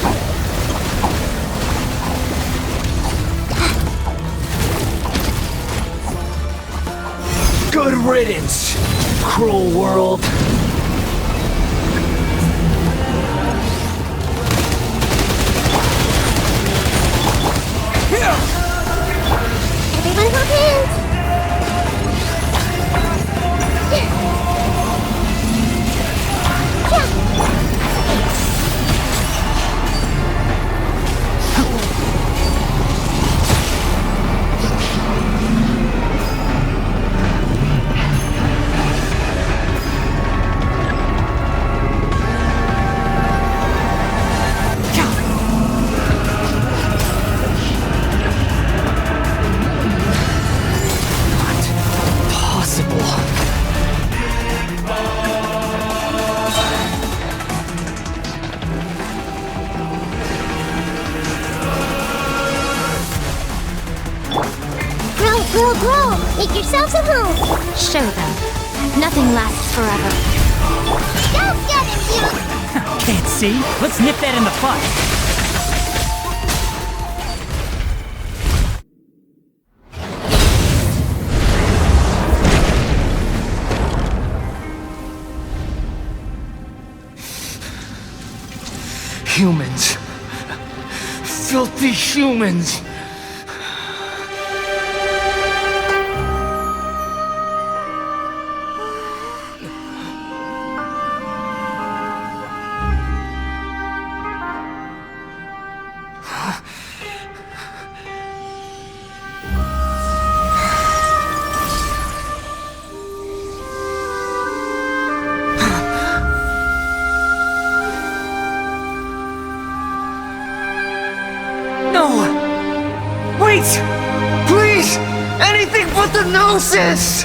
Good riddance, cruel world. Everyone hold hands! Grow! Make yourselves at home! Show them. Nothing lasts forever. Go get it, you! Can't see? Let's nip that in the bud. Humans. Filthy humans. Wait! Please! Anything but the gnosis!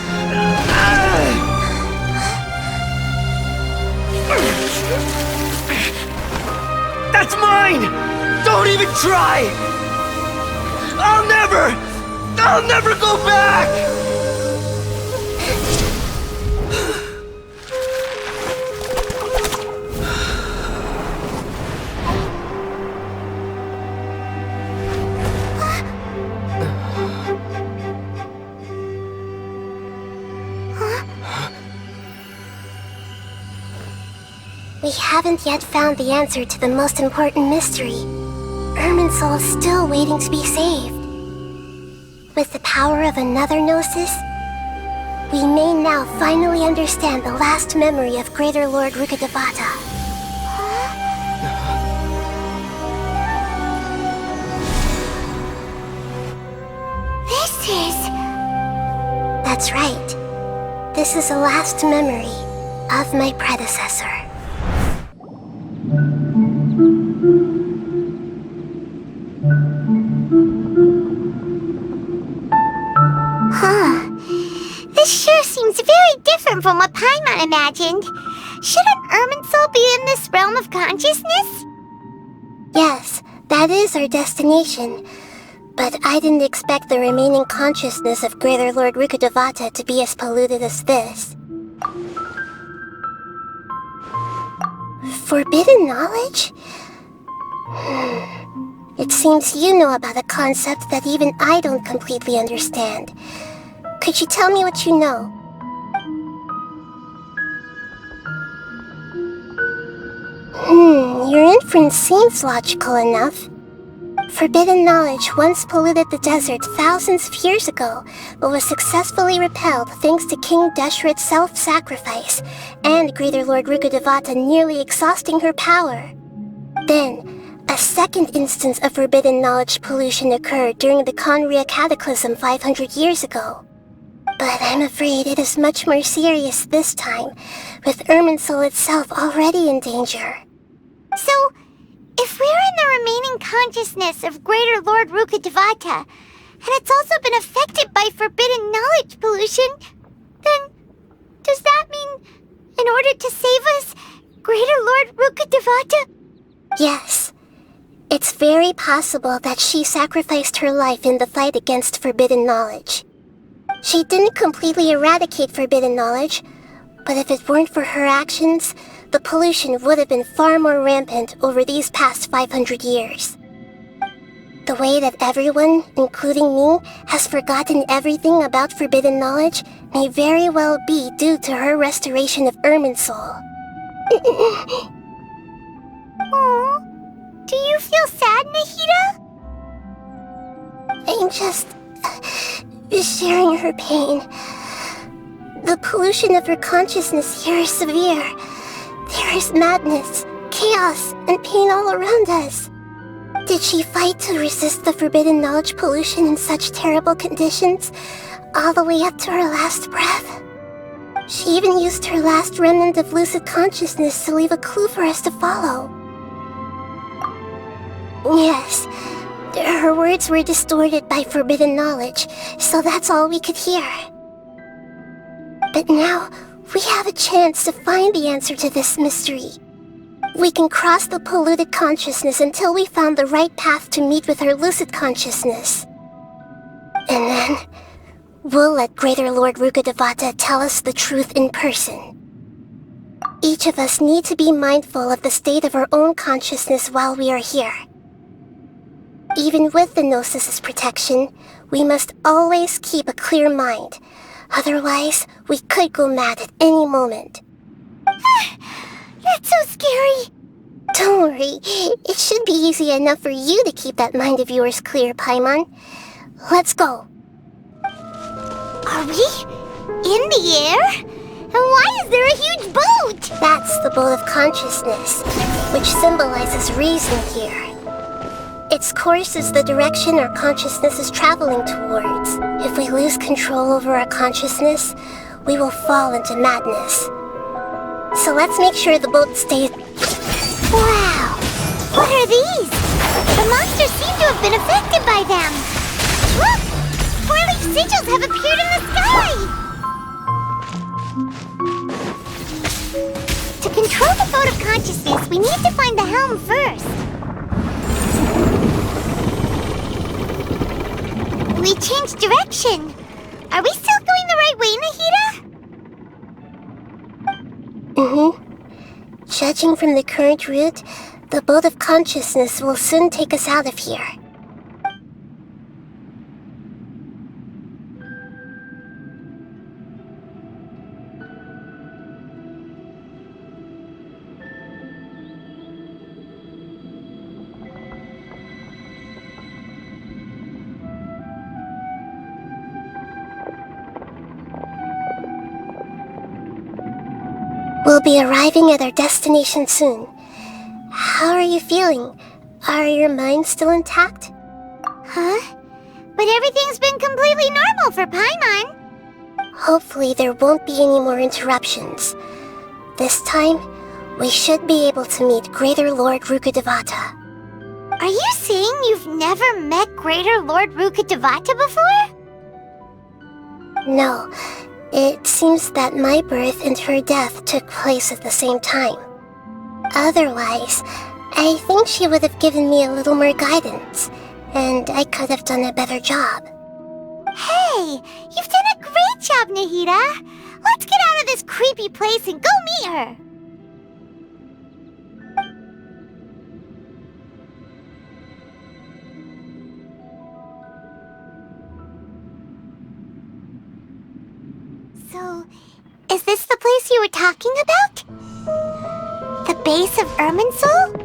That's mine! Don't even try! I'll never go back! We haven't yet found the answer to the most important mystery. Irminsul is still waiting to be saved. With the power of another gnosis, We may now finally understand the last memory of Greater Lord Rukkhadevata. This is... That's right. This is the last memory of my predecessor. Huh. This sure seems very different from what Paimon imagined. Shouldn't Irminsul be in this realm of consciousness? Yes, that is our destination. But I didn't expect the remaining consciousness of Greater Lord Rukkhadevata to be as polluted as this. Forbidden knowledge? It seems you know about a concept that even I don't completely understand. Could you tell me what you know? Your inference seems logical enough. Forbidden knowledge once polluted the desert thousands of years ago, but was successfully repelled thanks to King Deshret's self-sacrifice, and Greater Lord Rukkhadevata nearly exhausting her power. Then, a second instance of forbidden knowledge pollution occurred during the Conria Cataclysm 500 years ago. But I'm afraid it is much more serious this time, with Irminsul itself already in danger. So, if we're in the remaining consciousness of Greater Lord Rukkhadevata, and it's also been affected by forbidden knowledge pollution, then does that mean, in order to save us, Greater Lord Rukkhadevata? Yes. It's very possible that she sacrificed her life in the fight against forbidden knowledge. She didn't completely eradicate forbidden knowledge, but if it weren't for her actions, the pollution would have been far more rampant over these past 500 years. The way that everyone, including me, has forgotten everything about forbidden knowledge may very well be due to her restoration of Irminsul. Aww. Do you feel sad, Nahida? I'm just sharing her pain. The pollution of her consciousness here is severe. There is madness, chaos, and pain all around us. Did she fight to resist the forbidden knowledge pollution in such terrible conditions, all the way up to her last breath? She even used her last remnant of lucid consciousness to leave a clue for us to follow. Yes, her words were distorted by forbidden knowledge, so that's all we could hear. But now, we have a chance to find the answer to this mystery. We can cross the polluted consciousness until we found the right path to meet with her lucid consciousness. And then, we'll let Greater Lord Rukkhadevata tell us the truth in person. Each of us need to be mindful of the state of our own consciousness while we are here. Even with the Gnosis' protection, we must always keep a clear mind. Otherwise, we could go mad at any moment. That's so scary. Don't worry, it should be easy enough for you to keep that mind of yours clear, Paimon. Let's go. Are we in the air? And why is there a huge boat? That's the boat of consciousness, which symbolizes reason here. Its course is the direction our consciousness is traveling towards. If we lose control over our consciousness, we will fall into madness. So let's make sure the boat stays... Wow! What are these? The monsters seem to have been affected by them. Look! Four-leaf sigils have appeared in the sky! To control the boat of consciousness, we need to find the helm first. We changed direction. Are we still going the right way, Nahida? Judging from the current route, the boat of consciousness will soon take us out of here. be arriving at our destination soon. How are you feeling? Are your minds still intact? Huh? But everything's been completely normal for Paimon. Hopefully there won't be any more interruptions. This time, we should be able to meet Greater Lord Rukkhadevata. Are you saying you've never met Greater Lord Rukkhadevata before? No. It seems that my birth and her death took place at the same time. Otherwise, I think she would have given me a little more guidance, and I could have done a better job. Hey, you've done a great job, Nahida. Let's get out of this creepy place and go meet her. So, is this the place you were talking about? The base of Irminsul?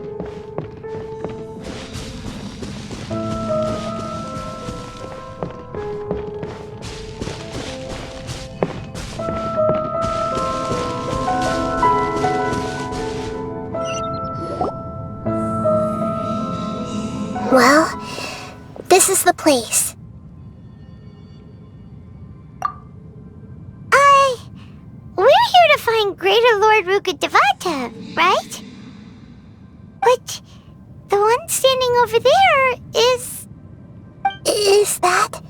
Well, this is the place. We're here to find Greater Lord Rukkhadevata, right? But the one standing over there is... Is that...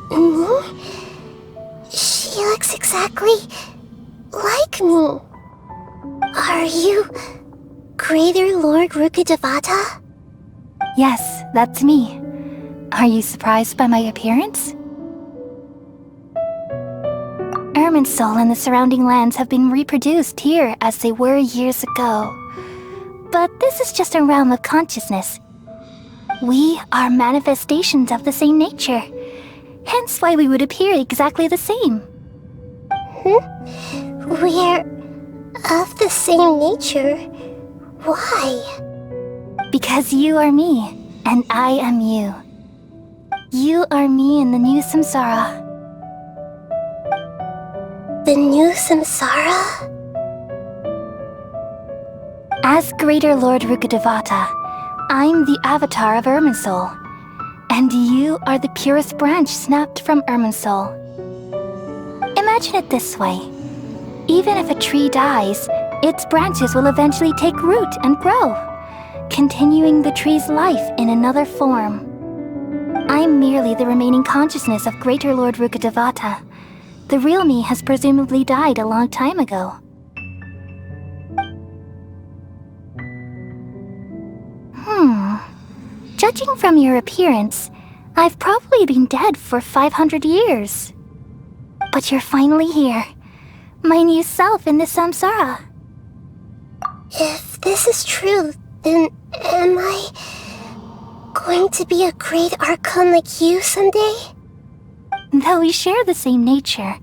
me? She looks exactly like me. Are you Greater Lord Rukkhadevata? Yes, that's me. Are you surprised by my appearance? Irminsul and the surrounding lands have been reproduced here as they were years ago. But this is just a realm of consciousness. We are manifestations of the same nature, hence why we would appear exactly the same. We're of the same nature? Why? Because you are me, and I am you. You are me in the new samsara. The new samsara? As Greater Lord Rukkhadevata, I'm the avatar of Irminsul, and you are the purest branch snapped from Irminsul. Imagine it this way. Even if a tree dies, its branches will eventually take root and grow, continuing the tree's life in another form. I'm merely the remaining consciousness of Greater Lord Rukkhadevata. The real me has presumably died a long time ago. Judging from your appearance, I've probably been dead for 500 years. But you're finally here. My new self in the samsara. If this is true, then am I going to be a great archon like you someday? Though we share the same nature,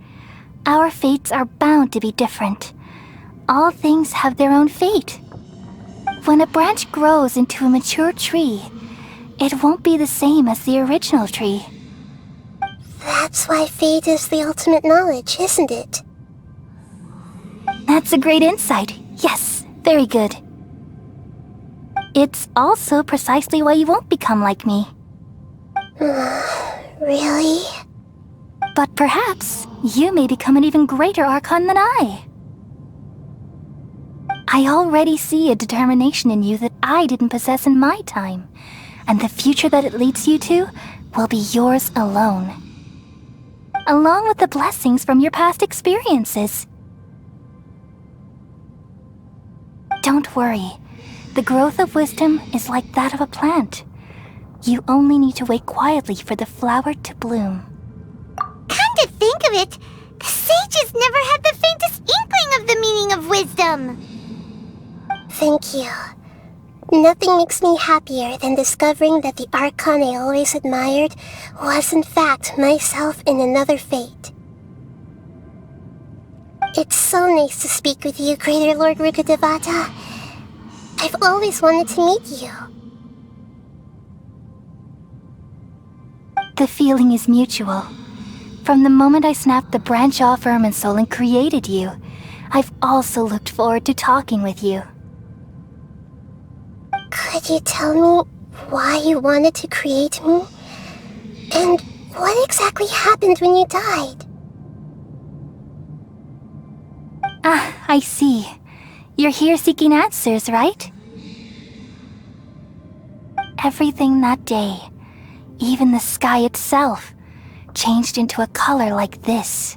our fates are bound to be different. All things have their own fate. When a branch grows into a mature tree, it won't be the same as the original tree. That's why fate is the ultimate knowledge, isn't it? That's a great insight. Yes, very good. It's also precisely why you won't become like me. Really? But perhaps you may become an even greater archon than I. I already see a determination in you that I didn't possess in my time, and the future that it leads you to will be yours alone. Along with the blessings from your past experiences. Don't worry. The growth of wisdom is like that of a plant. You only need to wait quietly for the flower to bloom. Come to think of it, the sages never had the faintest inkling of the meaning of wisdom. Thank you. Nothing makes me happier than discovering that the archon I always admired was in fact myself in another fate. It's so nice to speak with you, Greater Lord Rukkhadevata. I've always wanted to meet you. The feeling is mutual. From the moment I snapped the branch off Irminsul and created you, I've also looked forward to talking with you. Could you tell me why you wanted to create me? And what exactly happened when you died? Ah, I see. You're here seeking answers, right? Everything that day, even the sky itself, changed into a color like this.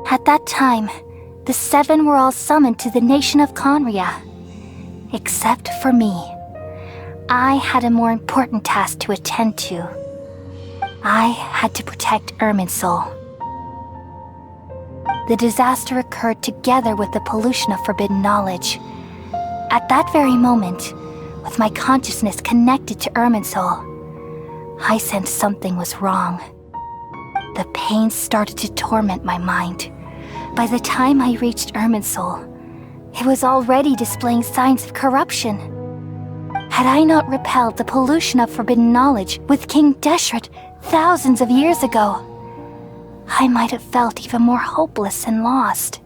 At that time, the 7 were all summoned to the nation of Conria. Except for me. I had a more important task to attend to. I had to protect Irminsul. The disaster occurred together with the pollution of forbidden knowledge. At that very moment, with my consciousness connected to Irminsul, I sensed something was wrong. The pain started to torment my mind. By the time I reached Irminsul, it was already displaying signs of corruption. Had I not repelled the pollution of forbidden knowledge with King Deshret thousands of years ago, I might have felt even more hopeless and lost.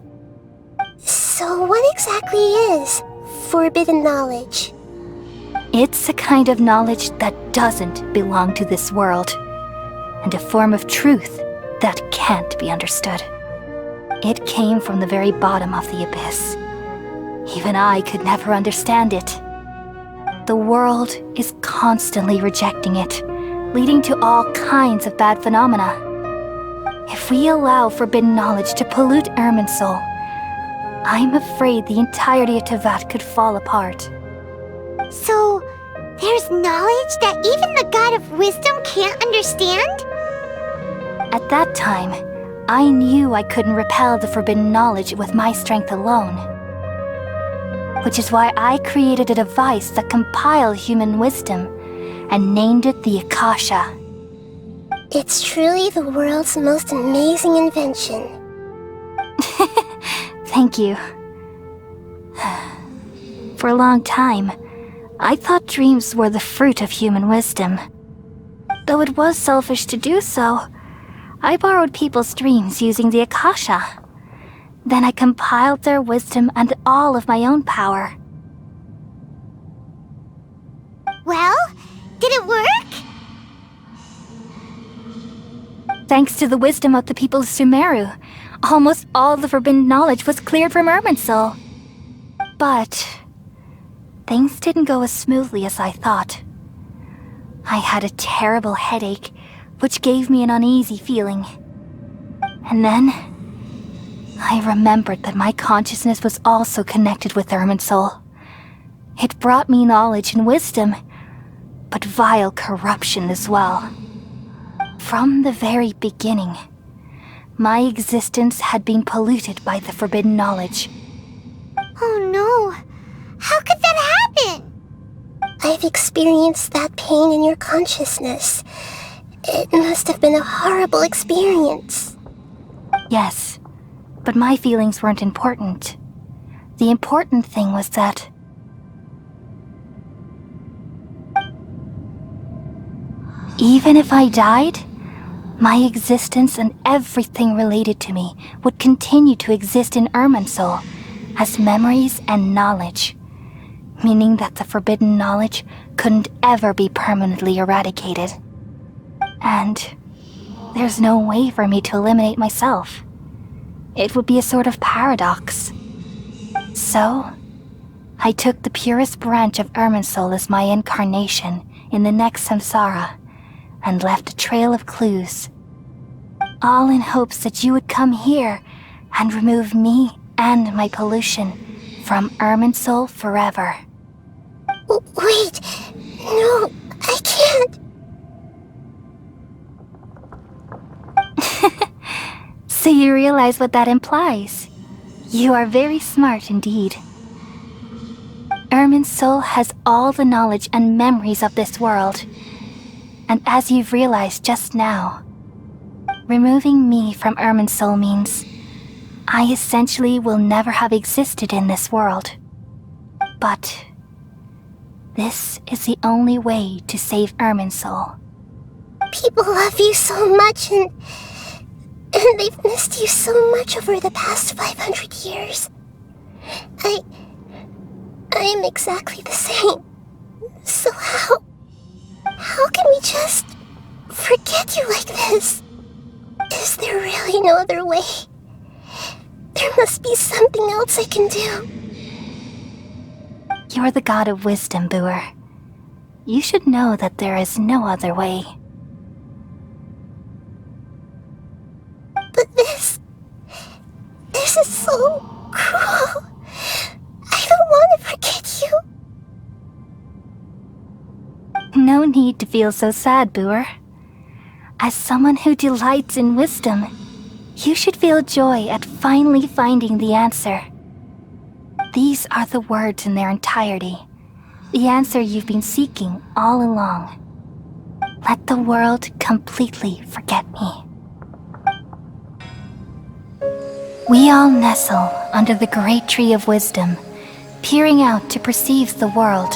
So what exactly is forbidden knowledge? It's a kind of knowledge that doesn't belong to this world, and a form of truth that can't be understood. It came from the very bottom of the abyss. Even I could never understand it. The world is constantly rejecting it, leading to all kinds of bad phenomena. If we allow forbidden knowledge to pollute Irminsul, I'm afraid the entirety of Tevat could fall apart. So, there's knowledge that even the God of Wisdom can't understand? At that time, I knew I couldn't repel the forbidden knowledge with my strength alone. Which is why I created a device that compiled human wisdom and named it the Akasha. It's truly the world's most amazing invention. Thank you. For a long time, I thought dreams were the fruit of human wisdom. Though it was selfish to do so, I borrowed people's dreams using the Akasha. Then I compiled their wisdom and all of my own power. Well, did it work? Thanks to the wisdom of the people of Sumeru, almost all the forbidden knowledge was cleared from Irminsul. But things didn't go as smoothly as I thought. I had a terrible headache, which gave me an uneasy feeling. And then I remembered that my consciousness was also connected with Irminsul. It brought me knowledge and wisdom, but vile corruption as well. From the very beginning, my existence had been polluted by the forbidden knowledge. Oh no! How could that happen? I've experienced that pain in your consciousness. It must have been a horrible experience. Yes, but my feelings weren't important. The important thing was that even if I died, my existence and everything related to me would continue to exist in Irminsul as memories and knowledge, meaning that the forbidden knowledge couldn't ever be permanently eradicated. And there's no way for me to eliminate myself. It would be a sort of paradox. So, I took the purest branch of Irminsul as my incarnation in the next samsara and left a trail of clues, all in hopes that you would come here and remove me and my pollution from Irminsul forever. Wait, no, I can't. So you realize what that implies. You are very smart indeed. Irminsul has all the knowledge and memories of this world. And as you've realized just now, removing me from Irminsul means I essentially will never have existed in this world. But this is the only way to save Irminsul. People love you so much, and And they've missed you so much over the past 500 years. I am exactly the same. So how can we just forget you like this? Is there really no other way? There must be something else I can do. You're the god of wisdom, Booer. You should know that there is no other way. But this is so cruel. I don't want to forget you. No need to feel so sad, Booer. As someone who delights in wisdom, you should feel joy at finally finding the answer. These are the words in their entirety. The answer you've been seeking all along. Let the world completely forget me. We all nestle under the great tree of wisdom, peering out to perceive the world.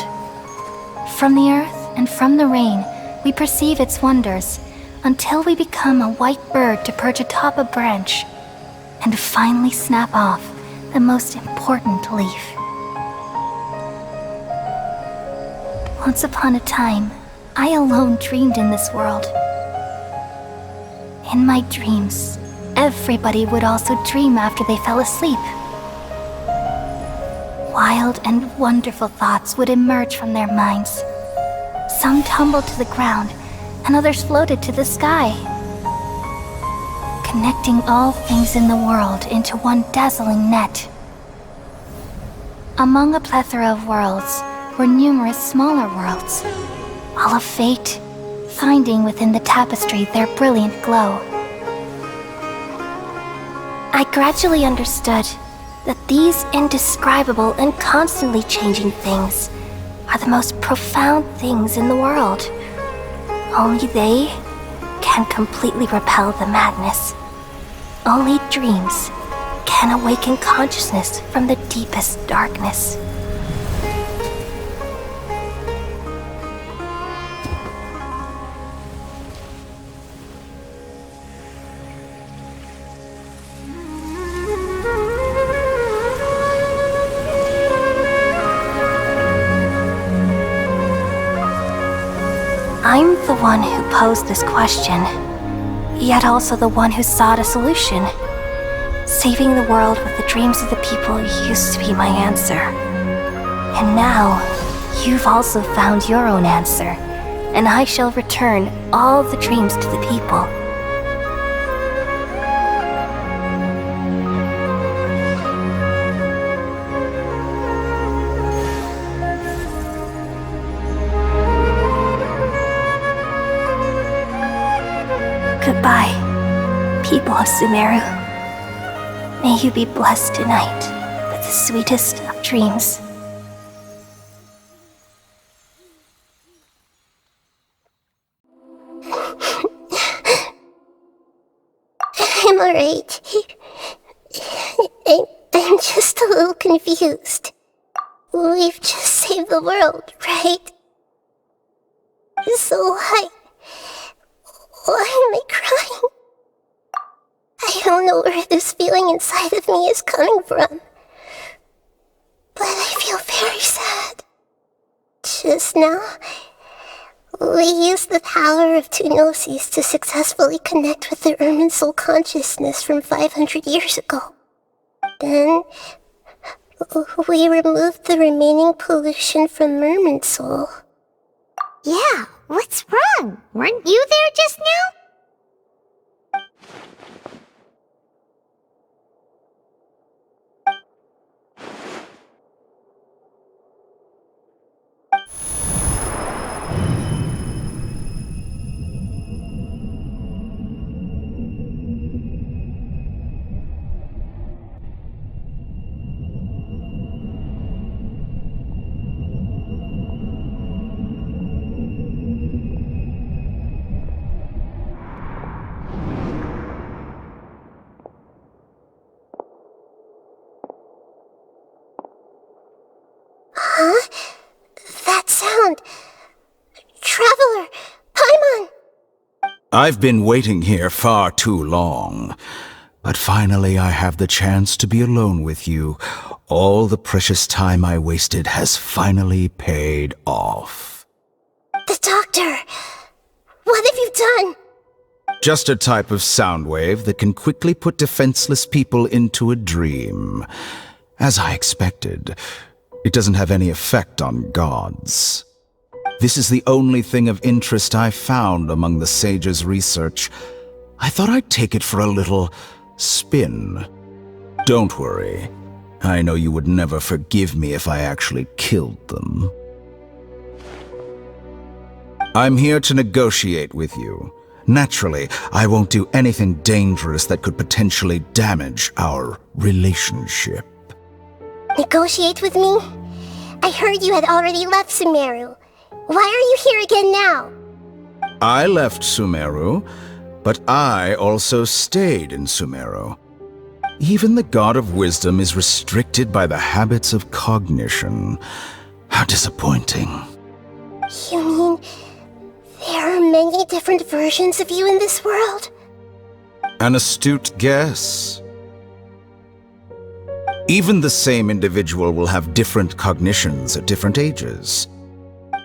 From the earth and from the rain, we perceive its wonders, until we become a white bird to perch atop a branch, and finally snap off the most important leaf. Once upon a time, I alone dreamed in this world. In my dreams, everybody would also dream after they fell asleep. Wild and wonderful thoughts would emerge from their minds. Some tumbled to the ground, and others floated to the sky, connecting all things in the world into one dazzling net. Among a plethora of worlds were numerous smaller worlds, all of fate, finding within the tapestry their brilliant glow. I gradually understood that these indescribable and constantly changing things are the most profound things in the world. Only they can completely repel the madness. Only dreams can awaken consciousness from the deepest darkness. I'm the one who posed this question, yet also the one who sought a solution. Saving the world with the dreams of the people used to be my answer. And now, you've also found your own answer, and I shall return all the dreams to the people. Goodbye, people of Sumeru. May you be blessed tonight with the sweetest of dreams. I'm alright. I'm just a little confused. We've just saved the world, right? So why am I crying? I don't know where this feeling inside of me is coming from, but I feel very sad. Just now, we used the power of two gnosis to successfully connect with the Irminsul consciousness from 500 years ago. Then, we removed the remaining pollution from Irminsul. Yeah, what's wrong? Weren't you there just now? Huh? That sound! Traveler! Paimon! I've been waiting here far too long. But finally I have the chance to be alone with you. All the precious time I wasted has finally paid off. The doctor! What have you done? Just a type of sound wave that can quickly put defenseless people into a dream. As I expected, it doesn't have any effect on gods. This is the only thing of interest I found among the sage's research. I thought I'd take it for a little spin. Don't worry. I know you would never forgive me if I actually killed them. I'm here to negotiate with you. Naturally, I won't do anything dangerous that could potentially damage our relationship. Negotiate with me? I heard you had already left Sumeru. Why are you here again now? I left Sumeru, but I also stayed in Sumeru. Even the God of Wisdom is restricted by the habits of cognition. How disappointing. You mean there are many different versions of you in this world? An astute guess. Even the same individual will have different cognitions at different ages.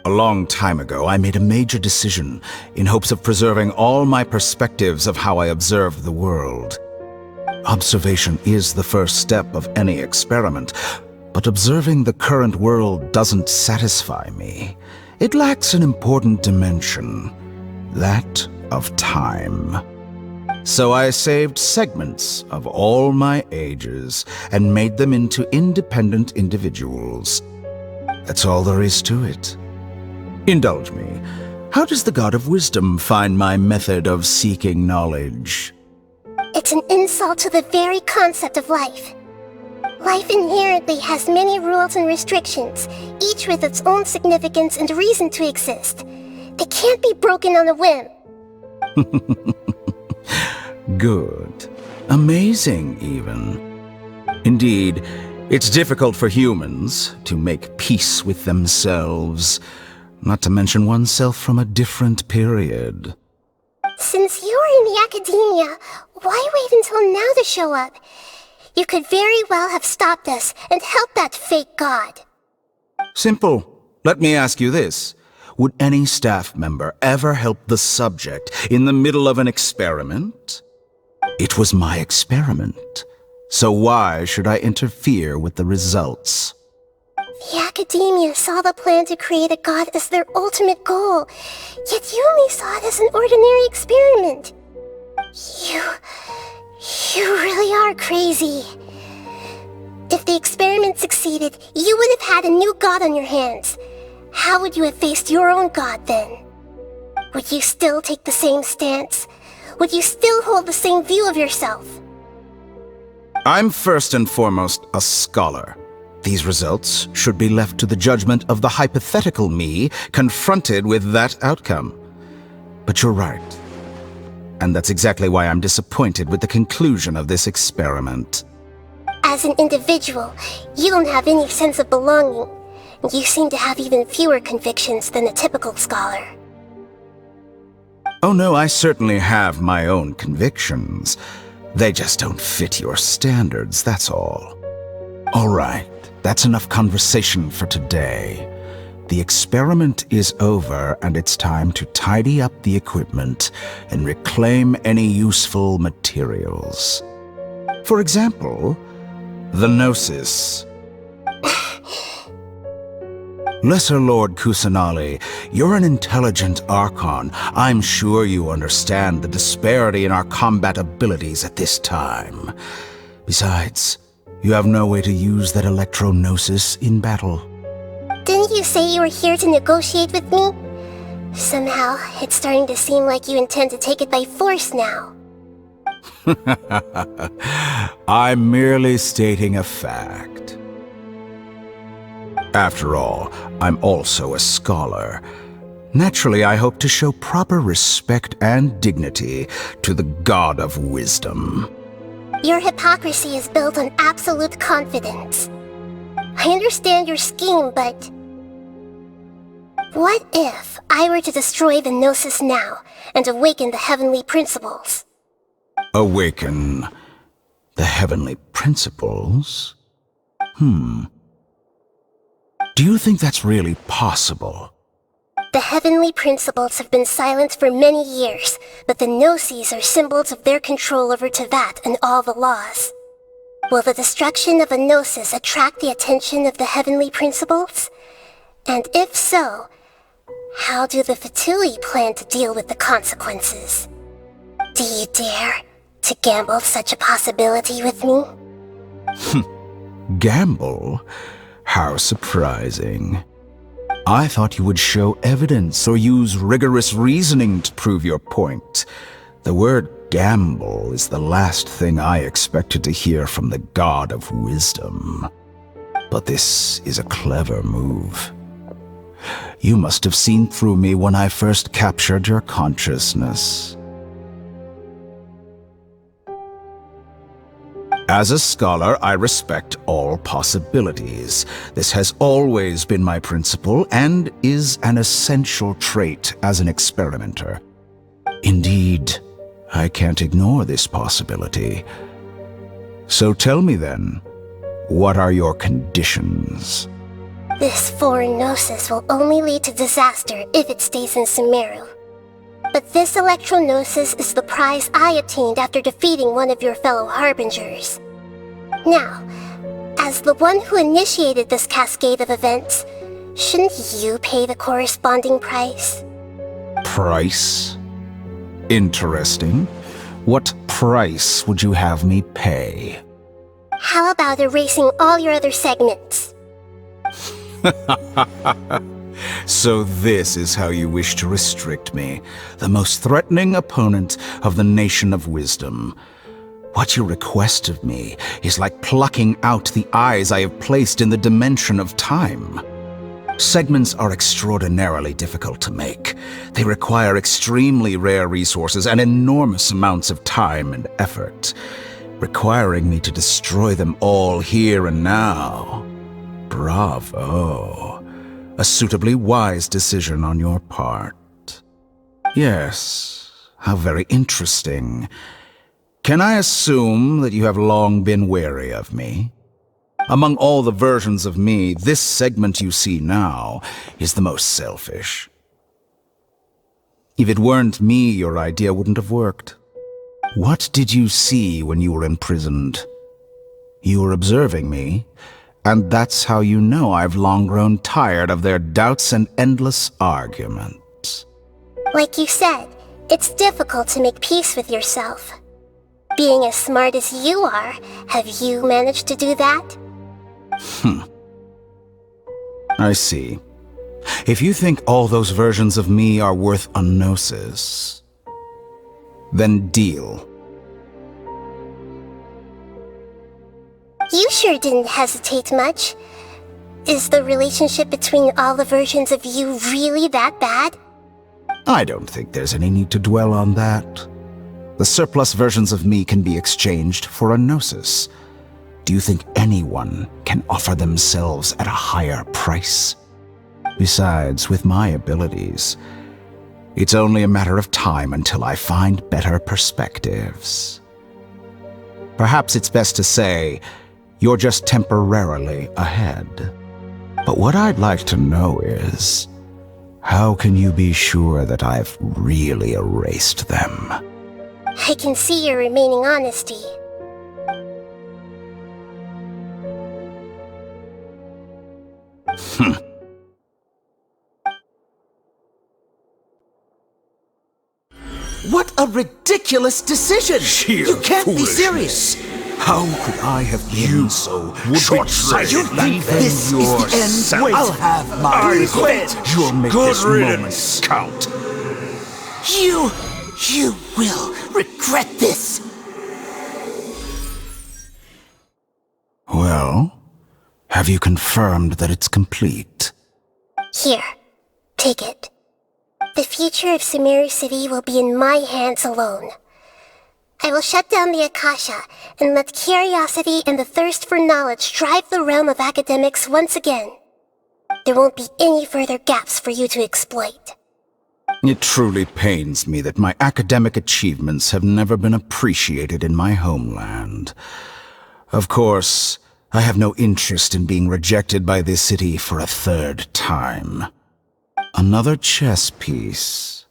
A long time ago, I made a major decision in hopes of preserving all my perspectives of how I observed the world. Observation is the first step of any experiment, but observing the current world doesn't satisfy me. It lacks an important dimension, that of time. So I saved segments of all my ages and made them into independent individuals. That's all there is to it. Indulge me. How does the God of Wisdom find my method of seeking knowledge? It's an insult to the very concept of life. Life inherently has many rules and restrictions, each with its own significance and reason to exist. They can't be broken on a whim. Good. Amazing, even. Indeed, it's difficult for humans to make peace with themselves, not to mention oneself from a different period. Since you were in the academia, why wait until now to show up? You could very well have stopped us and helped that fake god. Simple. Let me ask you this. Would any staff member ever help the subject in the middle of an experiment? It was my experiment. So why should I interfere with the results? The academia saw the plan to create a god as their ultimate goal, yet you only saw it as an ordinary experiment. You really are crazy. If the experiment succeeded, you would have had a new god on your hands. How would you have faced your own god then? Would you still take the same stance? Would you still hold the same view of yourself? I'm first and foremost a scholar. These results should be left to the judgment of the hypothetical me confronted with that outcome. But you're right. And that's exactly why I'm disappointed with the conclusion of this experiment. As an individual, you don't have any sense of belonging. You seem to have even fewer convictions than a typical scholar. Oh no, I certainly have my own convictions. They just don't fit your standards, that's all. All right, that's enough conversation for today. The experiment is over, and it's time to tidy up the equipment and reclaim any useful materials. For example, the Gnosis. Lesser Lord Kusanali, you're an intelligent Archon. I'm sure you understand the disparity in our combat abilities at this time. Besides, you have no way to use that Electro-Gnosis in battle. Didn't you say you were here to negotiate with me? Somehow, it's starting to seem like you intend to take it by force now. I'm merely stating a fact. After all, I'm also a scholar. Naturally, I hope to show proper respect and dignity to the God of Wisdom. Your hypocrisy is built on absolute confidence. I understand your scheme, but... what if I were to destroy the Gnosis now and awaken the heavenly principles? Awaken. The heavenly principles? Do you think that's really possible? The heavenly principles have been silent for many years, but the Gnosis are symbols of their control over Tevat and all the laws. Will the destruction of a Gnosis attract the attention of the heavenly principles? And if so, how do the Fatui plan to deal with the consequences? Do you dare to gamble such a possibility with me? Gamble? How surprising. I thought you would show evidence or use rigorous reasoning to prove your point. The word gamble is the last thing I expected to hear from the god of wisdom. But this is a clever move. You must have seen through me when I first captured your consciousness. As a scholar, I respect all possibilities. This has always been my principle and is an essential trait as an experimenter. Indeed, I can't ignore this possibility. So tell me then, what are your conditions? This foreign Gnosis will only lead to disaster if it stays in Sumeru. But this Electro-Gnosis is the prize I obtained after defeating one of your fellow Harbingers. Now, as the one who initiated this cascade of events, shouldn't you pay the corresponding price? Price? Interesting. What price would you have me pay? How about erasing all your other segments? So this is how you wish to restrict me, the most threatening opponent of the Nation of Wisdom. What you request of me is like plucking out the eyes I have placed in the dimension of time. Segments are extraordinarily difficult to make. They require extremely rare resources and enormous amounts of time and effort, requiring me to destroy them all here and now. Bravo. A suitably wise decision on your part. Yes, how very interesting. Can I assume that you have long been wary of me? Among all the versions of me, this segment you see now is the most selfish. If it weren't me, your idea wouldn't have worked. What did you see when you were imprisoned? You were observing me, and that's how you know I've long grown tired of their doubts and endless arguments. Like you said, it's difficult to make peace with yourself. Being as smart as you are, have you managed to do that? I see. If you think all those versions of me are worth a gnosis, then deal. You sure didn't hesitate much. Is the relationship between all the versions of you really that bad? I don't think there's any need to dwell on that. The surplus versions of me can be exchanged for a gnosis. Do you think anyone can offer themselves at a higher price? Besides, with my abilities, it's only a matter of time until I find better perspectives. Perhaps it's best to say, you're just temporarily ahead. But what I'd like to know is, how can you be sure that I've really erased them? I can see your remaining honesty. What a ridiculous decision! Sheer You can't be foolishness. serious! How could I have been so short-sighted? You think this is the end? I'll have my I quit! You'll make Good this moment riddance. count. You will regret this! Well, have you confirmed that it's complete? Here, take it. The future of Sumeru City will be in my hands alone. I will shut down the Akasha and let curiosity and the thirst for knowledge drive the realm of academics once again. There won't be any further gaps for you to exploit. It truly pains me that my academic achievements have never been appreciated in my homeland. Of course, I have no interest in being rejected by this city for a third time. Another chess piece.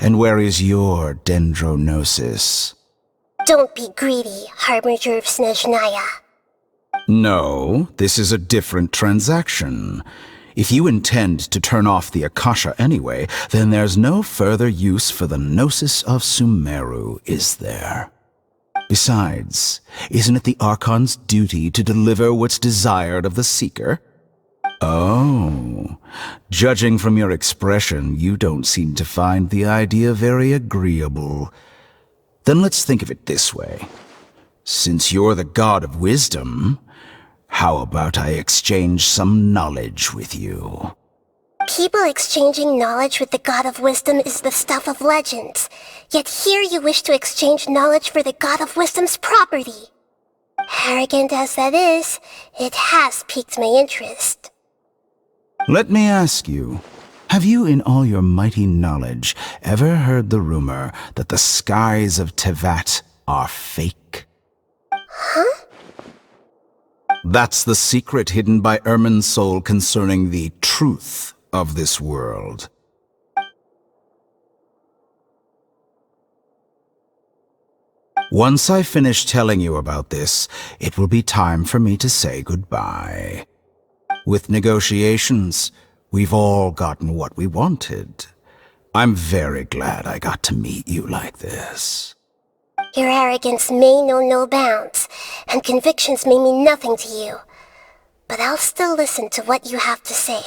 And where is your dendronosis? Don't be greedy, Harbinger of Snezhnaya. No, this is a different transaction. If you intend to turn off the Akasha anyway, then there's no further use for the Gnosis of Sumeru, is there? Besides, isn't it the Archon's duty to deliver what's desired of the Seeker? Oh, judging from your expression, you don't seem to find the idea very agreeable. Then let's think of it this way. Since you're the god of wisdom, how about I exchange some knowledge with you? People exchanging knowledge with the god of wisdom is the stuff of legends. Yet here you wish to exchange knowledge for the god of wisdom's property. Arrogant as that is, it has piqued my interest. Let me ask you, have you in all your mighty knowledge ever heard the rumor that the skies of Tevat are fake? Huh? That's the secret hidden by Irminsul concerning the truth of this world. Once I finish telling you about this, it will be time for me to say goodbye. With negotiations, we've all gotten what we wanted. I'm very glad I got to meet you like this. Your arrogance may know no bounds, and convictions may mean nothing to you. But I'll still listen to what you have to say.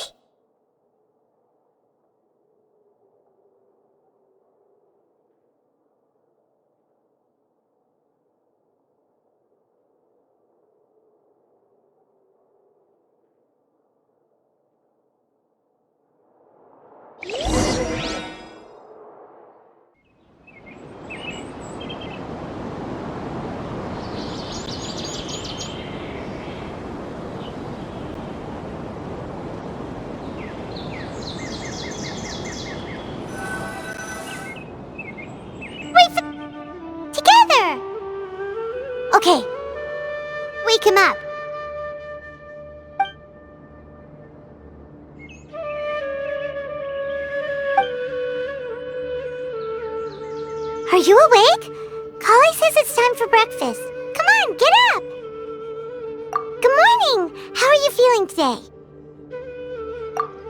Okay. Wake him up. Are you awake? Kali says it's time for breakfast. Come on, get up! Good morning! How are you feeling today?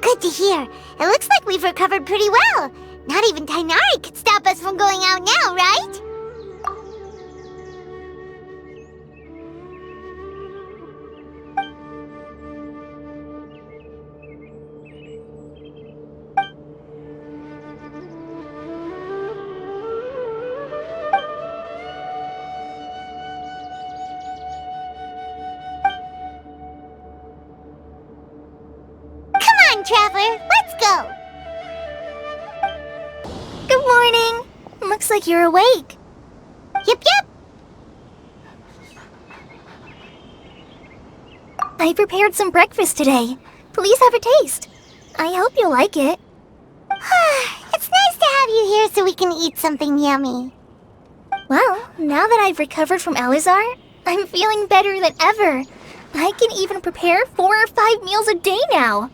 Good to hear. It looks like we've recovered pretty well. Not even Tainari could stop us from going out now, right? Traveler, let's go! Good morning! Looks like you're awake. Yep. I prepared some breakfast today. Please have a taste. I hope you'll like it. It's nice to have you here so we can eat something yummy. Well, now that I've recovered from Alizar, I'm feeling better than ever. I can even prepare 4 or 5 meals a day now.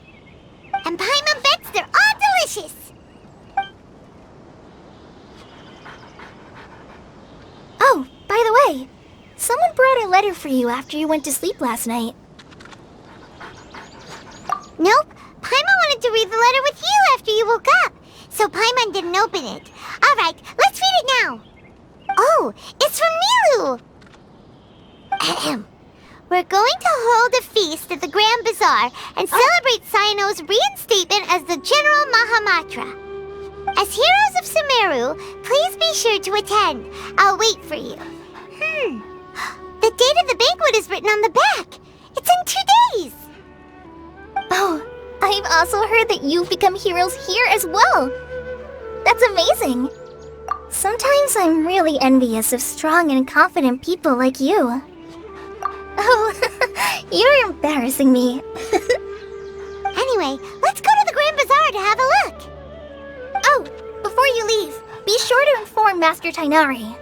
And Paimon bets they're all delicious! Oh, by the way, someone brought a letter for you after you went to sleep last night. Nope, Paimon wanted to read the letter with you after you woke up, so Paimon didn't open it. Alright, let's read it now. Oh, it's from Nilu! Ahem. We're going to hold a feast at the Grand Bazaar and celebrate Cyano's reinstatement as the General Mahamatra. As heroes of Sumeru, please be sure to attend. I'll wait for you. The date of the banquet is written on the back. It's in 2 days. Oh, I've also heard that you've become heroes here as well. That's amazing. Sometimes I'm really envious of strong and confident people like you. Oh, you're embarrassing me. Anyway, let's go to the Grand Bazaar to have a look. Oh, sure to inform Master Tainari.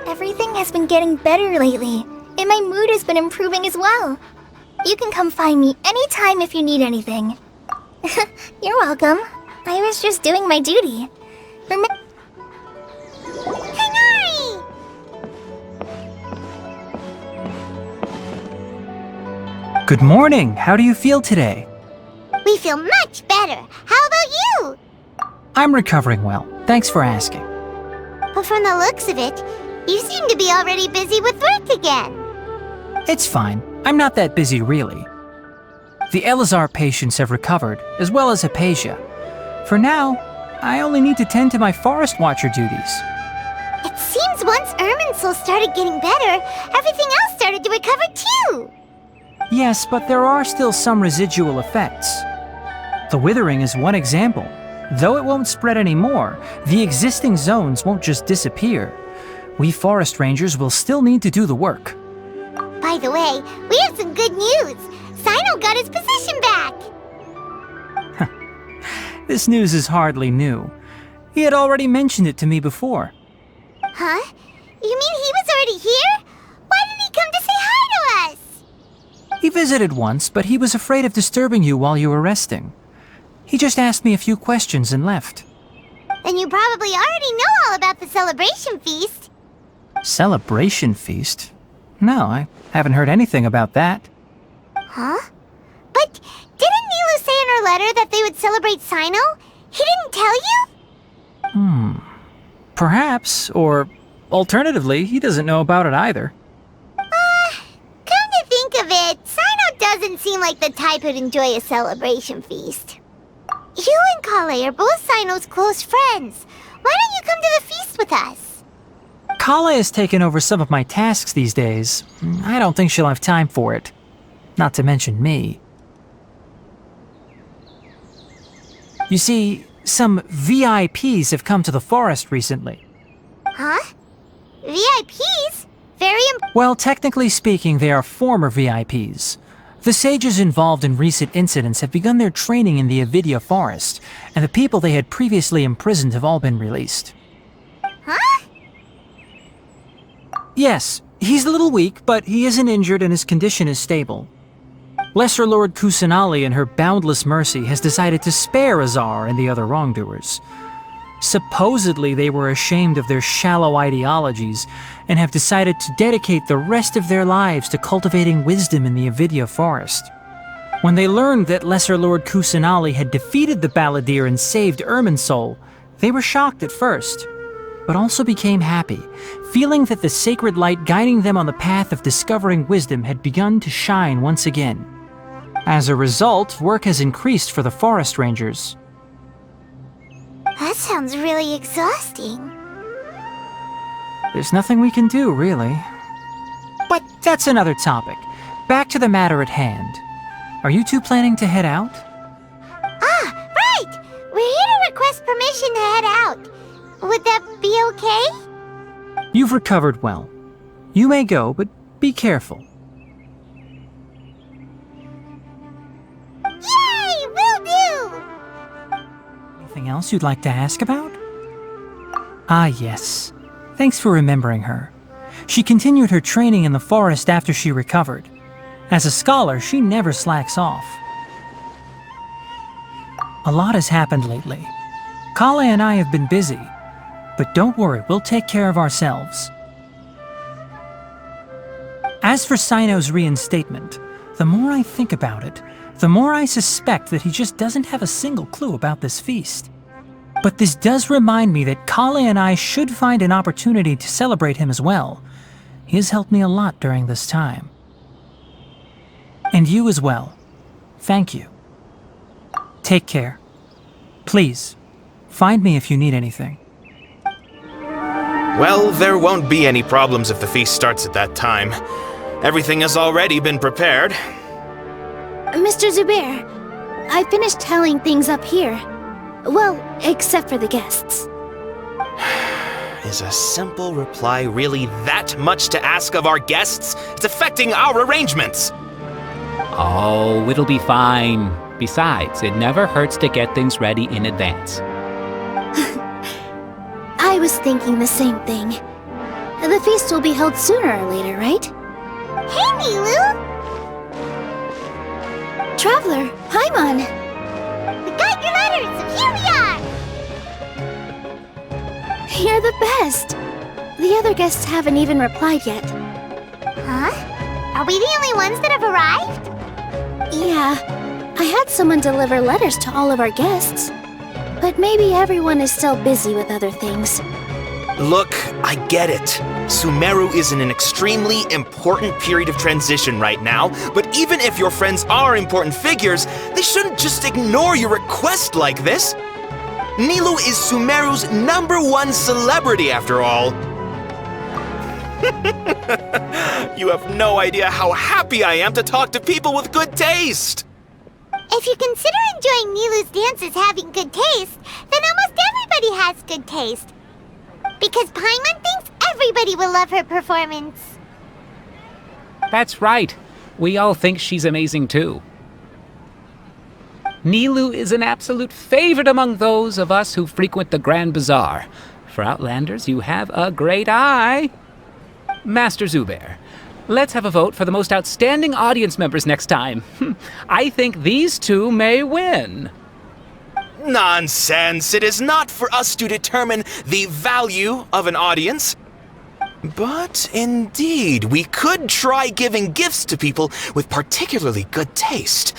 Everything has been getting better lately, and my mood has been improving as well. You can come find me anytime if you need anything. You're welcome. I was just doing my duty. Tainari! Good morning. How do you feel today? We feel much better. How about you? I'm recovering well. Thanks for asking. But from the looks of it, you seem to be already busy with work again. It's fine. I'm not that busy, really. The Elazar patients have recovered, as well as Hypatia. For now, I only need to tend to my Forest Watcher duties. It seems once Irminsul started getting better, everything else started to recover too. Yes, but there are still some residual effects. The withering is one example. Though it won't spread anymore, the existing zones won't just disappear. We forest rangers will still need to do the work. By the way, we have some good news. Sino got his position back. This news is hardly new. He had already mentioned it to me before. Huh? You mean he was already here? Why didn't he come to say hi to us? He visited once, but he was afraid of disturbing you while you were resting. He just asked me a few questions and left. Then you probably already know all about the celebration feast. Celebration feast? No, I haven't heard anything about that. Huh? But didn't Nilu say in her letter that they would celebrate Sino? He didn't tell you? Perhaps, or alternatively, he doesn't know about it either. Come to think of it, Sino doesn't seem like the type who'd enjoy a celebration feast. You and Kale are both Sino's close friends. Why don't you come to the feast with us? Kale has taken over some of my tasks these days. I don't think she'll have time for it. Not to mention me. You see, some VIPs have come to the forest recently. Huh? VIPs? Well, technically speaking, they are former VIPs. The sages involved in recent incidents have begun their training in the Avidya forest, and the people they had previously imprisoned have all been released. Huh? Yes, he's a little weak, but he isn't injured and his condition is stable. Lesser Lord Kusanali, in her boundless mercy, has decided to spare Azar and the other wrongdoers. Supposedly, they were ashamed of their shallow ideologies and have decided to dedicate the rest of their lives to cultivating wisdom in the Avidya forest. When they learned that Lesser Lord Kusanali had defeated the Balladeer and saved Irminsul, they were shocked at first, but also became happy, feeling that the sacred light guiding them on the path of discovering wisdom had begun to shine once again. As a result, work has increased for the forest rangers. That sounds really exhausting. There's nothing we can do, really. But that's another topic. Back to the matter at hand. Are you two planning to head out? Ah, right! We're here to request permission to head out. Would that be okay? You've recovered well. You may go, but be careful. Yay! Will do! Anything else you'd like to ask about? Ah, yes. Thanks for remembering her. She continued her training in the forest after she recovered. As a scholar, she never slacks off. A lot has happened lately. Kale and I have been busy, but don't worry, we'll take care of ourselves. As for Sino's reinstatement, the more I think about it, the more I suspect that he just doesn't have a single clue about this feast. But this does remind me that Kale and I should find an opportunity to celebrate him as well. He has helped me a lot during this time. And you as well. Thank you. Take care. Please, find me if you need anything. Well, there won't be any problems if the feast starts at that time. Everything has already been prepared. Mr. Zubair, I finished tallying things up here. Well, except for the guests. Is a simple reply really that much to ask of our guests? It's affecting our arrangements! Oh, it'll be fine. Besides, it never hurts to get things ready in advance. was thinking the same thing. The feast will be held sooner or later, right? Hey, Nilou! Traveler, Paimon! We got your letters, and here we are! You're the best! The other guests haven't even replied yet. Huh? Are we the only ones that have arrived? Yeah, I had someone deliver letters to all of our guests. But maybe everyone is still busy with other things. Look, I get it. Sumeru is in an extremely important period of transition right now, but even if your friends are important figures, they shouldn't just ignore your request like this. Nilou is Sumeru's #1 celebrity after all. You have no idea how happy I am to talk to people with good taste. If you consider enjoying Nilou's dances having good taste, then almost everybody has good taste. Because Paimon thinks everybody will love her performance. That's right. We all think she's amazing too. Nilou is an absolute favorite among those of us who frequent the Grand Bazaar. For Outlanders, you have a great eye. Master Zubair, let's have a vote for the most outstanding audience members next time. I think these two may win. Nonsense! It is not for us to determine the value of an audience. But indeed, we could try giving gifts to people with particularly good taste.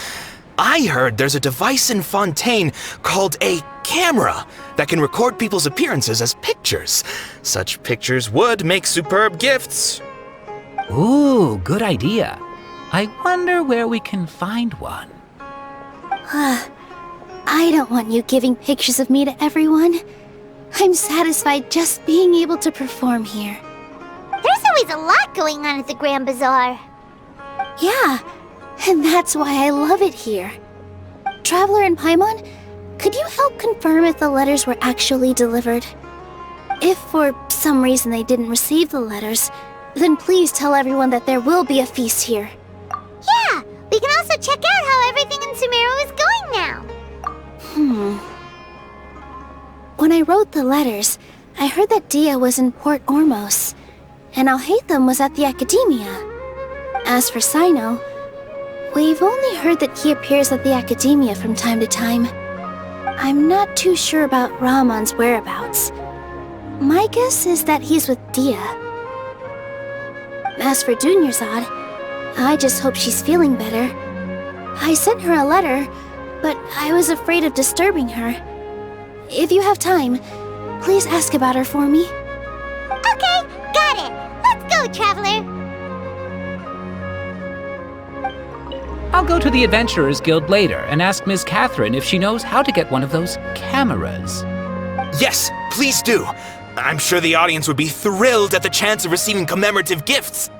I heard there's a device in Fontaine called a camera that can record people's appearances as pictures. Such pictures would make superb gifts. Ooh, good idea. I wonder where we can find one. I don't want you giving pictures of me to everyone. I'm satisfied just being able to perform here. There's always a lot going on at the Grand Bazaar. Yeah, and that's why I love it here. Traveler and Paimon, could you help confirm if the letters were actually delivered? If for some reason they didn't receive the letters, then please tell everyone that there will be a feast here. Yeah, we can also check out how everything in Sumeru is going now. When I wrote the letters, I heard that Dia was in Port Ormos, and Al-Hайтам was at the Academia. As for Sino, we've only heard that he appears at the Academia from time to time. I'm not too sure about Rahman's whereabouts. My guess is that he's with Dia. As for Dunyarzad, I just hope she's feeling better. I sent her a letter, but I was afraid of disturbing her. If you have time, please ask about her for me. Okay, got it. Let's go, Traveler. I'll go to the Adventurers Guild later and ask Ms. Catherine if she knows how to get one of those cameras. Yes, please do. I'm sure the audience would be thrilled at the chance of receiving commemorative gifts.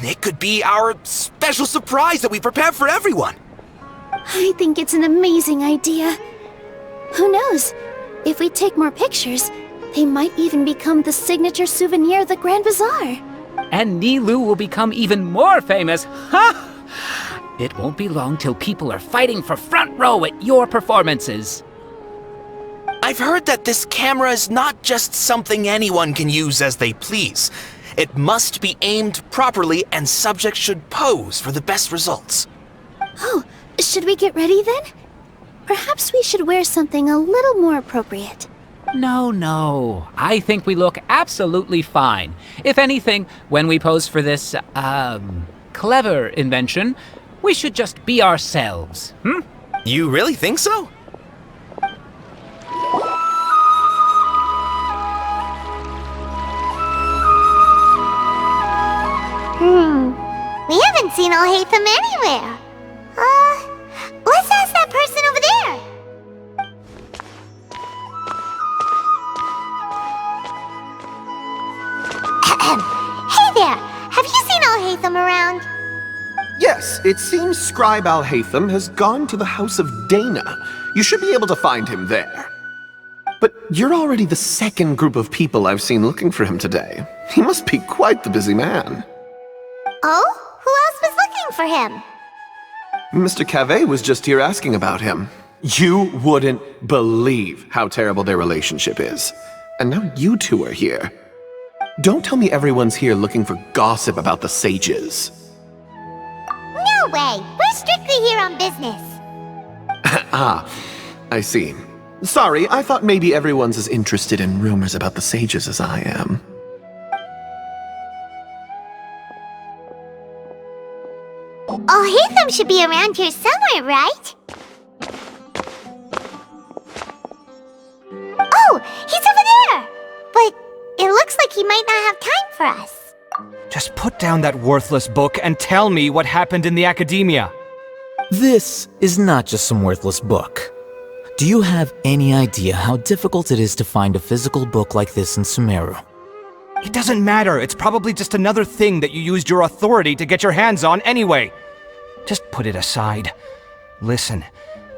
It could be our special surprise that we prepare for everyone. I think it's an amazing idea. Who knows? If we take more pictures, they might even become the signature souvenir of the Grand Bazaar. And Nilou will become even more famous. Ha! It won't be long till people are fighting for front row at your performances. I've heard that this camera is not just something anyone can use as they please. It must be aimed properly and subjects should pose for the best results. Oh, should we get ready then? Perhaps we should wear something a little more appropriate. No. I think we look absolutely fine. If anything, when we pose for this, clever invention, we should just be ourselves, You really think so? We haven't seen Al-Hайтам anywhere. Let's ask that person over there. Hey there, have you seen Al-Hайтам around? Yes, it seems Scribe Al-Hайтам has gone to the House of Dana. You should be able to find him there. But you're already the second group of people I've seen looking for him today. He must be quite the busy man. Oh? Who else was looking for him? Mr. Cavey was just here asking about him. You wouldn't believe how terrible their relationship is. And now you two are here. Don't tell me everyone's here looking for gossip about the sages. No way! We're strictly here on business. Ah, I see. Sorry, I thought maybe everyone's as interested in rumors about the sages as I am. Al-Hайтam should be around here somewhere, right? Oh, he's over there! But it looks like he might not have time for us. Just put down that worthless book and tell me what happened in the academia. This is not just some worthless book. Do you have any idea how difficult it is to find a physical book like this in Sumeru? It doesn't matter. It's probably just another thing that you used your authority to get your hands on anyway. Just put it aside. Listen,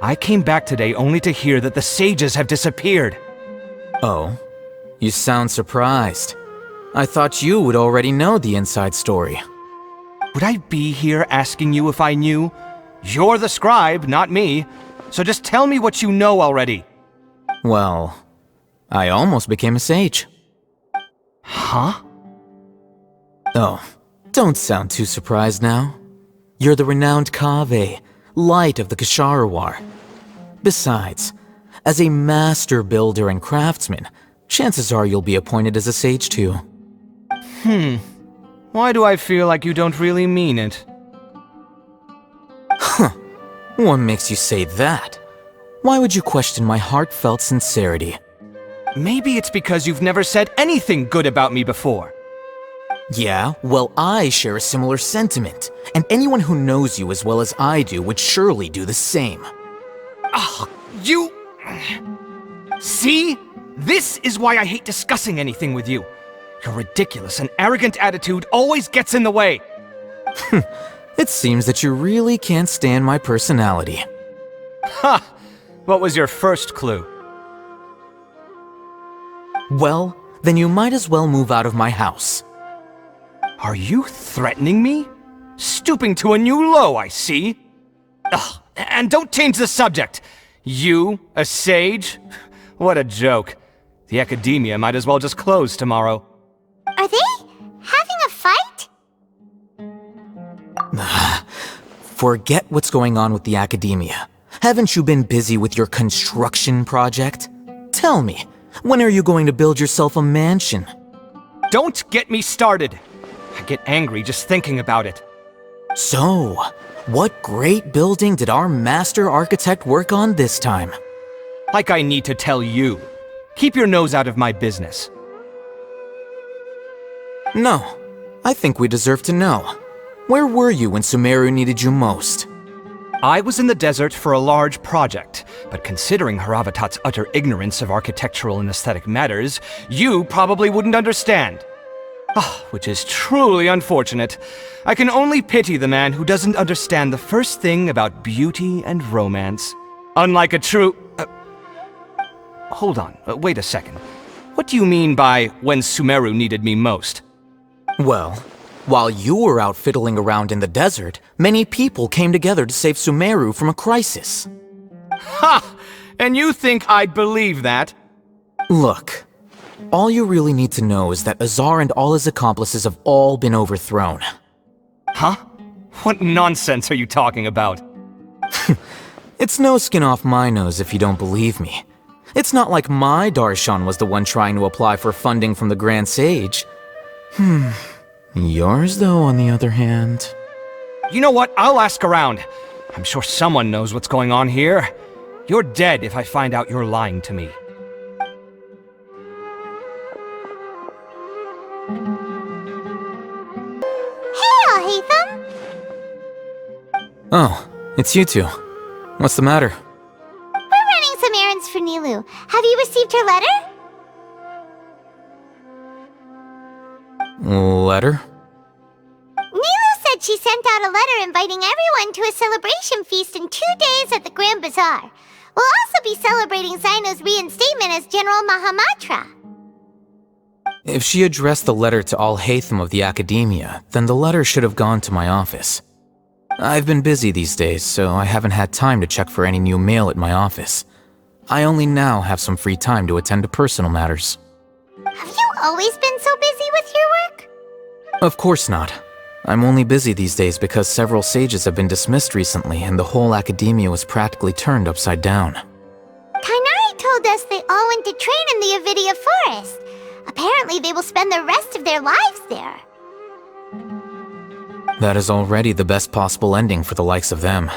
I came back today only to hear that the sages have disappeared. Oh, you sound surprised. I thought you would already know the inside story. Would I be here asking you if I knew? You're the scribe, not me. So just tell me what you know already. Well, I almost became a sage. Huh? Oh, don't sound too surprised now. You're the renowned Kaveh, light of the Ksharawar. Besides, as a master builder and craftsman, chances are you'll be appointed as a sage too. Why do I feel like you don't really mean it? Huh. What makes you say that? Why would you question my heartfelt sincerity? Maybe it's because you've never said anything good about me before. Yeah, well, I share a similar sentiment, and anyone who knows you as well as I do would surely do the same. Ah, you... See? This is why I hate discussing anything with you. Your ridiculous and arrogant attitude always gets in the way. It seems that you really can't stand my personality. Ha! What was your first clue? Well, then you might as well move out of my house. Are you threatening me? Stooping to a new low, I see. Ugh, and don't change the subject. You, a sage? What a joke. The academia might as well just close tomorrow. Are they having a fight? Forget what's going on with the academia. Haven't you been busy with your construction project? Tell me, when are you going to build yourself a mansion? Don't get me started. I get angry just thinking about it. So, what great building did our master architect work on this time? Like I need to tell you. Keep your nose out of my business. No, I think we deserve to know. Where were you when Sumeru needed you most? I was in the desert for a large project, but considering Haravatat's utter ignorance of architectural and aesthetic matters, you probably wouldn't understand. Which is truly unfortunate. I can only pity the man who doesn't understand the first thing about beauty and romance. Unlike a true... Hold on, wait a second. What do you mean by when Sumeru needed me most? Well, while you were out fiddling around in the desert, many people came together to save Sumeru from a crisis. Ha! And you think I'd believe that? Look, all you really need to know is that Azar and all his accomplices have all been overthrown. Huh? What nonsense are you talking about? It's no skin off my nose if you don't believe me. It's not like my Darshan was the one trying to apply for funding from the Grand Sage. Yours, though, on the other hand... You know what? I'll ask around. I'm sure someone knows what's going on here. You're dead if I find out you're lying to me. Hey, Al-Hайтam! Oh, it's you two. What's the matter? We're running some errands for Nilou. Have you received her letter? Letter? Nilou said she sent out a letter inviting everyone to a celebration feast in 2 days at the Grand Bazaar. We'll also be celebrating Zaino's reinstatement as General Mahamatra. If she addressed the letter to Al-Hайтam of the Academia, then the letter should have gone to my office. I've been busy these days, so I haven't had time to check for any new mail at my office. I only now have some free time to attend to personal matters. Have you always been so busy with your work? Of course not. I'm only busy these days because several sages have been dismissed recently and the whole academia was practically turned upside down. Tighnari told us they all went to train in the Avidia Forest. Apparently they will spend the rest of their lives there. That is already the best possible ending for the likes of them.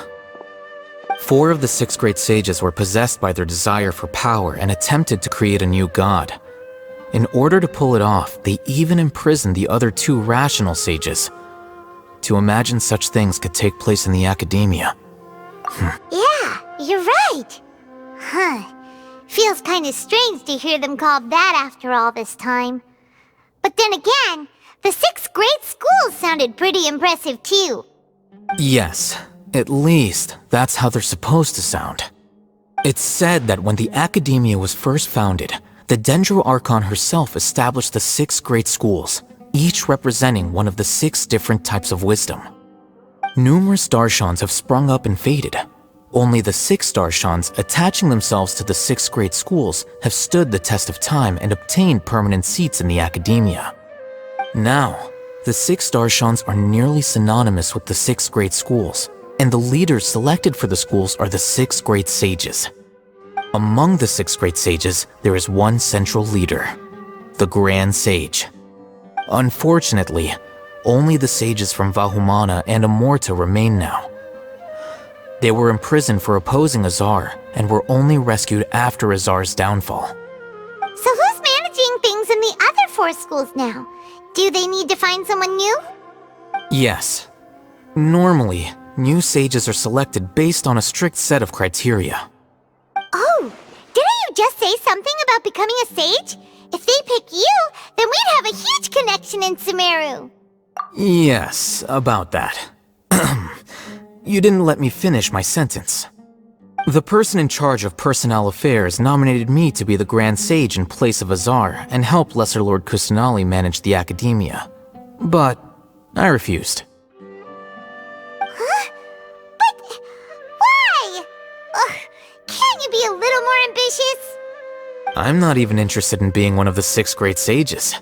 4 of the 6 great sages were possessed by their desire for power and attempted to create a new god. In order to pull it off, they even imprisoned the other 2 rational sages. To imagine such things could take place in the academia. Yeah, you're right. Huh. Feels kinda strange to hear them called that after all this time. But then again, the 6 great schools sounded pretty impressive too. Yes, at least that's how they're supposed to sound. It's said that when the academia was first founded, the Dendro Archon herself established the 6 great schools, each representing one of the 6 different types of wisdom. Numerous Darshans have sprung up and faded. Only the 6 Darshans attaching themselves to the 6 great schools have stood the test of time and obtained permanent seats in the academia. Now, the 6 Darshans are nearly synonymous with the 6 great schools, and the leaders selected for the schools are the 6 great sages. Among the 6 great sages, there is one central leader, the Grand Sage. Unfortunately, only the sages from Vahumana and Amorta remain now. They were imprisoned for opposing Azar and were only rescued after Azar's downfall. So who's managing things in the other 4 schools now? Do they need to find someone new? Yes. Normally, new sages are selected based on a strict set of criteria. Oh, didn't you just say something about becoming a sage? If they pick you, then we'd have a huge connection in Sumeru. Yes, about that. You didn't let me finish my sentence. The person in charge of personnel affairs nominated me to be the Grand Sage in place of Azar and help Lesser Lord Kusanali manage the academia. But I refused. Huh? But why? Ugh, can't you be a little more ambitious? I'm not even interested in being one of the 6 great sages.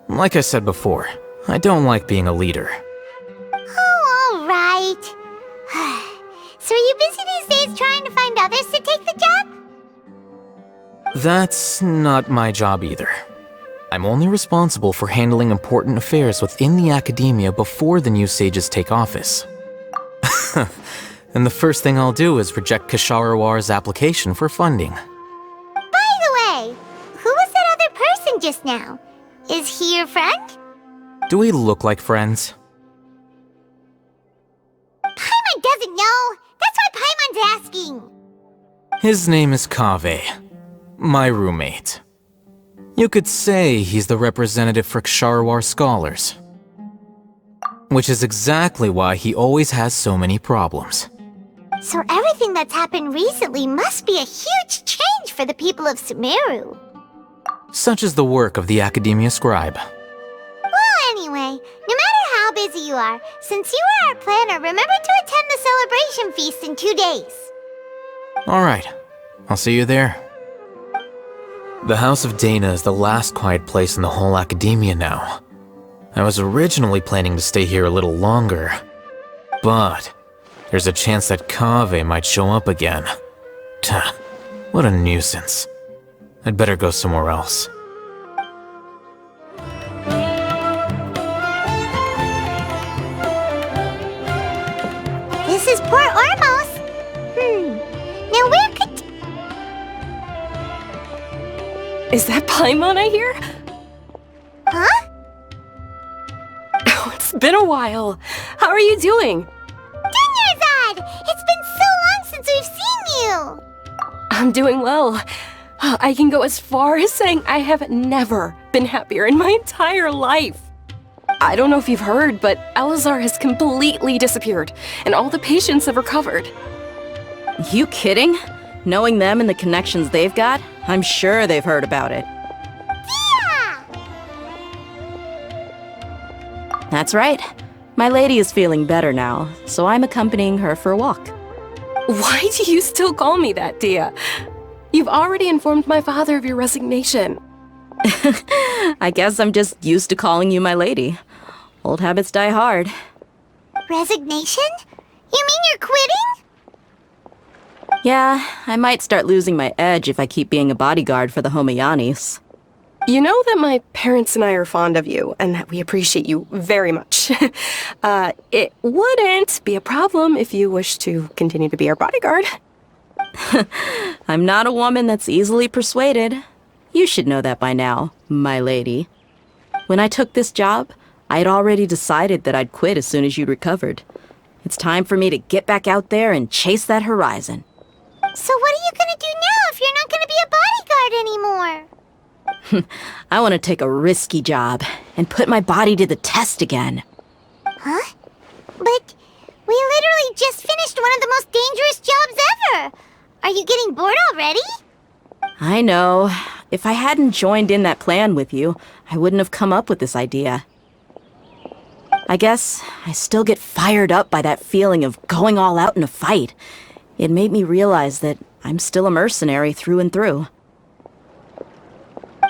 Like I said before, I don't like being a leader. Oh, all right. So are you busy these days trying to find others to take the job? That's not my job either. I'm only responsible for handling important affairs within the academia before the new sages take office. And the first thing I'll do is reject Kasharawar's application for funding. By the way, who was that other person just now? Is he your friend? Do we look like friends? Paimon doesn't know. That's why Paimon's asking. His name is Kaveh, my roommate. You could say he's the representative for Ksharawar scholars. Which is exactly why he always has so many problems. So everything that's happened recently must be a huge change for the people of Sumeru. Such is the work of the Academia Scribe. Well, anyway, no matter how busy you are, since you are our planner, remember to attend the celebration feast in 2 days. Alright, I'll see you there. The House of Dana is the last quiet place in the whole academia now. I was originally planning to stay here a little longer, but there's a chance that Kaveh might show up again. Tuh, what a nuisance. I'd better go somewhere else. This is Port Ormos. Now where could... Is that Paimon I hear? Huh? Oh, it's been a while. How are you doing? Dunyarzad! It's been so long since we've seen you! I'm doing well. I can go as far as saying I have never been happier in my entire life. I don't know if you've heard, but Elazar has completely disappeared, and all the patients have recovered. You kidding? Knowing them and the connections they've got, I'm sure they've heard about it. Yeah! That's right. My lady is feeling better now, so I'm accompanying her for a walk. Why do you still call me that, Dia? You've already informed my father of your resignation. I guess I'm just used to calling you my lady. Old habits die hard. Resignation? You mean you're quitting? Yeah, I might start losing my edge if I keep being a bodyguard for the Homayanis. You know that my parents and I are fond of you, and that we appreciate you very much. It wouldn't be a problem if you wish to continue to be our bodyguard. I'm not a woman that's easily persuaded. You should know that by now, my lady. When I took this job, I had already decided that I'd quit as soon as you'd recovered. It's time for me to get back out there and chase that horizon. So what are you gonna do now if you're not gonna be a bodyguard anymore? I want to take a risky job and put my body to the test again. Huh? But we literally just finished one of the most dangerous jobs ever! Are you getting bored already? I know. If I hadn't joined in that plan with you, I wouldn't have come up with this idea. I guess I still get fired up by that feeling of going all out in a fight. It made me realize that I'm still a mercenary through and through.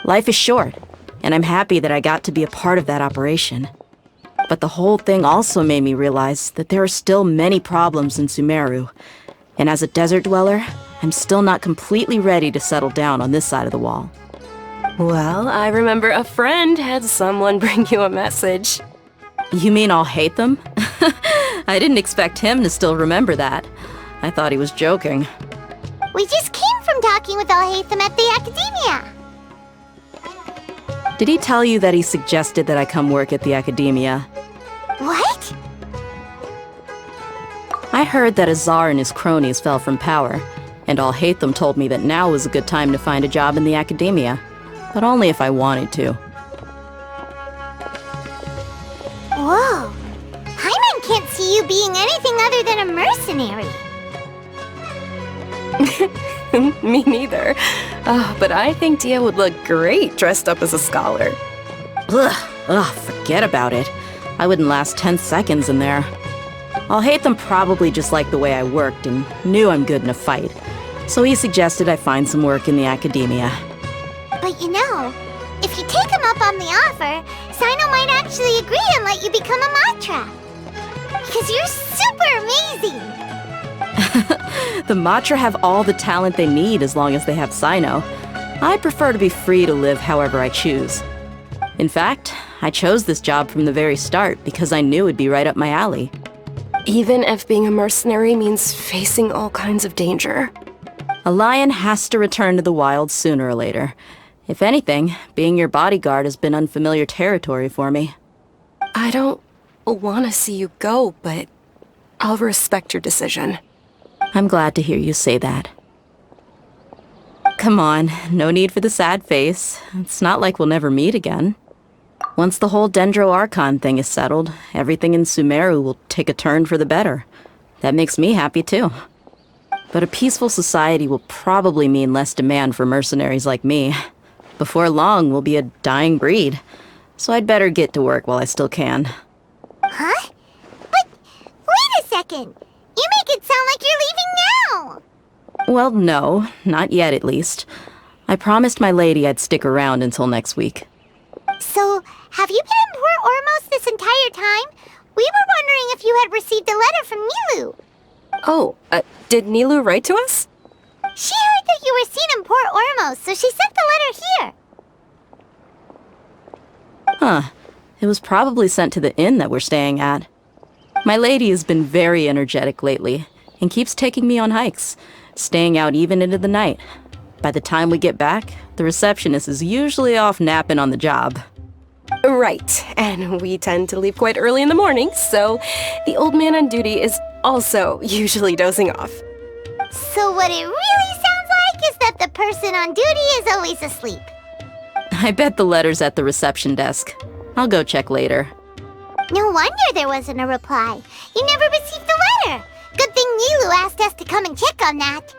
Life is short, and I'm happy that I got to be a part of that operation. But the whole thing also made me realize that there are still many problems in Sumeru, and as a desert dweller, I'm still not completely ready to settle down on this side of the wall. Well, I remember a friend had someone bring you a message. You mean Al-Hайтам? I didn't expect him to still remember that. I thought he was joking. We just came from talking with Al-Hайтам at the Academia. Did he tell you that he suggested that I come work at the Academia? What? I heard that Azar and his cronies fell from power, and Al-Hайтам told me that now was a good time to find a job in the Academia, but only if I wanted to. Whoa! Paimon can't see you being anything other than a mercenary. Me neither. But I think Dia would look great dressed up as a scholar. Ugh, forget about it. I wouldn't last 10 seconds in there. Al-Hайтам probably just liked the way I worked and knew I'm good in a fight, so he suggested I find some work in the Academia. But you know, if you take him up on the offer, Sino might actually agree and let you become a Matra. Because you're super amazing! The Matra have all the talent they need as long as they have Sino. I prefer to be free to live however I choose. In fact, I chose this job from the very start because I knew it'd be right up my alley. Even if being a mercenary means facing all kinds of danger. A lion has to return to the wild sooner or later. If anything, being your bodyguard has been unfamiliar territory for me. I don't want to see you go, but I'll respect your decision. I'm glad to hear you say that. Come on, no need for the sad face. It's not like we'll never meet again. Once the whole Dendro Archon thing is settled, everything in Sumeru will take a turn for the better. That makes me happy too. But a peaceful society will probably mean less demand for mercenaries like me. Before long, we'll be a dying breed. So I'd better get to work while I still can. Huh? But wait a second! You make it sound like you're leaving now! Well, no, not yet at least. I promised my lady I'd stick around until next week. So, have you been in Port Ormos this entire time? We were wondering if you had received a letter from Nilou. Oh, did Nilou write to us? She heard that you were seen in Port Ormos, so she sent the letter here. Huh. It was probably sent to the inn that we're staying at. My lady has been very energetic lately, and keeps taking me on hikes, staying out even into the night. By the time we get back, the receptionist is usually off napping on the job. Right, and we tend to leave quite early in the morning, so the old man on duty is also usually dozing off. So what it really sounds like is that the person on duty is always asleep. I bet the letter's at the reception desk. I'll go check later. No wonder there wasn't a reply. You never received the letter. Good thing Nilou asked us to come and check on that.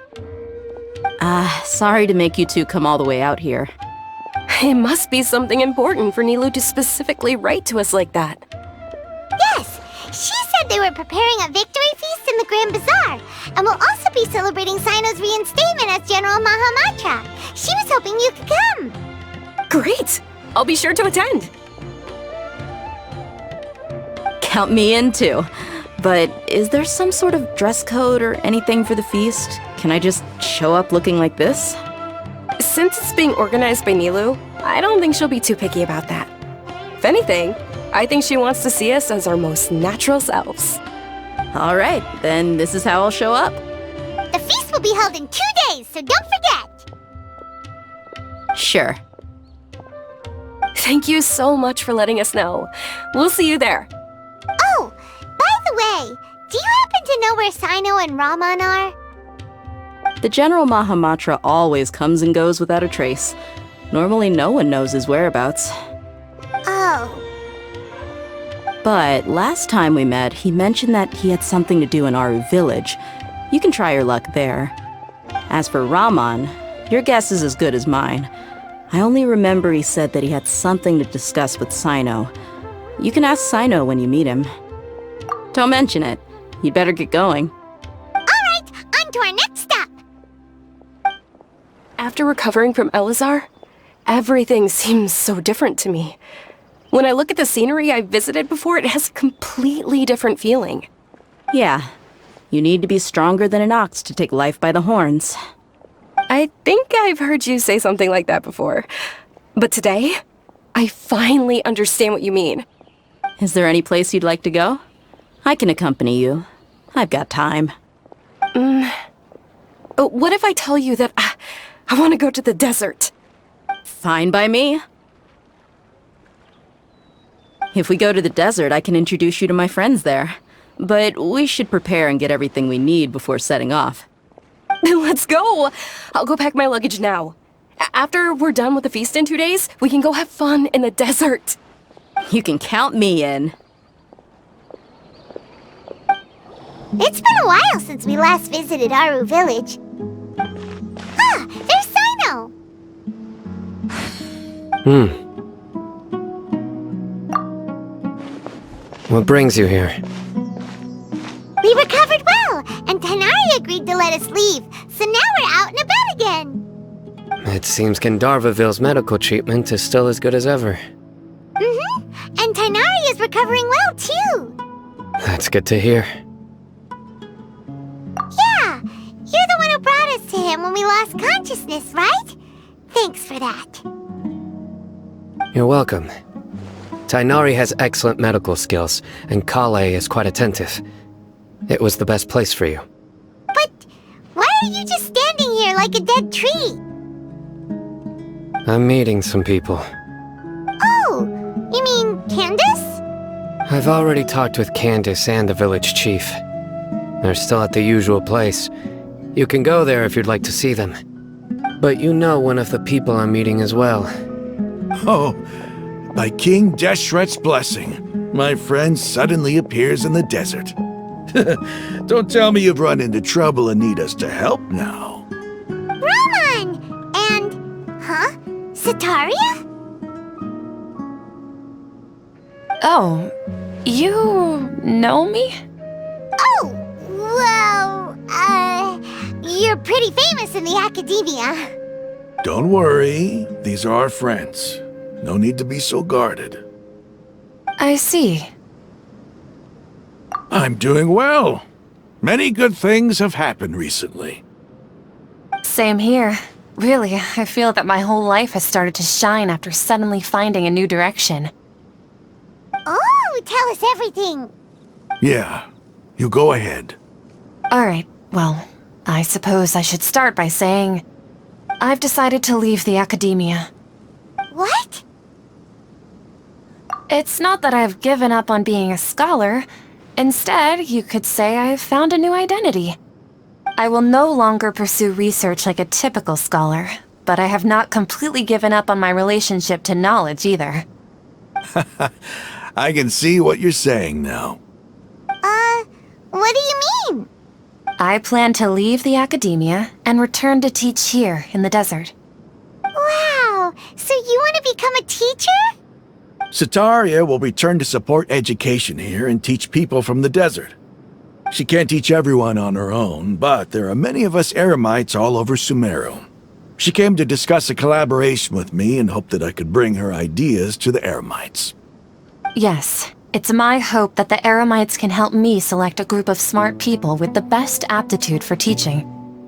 Sorry to make you two come all the way out here. It must be something important for Nilou to specifically write to us like that. Yes, she said they were preparing a victory feast in the Grand Bazaar, and will also be celebrating Sino's reinstatement as General Mahamatra. She was hoping you could come. Great! I'll be sure to attend. Count me in too. But is there some sort of dress code or anything for the feast? Can I just show up looking like this? Since it's being organized by Nilu, I don't think she'll be too picky about that. If anything, I think she wants to see us as our most natural selves. All right, then this is how I'll show up. The feast will be held in 2 days, so don't forget! Sure. Thank you so much for letting us know. We'll see you there. Oh, by the way, do you happen to know where Sino and Rahman are? The General Mahamatra always comes and goes without a trace. Normally no one knows his whereabouts. Oh. But last time we met, he mentioned that he had something to do in Aru village. You can try your luck there. As for Rahman, your guess is as good as mine. I only remember he said that he had something to discuss with Sino. You can ask Sino when you meet him. Don't mention it. You'd better get going. Alright, on to our next stop! After recovering from Elazar, everything seems so different to me. When I look at the scenery I visited before, it has a completely different feeling. Yeah. You need to be stronger than an ox to take life by the horns. I think I've heard you say something like that before. But today, I finally understand what you mean. Is there any place you'd like to go? I can accompany you. I've got time. What if I tell you that I want to go to the desert? Fine by me. If we go to the desert, I can introduce you to my friends there. But we should prepare and get everything we need before setting off. Let's go! I'll go pack my luggage now. After we're done with the feast in 2 days, we can go have fun in the desert. You can count me in. It's been a while since we last visited Aru village. Ah, there's Sino! What brings you here? We recovered well, and Tanari agreed to let us leave, so now we're out and about again. It seems Gandharvaville's medical treatment is still as good as ever. And Tanari is recovering well, too. That's good to hear. Yeah, you're the one who brought us to him when we lost consciousness, right? Thanks for that. You're welcome. Tainari has excellent medical skills, and Kale is quite attentive. It was the best place for you. But why are you just standing here like a dead tree? I'm meeting some people. Oh, you mean Candace? I've already talked with Candace and the village chief. They're still at the usual place. You can go there if you'd like to see them. But you know one of the people I'm meeting as well. Oh, by King Deshret's blessing, my friend suddenly appears in the desert. Don't tell me you've run into trouble and need us to help now. Rahman! And... Sataria? Oh, you know me? Oh, well, you're pretty famous in the academia. Don't worry, these are our friends. No need to be so guarded. I see. I'm doing well. Many good things have happened recently. Same here. Really, I feel that my whole life has started to shine after suddenly finding a new direction. Oh, tell us everything. Yeah, you go ahead. Alright, well, I suppose I should start by saying I've decided to leave the academia. What? It's not that I've given up on being a scholar. Instead, you could say I've found a new identity. I will no longer pursue research like a typical scholar, but I have not completely given up on my relationship to knowledge either. I can see what you're saying now. What do you mean? I plan to leave the academia and return to teach here in the desert. Wow, so you want to become a teacher? Sataria will return to support education here and teach people from the desert. She can't teach everyone on her own, but there are many of us Eremites all over Sumeru. She came to discuss a collaboration with me and hoped that I could bring her ideas to the Eremites. Yes, it's my hope that the Eremites can help me select a group of smart people with the best aptitude for teaching.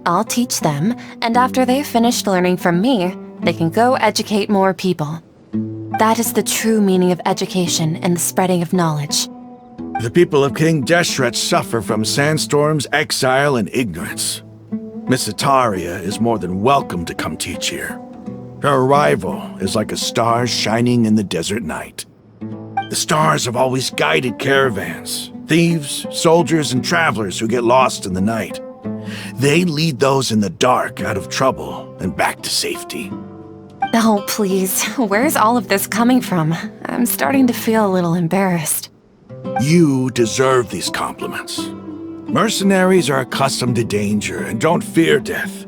I'll teach them, and after they've finished learning from me, they can go educate more people. That is the true meaning of education and the spreading of knowledge. The people of King Deshret suffer from sandstorms, exile, and ignorance. Miss Itaria is more than welcome to come teach here. Her arrival is like a star shining in the desert night. The stars have always guided caravans, thieves, soldiers, and travelers who get lost in the night. They lead those in the dark out of trouble and back to safety. Oh, please, where's all of this coming from? I'm starting to feel a little embarrassed. You deserve these compliments. Mercenaries are accustomed to danger and don't fear death,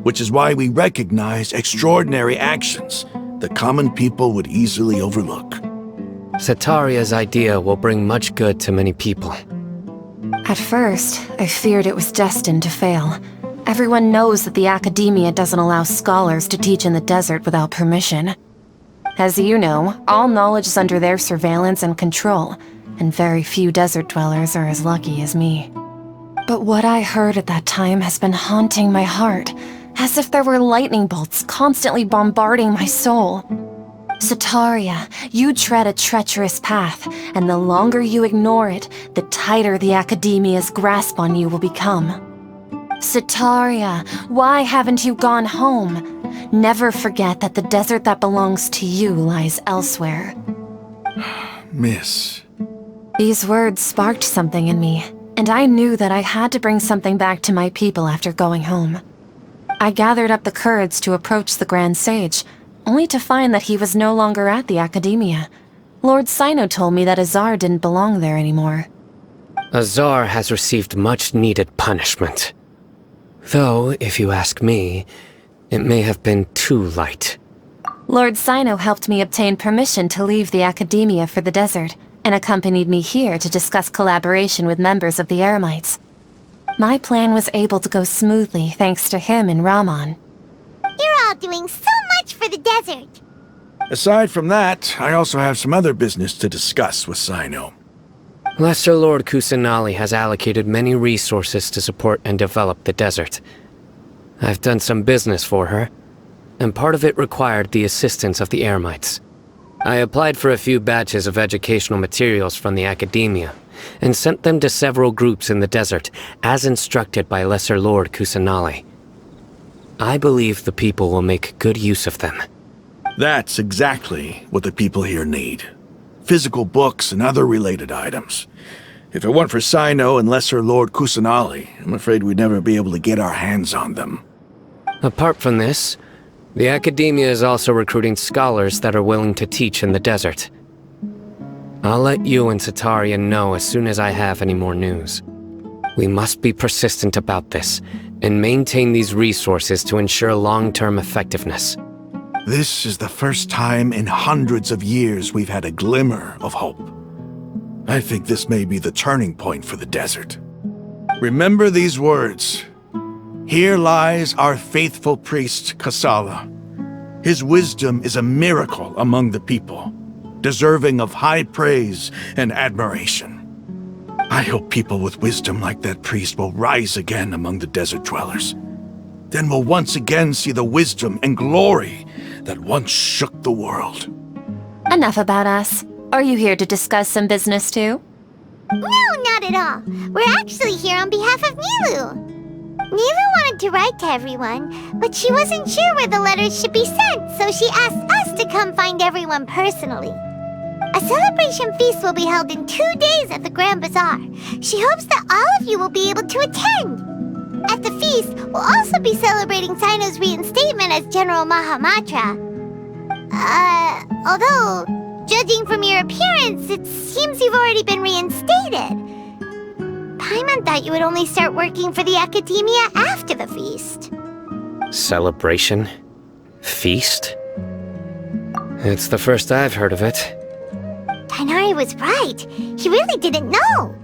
which is why we recognize extraordinary actions that common people would easily overlook. Setaria's idea will bring much good to many people. At first, I feared it was destined to fail. Everyone knows that the academia doesn't allow scholars to teach in the desert without permission. As you know, all knowledge is under their surveillance and control, and very few desert dwellers are as lucky as me. But what I heard at that time has been haunting my heart, as if there were lightning bolts constantly bombarding my soul. Setaria, you tread a treacherous path, and the longer you ignore it, the tighter the academia's grasp on you will become. Setaria, why haven't you gone home? Never forget that the desert that belongs to you lies elsewhere. Miss. These words sparked something in me, and I knew that I had to bring something back to my people after going home. I gathered up the courage to approach the Grand Sage, only to find that he was no longer at the Academia. Lord Sino told me that Azar didn't belong there anymore. Azar has received much-needed punishment. Though, if you ask me, it may have been too light. Lord Sino helped me obtain permission to leave the Academia for the desert, and accompanied me here to discuss collaboration with members of the Eremites. My plan was able to go smoothly thanks to him and Rahman. You're all doing so much for the desert! Aside from that, I also have some other business to discuss with Sino. Lesser Lord Kusanali has allocated many resources to support and develop the desert. I've done some business for her, and part of it required the assistance of the Eremites. I applied for a few batches of educational materials from the Academia, and sent them to several groups in the desert, as instructed by Lesser Lord Kusanali. I believe the people will make good use of them. That's exactly what the people here need. Physical books and other related items. If it weren't for Sino and Lesser Lord Kusanali, I'm afraid we'd never be able to get our hands on them. Apart from this, the Academia is also recruiting scholars that are willing to teach in the desert. I'll let you and Setaria know as soon as I have any more news. We must be persistent about this, and maintain these resources to ensure long-term effectiveness. This is the first time in hundreds of years we've had a glimmer of hope. I think this may be the turning point for the desert. Remember these words. Here lies our faithful priest, Kasala. His wisdom is a miracle among the people, deserving of high praise and admiration. I hope people with wisdom like that priest will rise again among the desert dwellers. Then we'll once again see the wisdom and glory that once shook the world. Enough about us. Are you here to discuss some business too? No, not at all. We're actually here on behalf of Nilu. Nilu wanted to write to everyone, but she wasn't sure where the letters should be sent, so she asked us to come find everyone personally. A celebration feast will be held in 2 days at the Grand Bazaar. She hopes that all of you will be able to attend. At the feast, we'll also be celebrating Sino's reinstatement as General Mahamatra. Although, judging from your appearance, it seems you've already been reinstated. Paimon thought you would only start working for the Academia after the feast. Celebration? Feast? It's the first I've heard of it. Tighnari was right. He really didn't know.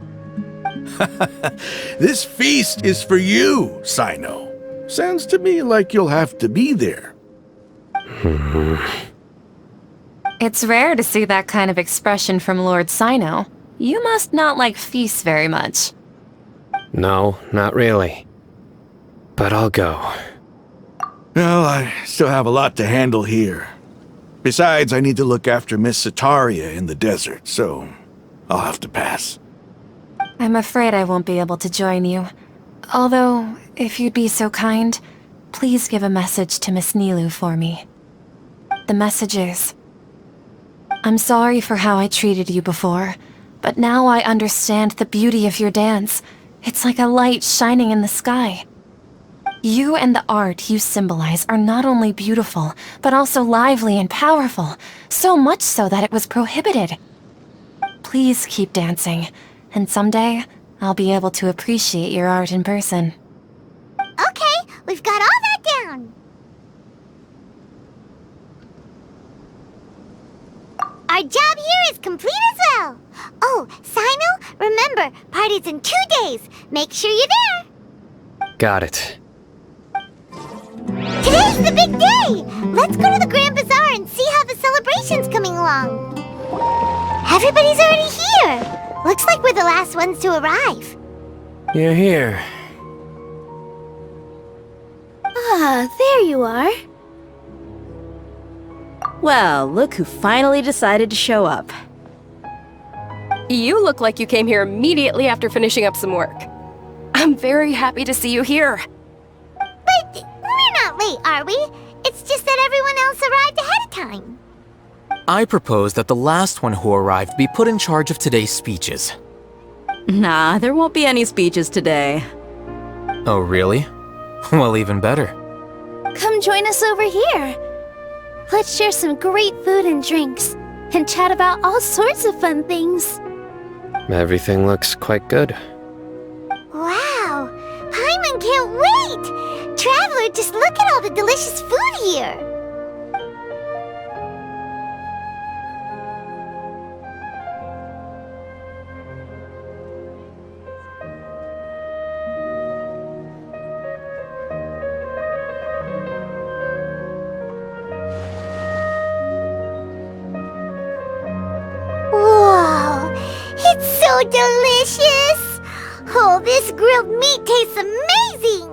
This feast is for you, Sino. Sounds to me like you'll have to be there. It's rare to see that kind of expression from Lord Sino. You must not like feasts very much. No, not really. But I'll go. Well, I still have a lot to handle here. Besides, I need to look after Miss Sataria in the desert, so I'll have to pass. I'm afraid I won't be able to join you. Although, if you'd be so kind, please give a message to Miss Nilu for me. The message is, I'm sorry for how I treated you before, but now I understand the beauty of your dance. It's like a light shining in the sky. You and the art you symbolize are not only beautiful, but also lively and powerful, so much so that it was prohibited. Please keep dancing, and someday I'll be able to appreciate your art in person. Okay, we've got all that down. Our job here is complete as well. Oh, Sino, remember, party's in 2 days. Make sure you're there. Got it. Today's the big day! Let's go to the Grand Bazaar and see how the celebration's coming along. Everybody's already here. Looks like we're the last ones to arrive. You're here. Ah, there you are. Well, look who finally decided to show up. You look like you came here immediately after finishing up some work. I'm very happy to see you here. But we're not late, are we? It's just that everyone else arrived ahead of time. I propose that the last one who arrived be put in charge of today's speeches. Nah, there won't be any speeches today. Oh, really? Well, even better. Come join us over here. Let's share some great food and drinks, and chat about all sorts of fun things. Everything looks quite good. Wow! Paimon can't wait! Traveler, just look at all the delicious food here! Whoa! It's so delicious! Oh, this grilled meat tastes amazing!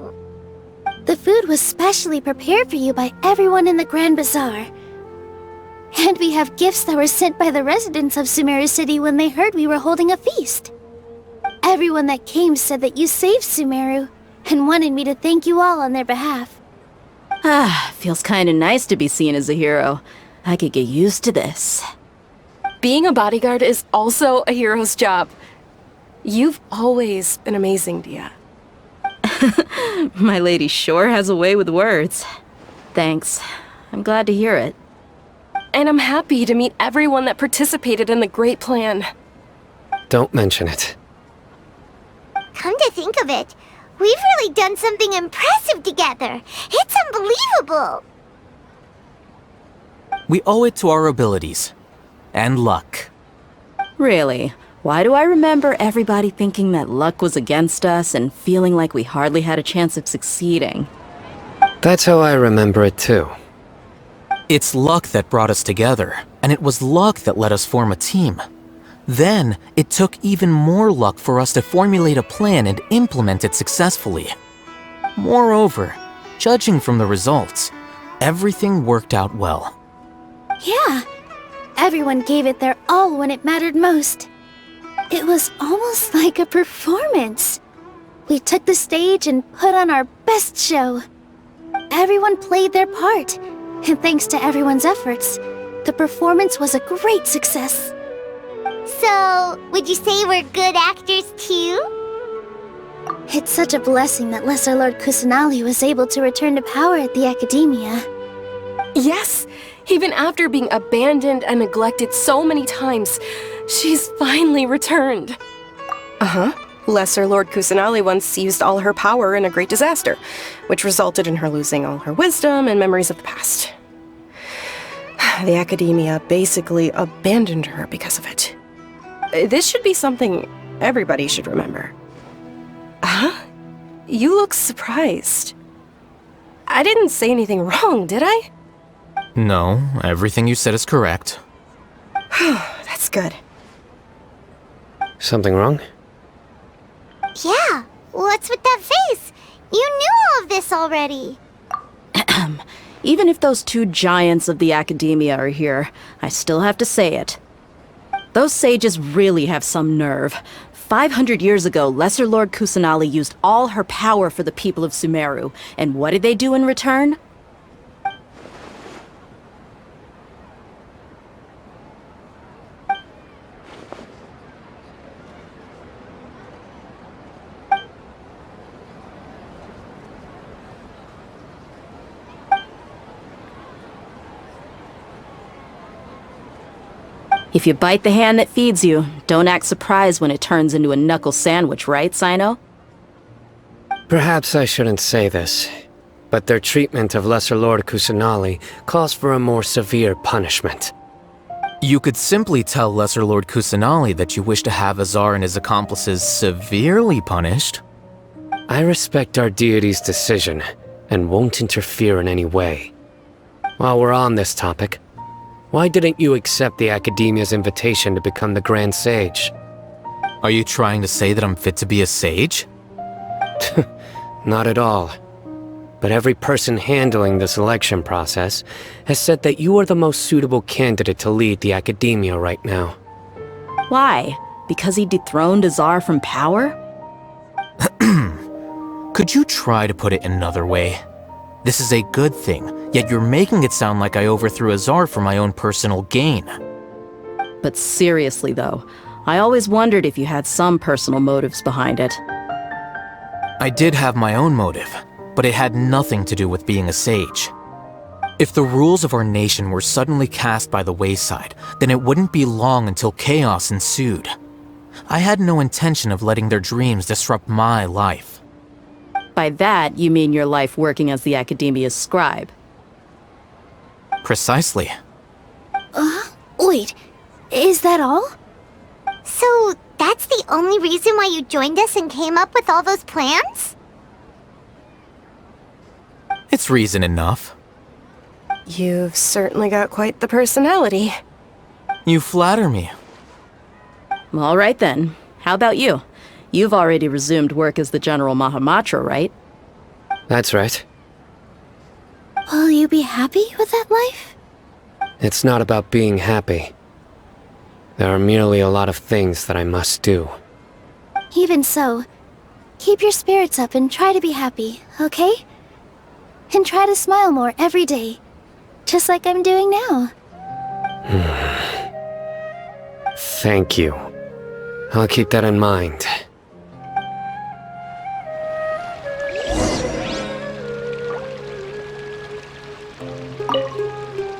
The food was specially prepared for you by everyone in the Grand Bazaar. And we have gifts that were sent by the residents of Sumeru City when they heard we were holding a feast. Everyone that came said that you saved Sumeru, and wanted me to thank you all on their behalf. Ah, feels kinda nice to be seen as a hero. I could get used to this. Being a bodyguard is also a hero's job. You've always been amazing, Dia. My lady sure has a way with words. Thanks. I'm glad to hear it. And I'm happy to meet everyone that participated in the great plan. Don't mention it. Come to think of it, we've really done something impressive together. It's unbelievable. We owe it to our abilities. And luck. Really? Why do I remember everybody thinking that luck was against us and feeling like we hardly had a chance of succeeding? That's how I remember it too. It's luck that brought us together, and it was luck that let us form a team. Then, it took even more luck for us to formulate a plan and implement it successfully. Moreover, judging from the results, everything worked out well. Yeah, everyone gave it their all when it mattered most. It was almost like a performance. We took the stage and put on our best show. Everyone played their part, and thanks to everyone's efforts, the performance was a great success. So, would you say we're good actors too? It's such a blessing that Lesser Lord Kusanali was able to return to power at the Academia. Yes! Even after being abandoned and neglected so many times, she's finally returned. Uh-huh. Lesser Lord Kusanali once used all her power in a great disaster, which resulted in her losing all her wisdom and memories of the past. The Academia basically abandoned her because of it. This should be something everybody should remember. Huh? You look surprised. I didn't say anything wrong, did I? No, everything you said is correct. That's good. Something wrong? Yeah, what's with that face? You knew all of this already. Even if those two giants of the academia are here, I still have to say it. Those sages really have some nerve. 500 years ago, Lesser Lord Kusanali used all her power for the people of Sumeru, and what did they do in return? If you bite the hand that feeds you, don't act surprised when it turns into a knuckle sandwich, right, Sino? Perhaps I shouldn't say this, but their treatment of Lesser Lord Kusanali calls for a more severe punishment. You could simply tell Lesser Lord Kusanali that you wish to have Azar and his accomplices severely punished. I respect our deity's decision, and won't interfere in any way. While we're on this topic, why didn't you accept the Academia's invitation to become the Grand Sage? Are you trying to say that I'm fit to be a sage? Not at all. But every person handling the selection process has said that you are the most suitable candidate to lead the Academia right now. Why? Because he dethroned Azar from power? Could you try to put it another way? This is a good thing, yet you're making it sound like I overthrew Azar for my own personal gain. But seriously though, I always wondered if you had some personal motives behind it. I did have my own motive, but it had nothing to do with being a sage. If the rules of our nation were suddenly cast by the wayside, then it wouldn't be long until chaos ensued. I had no intention of letting their dreams disrupt my life. By that, you mean your life working as the Academia's scribe? Precisely. Wait, is that all? So, that's the only reason why you joined us and came up with all those plans? It's reason enough. You've certainly got quite the personality. You flatter me. All right then. How about you? You've already resumed work as the General Mahamatra, right? That's right. Will you be happy with that life? It's not about being happy. There are merely a lot of things that I must do. Even so, keep your spirits up and try to be happy, okay? And try to smile more every day, just like I'm doing now. Thank you. I'll keep that in mind.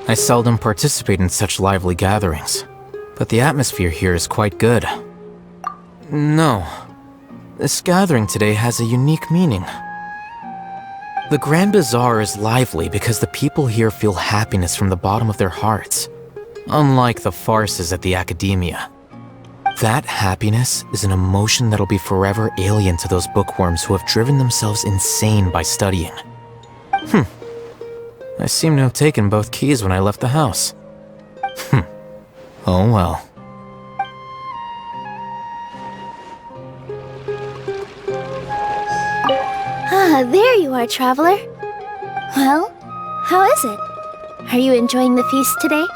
I seldom participate in such lively gatherings, but the atmosphere here is quite good. No, this gathering today has a unique meaning. The Grand Bazaar is lively because the people here feel happiness from the bottom of their hearts, unlike the farces at the Academia. That happiness is an emotion that'll be forever alien to those bookworms who have driven themselves insane by studying. I seem to have taken both keys when I left the house. Oh well. Ah, there you are, traveler. Well, how is it? Are you enjoying the feast today?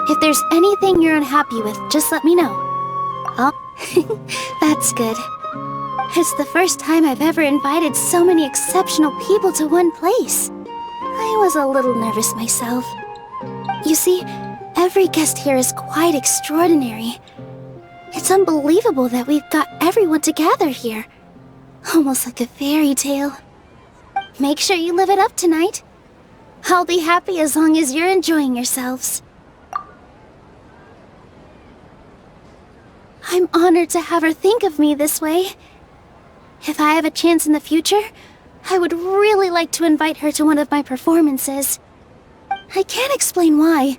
If there's anything you're unhappy with, just let me know. Oh, that's good. It's the first time I've ever invited so many exceptional people to one place. I was a little nervous myself. You see, every guest here is quite extraordinary. It's unbelievable that we've got everyone together here. Almost like a fairy tale. Make sure you live it up tonight. I'll be happy as long as you're enjoying yourselves. I'm honored to have her think of me this way. If I have a chance in the future, I would really like to invite her to one of my performances. I can't explain why,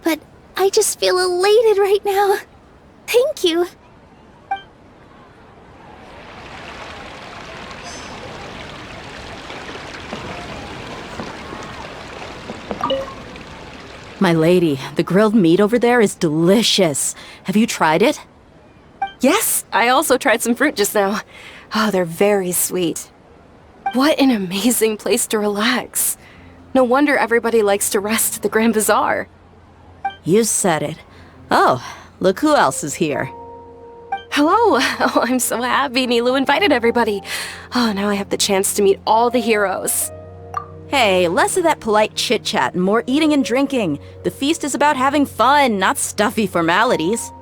but I just feel elated right now. Thank you. My lady, the grilled meat over there is delicious. Have you tried it? Yes, I also tried some fruit just now. Oh, they're very sweet. What an amazing place to relax. No wonder everybody likes to rest at the Grand Bazaar. You said it. Oh, look who else is here. Hello! Oh, I'm so happy Nilu invited everybody. Oh, now I have the chance to meet all the heroes. Hey, less of that polite chit-chat and more eating and drinking. The feast is about having fun, not stuffy formalities.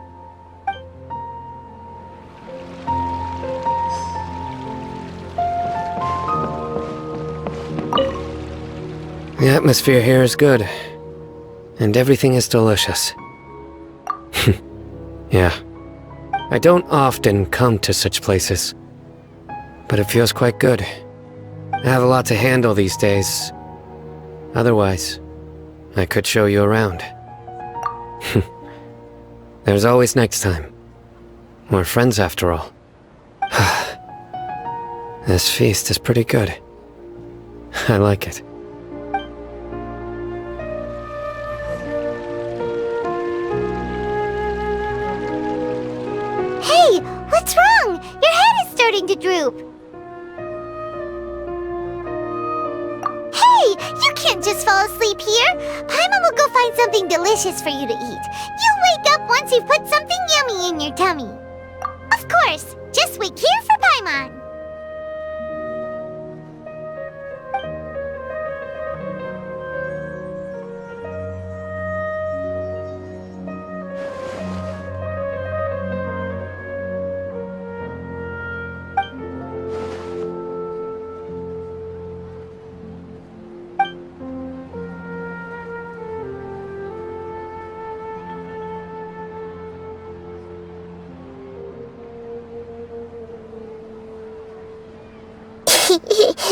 The atmosphere here is good. And everything is delicious. Yeah. I don't often come to such places. But it feels quite good. I have a lot to handle these days. Otherwise, I could show you around. There's always next time. We're friends after all. This feast is pretty good. I like it. Hey, what's wrong? Your head is starting to droop. Hey, you can't just fall asleep here. Paimon will go find something delicious for you to eat. You'll wake up once you've put something yummy in your tummy. Of course, just wait here for Paimon.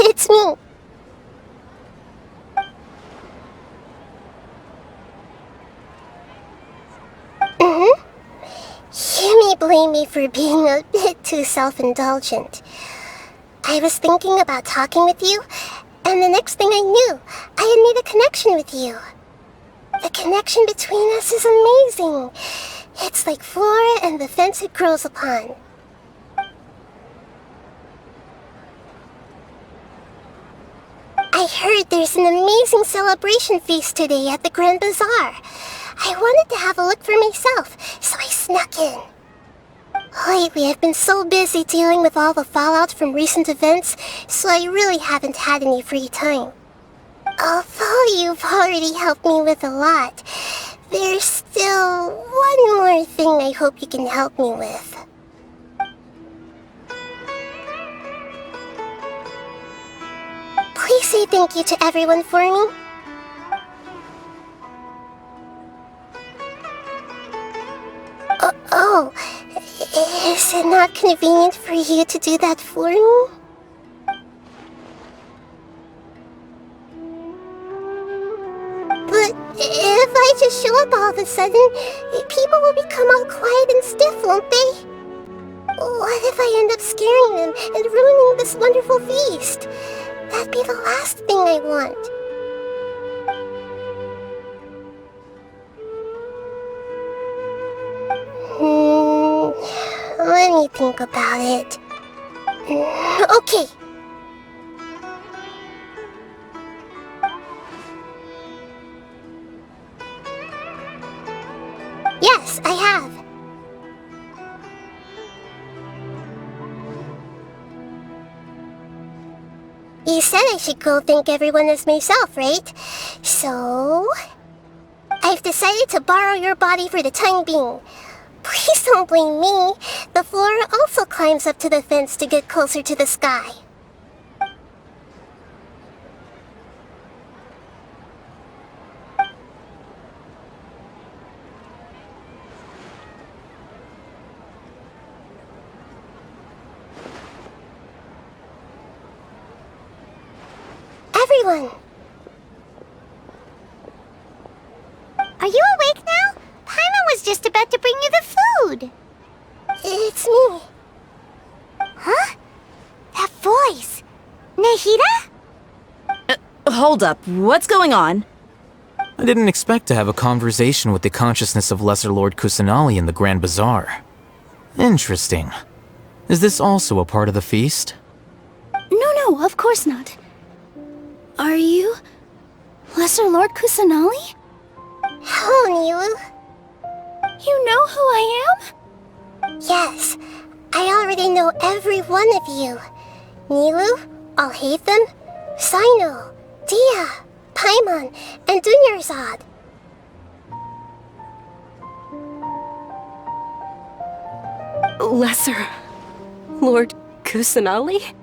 It's me. You may blame me for being a bit too self-indulgent. I was thinking about talking with you, and the next thing I knew, I had made a connection with you. The connection between us is amazing. It's like flora and the fence it grows upon. I heard there's an amazing celebration feast today at the Grand Bazaar. I wanted to have a look for myself, so I snuck in. Lately, I've been so busy dealing with all the fallout from recent events, so I really haven't had any free time. Although you've already helped me with a lot, there's still one more thing I hope you can help me with. Please say thank you to everyone for me. Oh, is it not convenient for you to do that for me? But if I just show up all of a sudden, people will become all quiet and stiff, won't they? What if I end up scaring them and ruining this wonderful feast? That'd be the last thing I want. Let me think about it. Okay. Yes, I have. You said I should go thank everyone as myself, right? So... I've decided to borrow your body for the time being. Please don't blame me. The flora also climbs up to the fence to get closer to the sky. Everyone! Are you awake now? Paimon was just about to bring you the food. It's me. Huh? That voice. Nahida? Hold up. What's going on? I didn't expect to have a conversation with the consciousness of Lesser Lord Kusanali in the Grand Bazaar. Interesting. Is this also a part of the feast? No, of course not. Are you Lesser Lord Kusanali? Hello, Nilu. You know who I am? Yes, I already know every one of you. Nilu, Al-Hайтам, Sino, Dia, Paimon, and Dunyarzad. Lesser Lord Kusanali?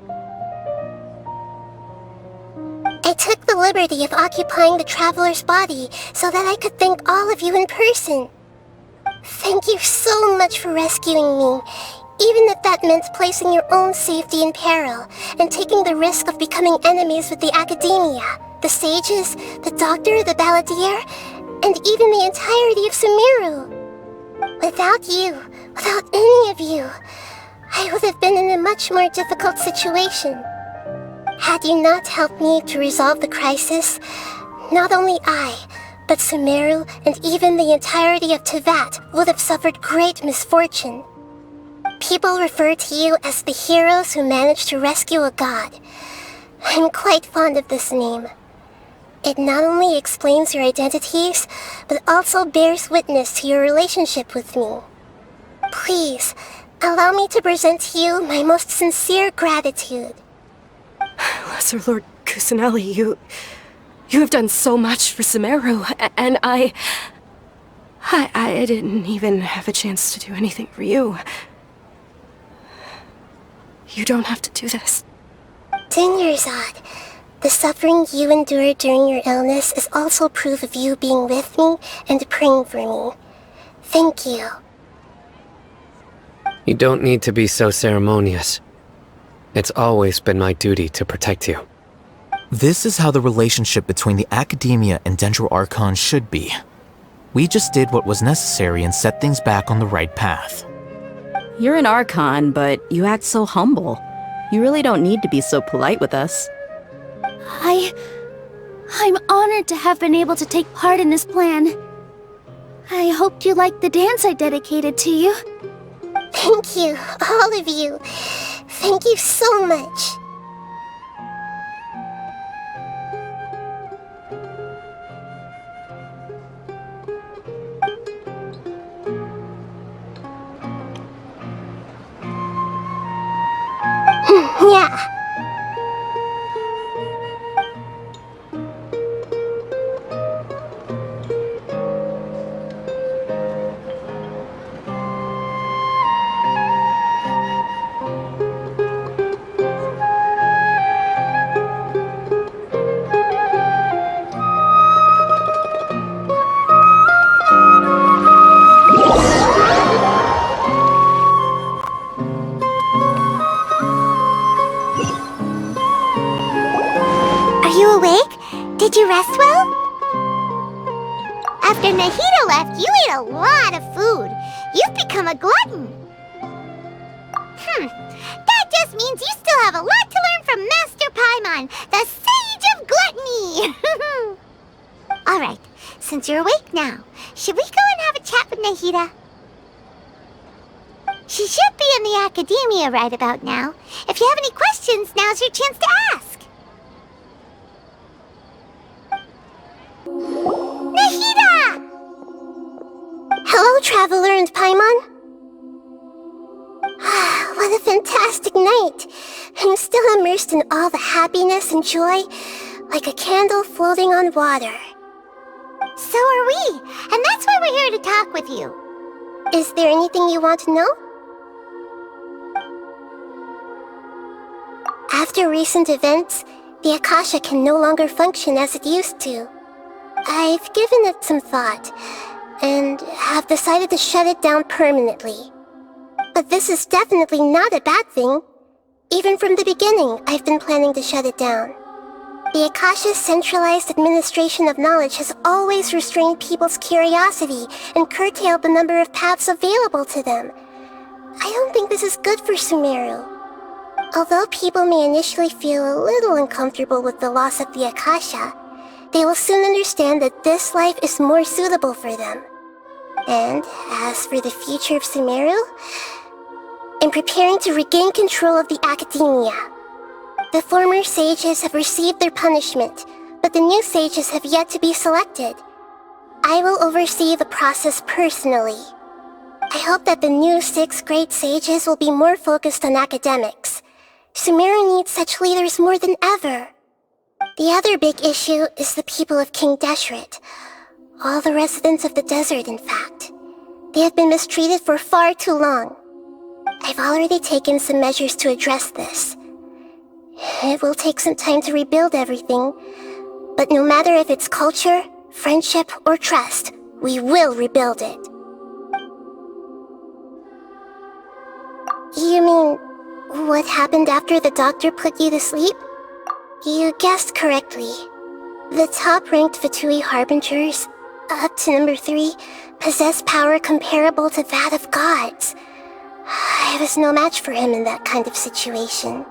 I took the liberty of occupying the traveler's body so that I could thank all of you in person. Thank you so much for rescuing me, even if that meant placing your own safety in peril and taking the risk of becoming enemies with the academia, the sages, the doctor, the balladeer, and even the entirety of Sumeru. Without you, without any of you, I would have been in a much more difficult situation. Had you not helped me to resolve the crisis, not only I, but Sumeru and even the entirety of Tevat would have suffered great misfortune. People refer to you as the heroes who managed to rescue a god. I'm quite fond of this name. It not only explains your identities, but also bears witness to your relationship with me. Please, allow me to present to you my most sincere gratitude. Lesser Lord Kusanali, you have done so much for Sumeru, and I didn't even have a chance to do anything for you. You don't have to do this. Dunyarzad, the suffering you endured during your illness is also proof of you being with me and praying for me. Thank you. You don't need to be so ceremonious. It's always been my duty to protect you. This is how the relationship between the Academia and Dendro Archon should be. We just did what was necessary and set things back on the right path. You're an Archon, but you act so humble. You really don't need to be so polite with us. I'm honored to have been able to take part in this plan. I hoped you liked the dance I dedicated to you. Thank you, all of you. Thank you so much. Yeah. Did you rest well? After Nahida left, you ate a lot of food. You've become a glutton. That just means you still have a lot to learn from Master Paimon, the Sage of Gluttony. Alright, since you're awake now, should we go and have a chat with Nahida? She should be in the Academia right about now. If you have any questions, now's your chance to ask. Nahida! Hello, Traveler and Paimon. What a fantastic night. I'm still immersed in all the happiness and joy, like a candle floating on water. So are we, and that's why we're here to talk with you. Is there anything you want to know? After recent events, the Akasha can no longer function as it used to. I've given it some thought, and have decided to shut it down permanently. But this is definitely not a bad thing. Even from the beginning, I've been planning to shut it down. The Akasha's centralized administration of knowledge has always restrained people's curiosity and curtailed the number of paths available to them. I don't think this is good for Sumeru. Although people may initially feel a little uncomfortable with the loss of the Akasha, they will soon understand that this life is more suitable for them. And as for the future of Sumeru, I'm preparing to regain control of the academia. The former sages have received their punishment, but the new sages have yet to be selected. I will oversee the process personally. I hope that the new 6th grade sages will be more focused on academics. Sumeru needs such leaders more than ever. The other big issue is the people of King Deshret. All the residents of the desert, in fact. They have been mistreated for far too long. I've already taken some measures to address this. It will take some time to rebuild everything, but no matter if it's culture, friendship, or trust, we will rebuild it. You mean, what happened after the doctor put you to sleep? You guessed correctly. The top-ranked Fatui Harbingers, up to number 3, possess power comparable to that of gods. I was no match for him in that kind of situation.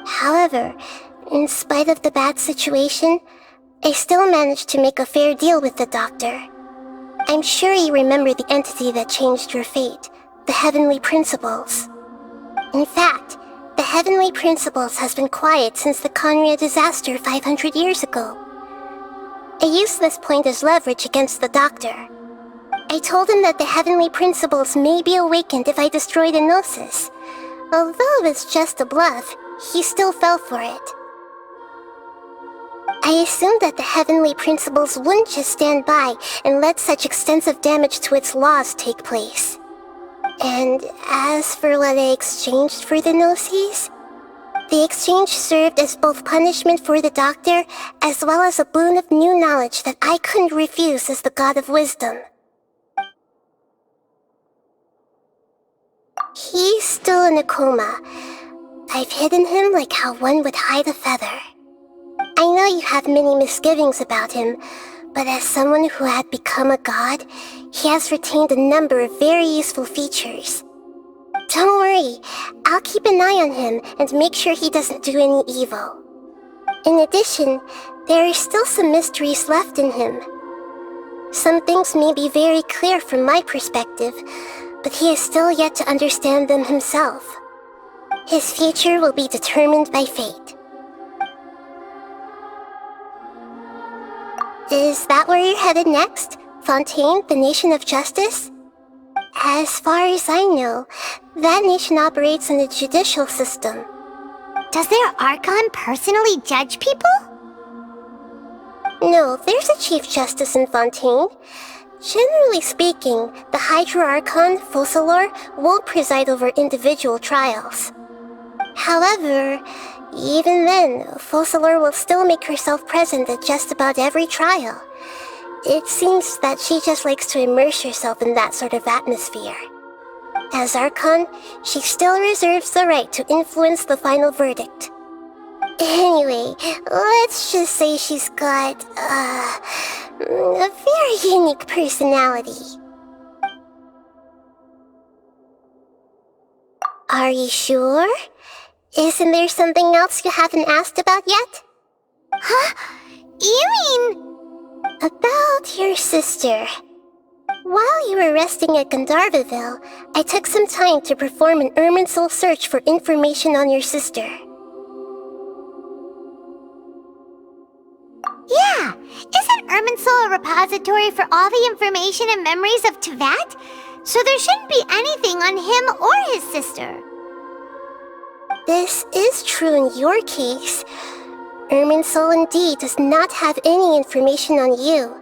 However, in spite of the bad situation, I still managed to make a fair deal with the doctor. I'm sure you remember the entity that changed your fate, the Heavenly Principles. In fact, the Heavenly Principles has been quiet since the Conria disaster 500 years ago. I used this point as leverage against the doctor. I told him that the Heavenly Principles may be awakened if I destroyed Enosis. Although it's just a bluff, he still fell for it. I assumed that the Heavenly Principles wouldn't just stand by and let such extensive damage to its laws take place. And as for what I exchanged for the Gnosis, the exchange served as both punishment for the doctor as well as a boon of new knowledge that I couldn't refuse as the God of Wisdom. He's still in a coma. I've hidden him like how one would hide a feather. I know you have many misgivings about him, but as someone who had become a god, he has retained a number of very useful features. Don't worry, I'll keep an eye on him and make sure he doesn't do any evil. In addition, there are still some mysteries left in him. Some things may be very clear from my perspective, but he is still yet to understand them himself. His future will be determined by fate. Is that where you're headed next? Fontaine, the Nation of Justice? As far as I know, that nation operates in a judicial system. Does their Archon personally judge people? No, there's a Chief Justice in Fontaine. Generally speaking, the Hydra Archon, Focalor, won't preside over individual trials. However, even then, Focalor will still make herself present at just about every trial. It seems that she just likes to immerse herself in that sort of atmosphere. As Archon, she still reserves the right to influence the final verdict. Anyway, let's just say she's got, a very unique personality. Are you sure? Isn't there something else you haven't asked about yet? Huh? You mean... About your sister. While you were resting at Gandharvaville, I took some time to perform an Irminsul search for information on your sister. Yeah! Isn't Irminsul a repository for all the information and memories of Tevat? So there shouldn't be anything on him or his sister. This is true in your case. Irminsul indeed does not have any information on you.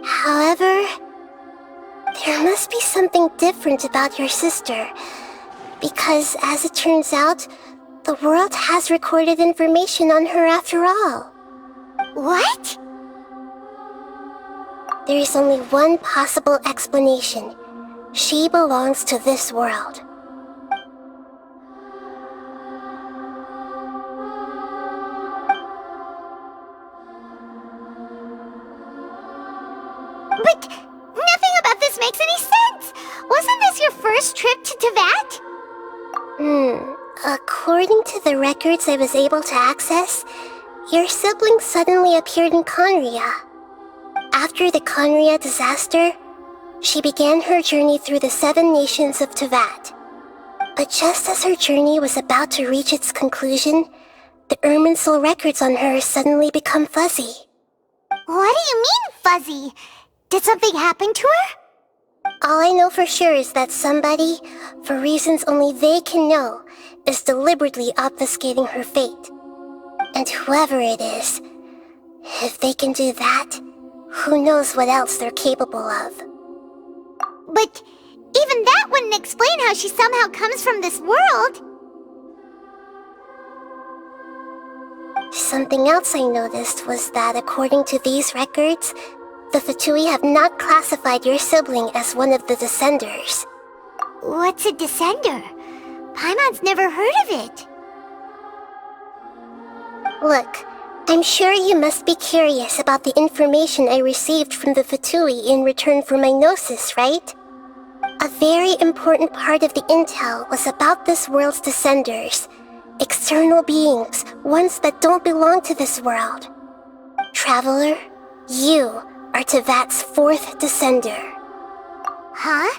However, there must be something different about your sister, because as it turns out, the world has recorded information on her after all. What? There is only one possible explanation. She belongs to this world. But nothing about this makes any sense! Wasn't this your first trip to Tevat? According to the records I was able to access, your sibling suddenly appeared in Conria. After the Conria disaster, she began her journey through the 7 nations of Teyvat. But just as her journey was about to reach its conclusion, the Irminsul records on her suddenly become fuzzy. What do you mean, fuzzy? Did something happen to her? All I know for sure is that somebody, for reasons only they can know, is deliberately obfuscating her fate. And whoever it is, if they can do that, who knows what else they're capable of. But even that wouldn't explain how she somehow comes from this world. Something else I noticed was that according to these records, the Fatui have not classified your sibling as one of the Descenders. What's a Descender? Paimon's never heard of it. Look, I'm sure you must be curious about the information I received from the Fatui in return for my gnosis, right? A very important part of the intel was about this world's Descenders. External beings, ones that don't belong to this world. Traveler, you are Teyvat's 4th Descender. Huh?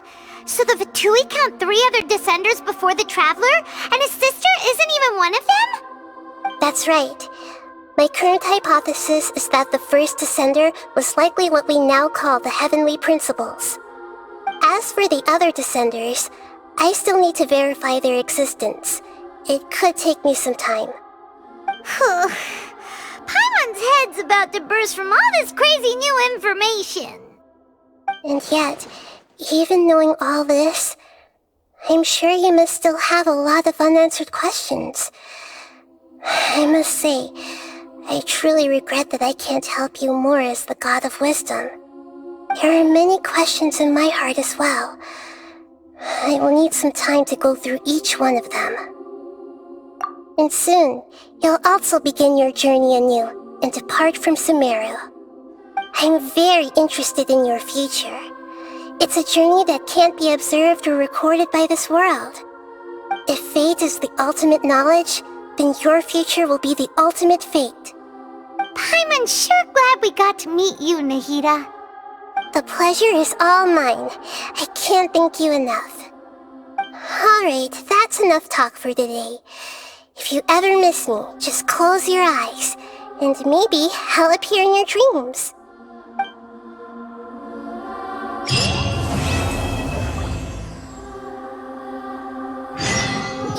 So the Fatui count 3 other Descenders before the Traveler, and his sister isn't even one of them? That's right. My current hypothesis is that the first Descender was likely what we now call the Heavenly Principles. As for the other Descenders, I still need to verify their existence. It could take me some time. Paimon's head's about to burst from all this crazy new information. And yet, even knowing all this, I'm sure you must still have a lot of unanswered questions. I must say, I truly regret that I can't help you more as the God of Wisdom. There are many questions in my heart as well. I will need some time to go through each one of them. And soon, you'll also begin your journey anew and depart from Sumeru. I'm very interested in your future. It's a journey that can't be observed or recorded by this world. If fate is the ultimate knowledge, then your future will be the ultimate fate. Paimon's sure glad we got to meet you, Nahida. The pleasure is all mine. I can't thank you enough. Alright, that's enough talk for today. If you ever miss me, just close your eyes, and maybe I'll appear in your dreams.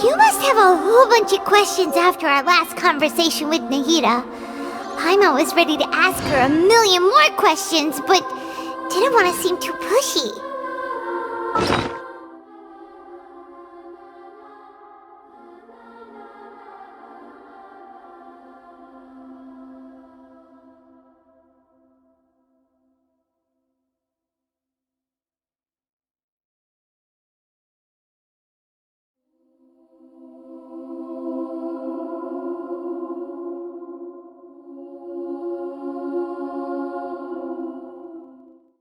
You must have a whole bunch of questions after our last conversation with Nahida. Paimon was ready to ask her a million more questions, but didn't want to seem too pushy.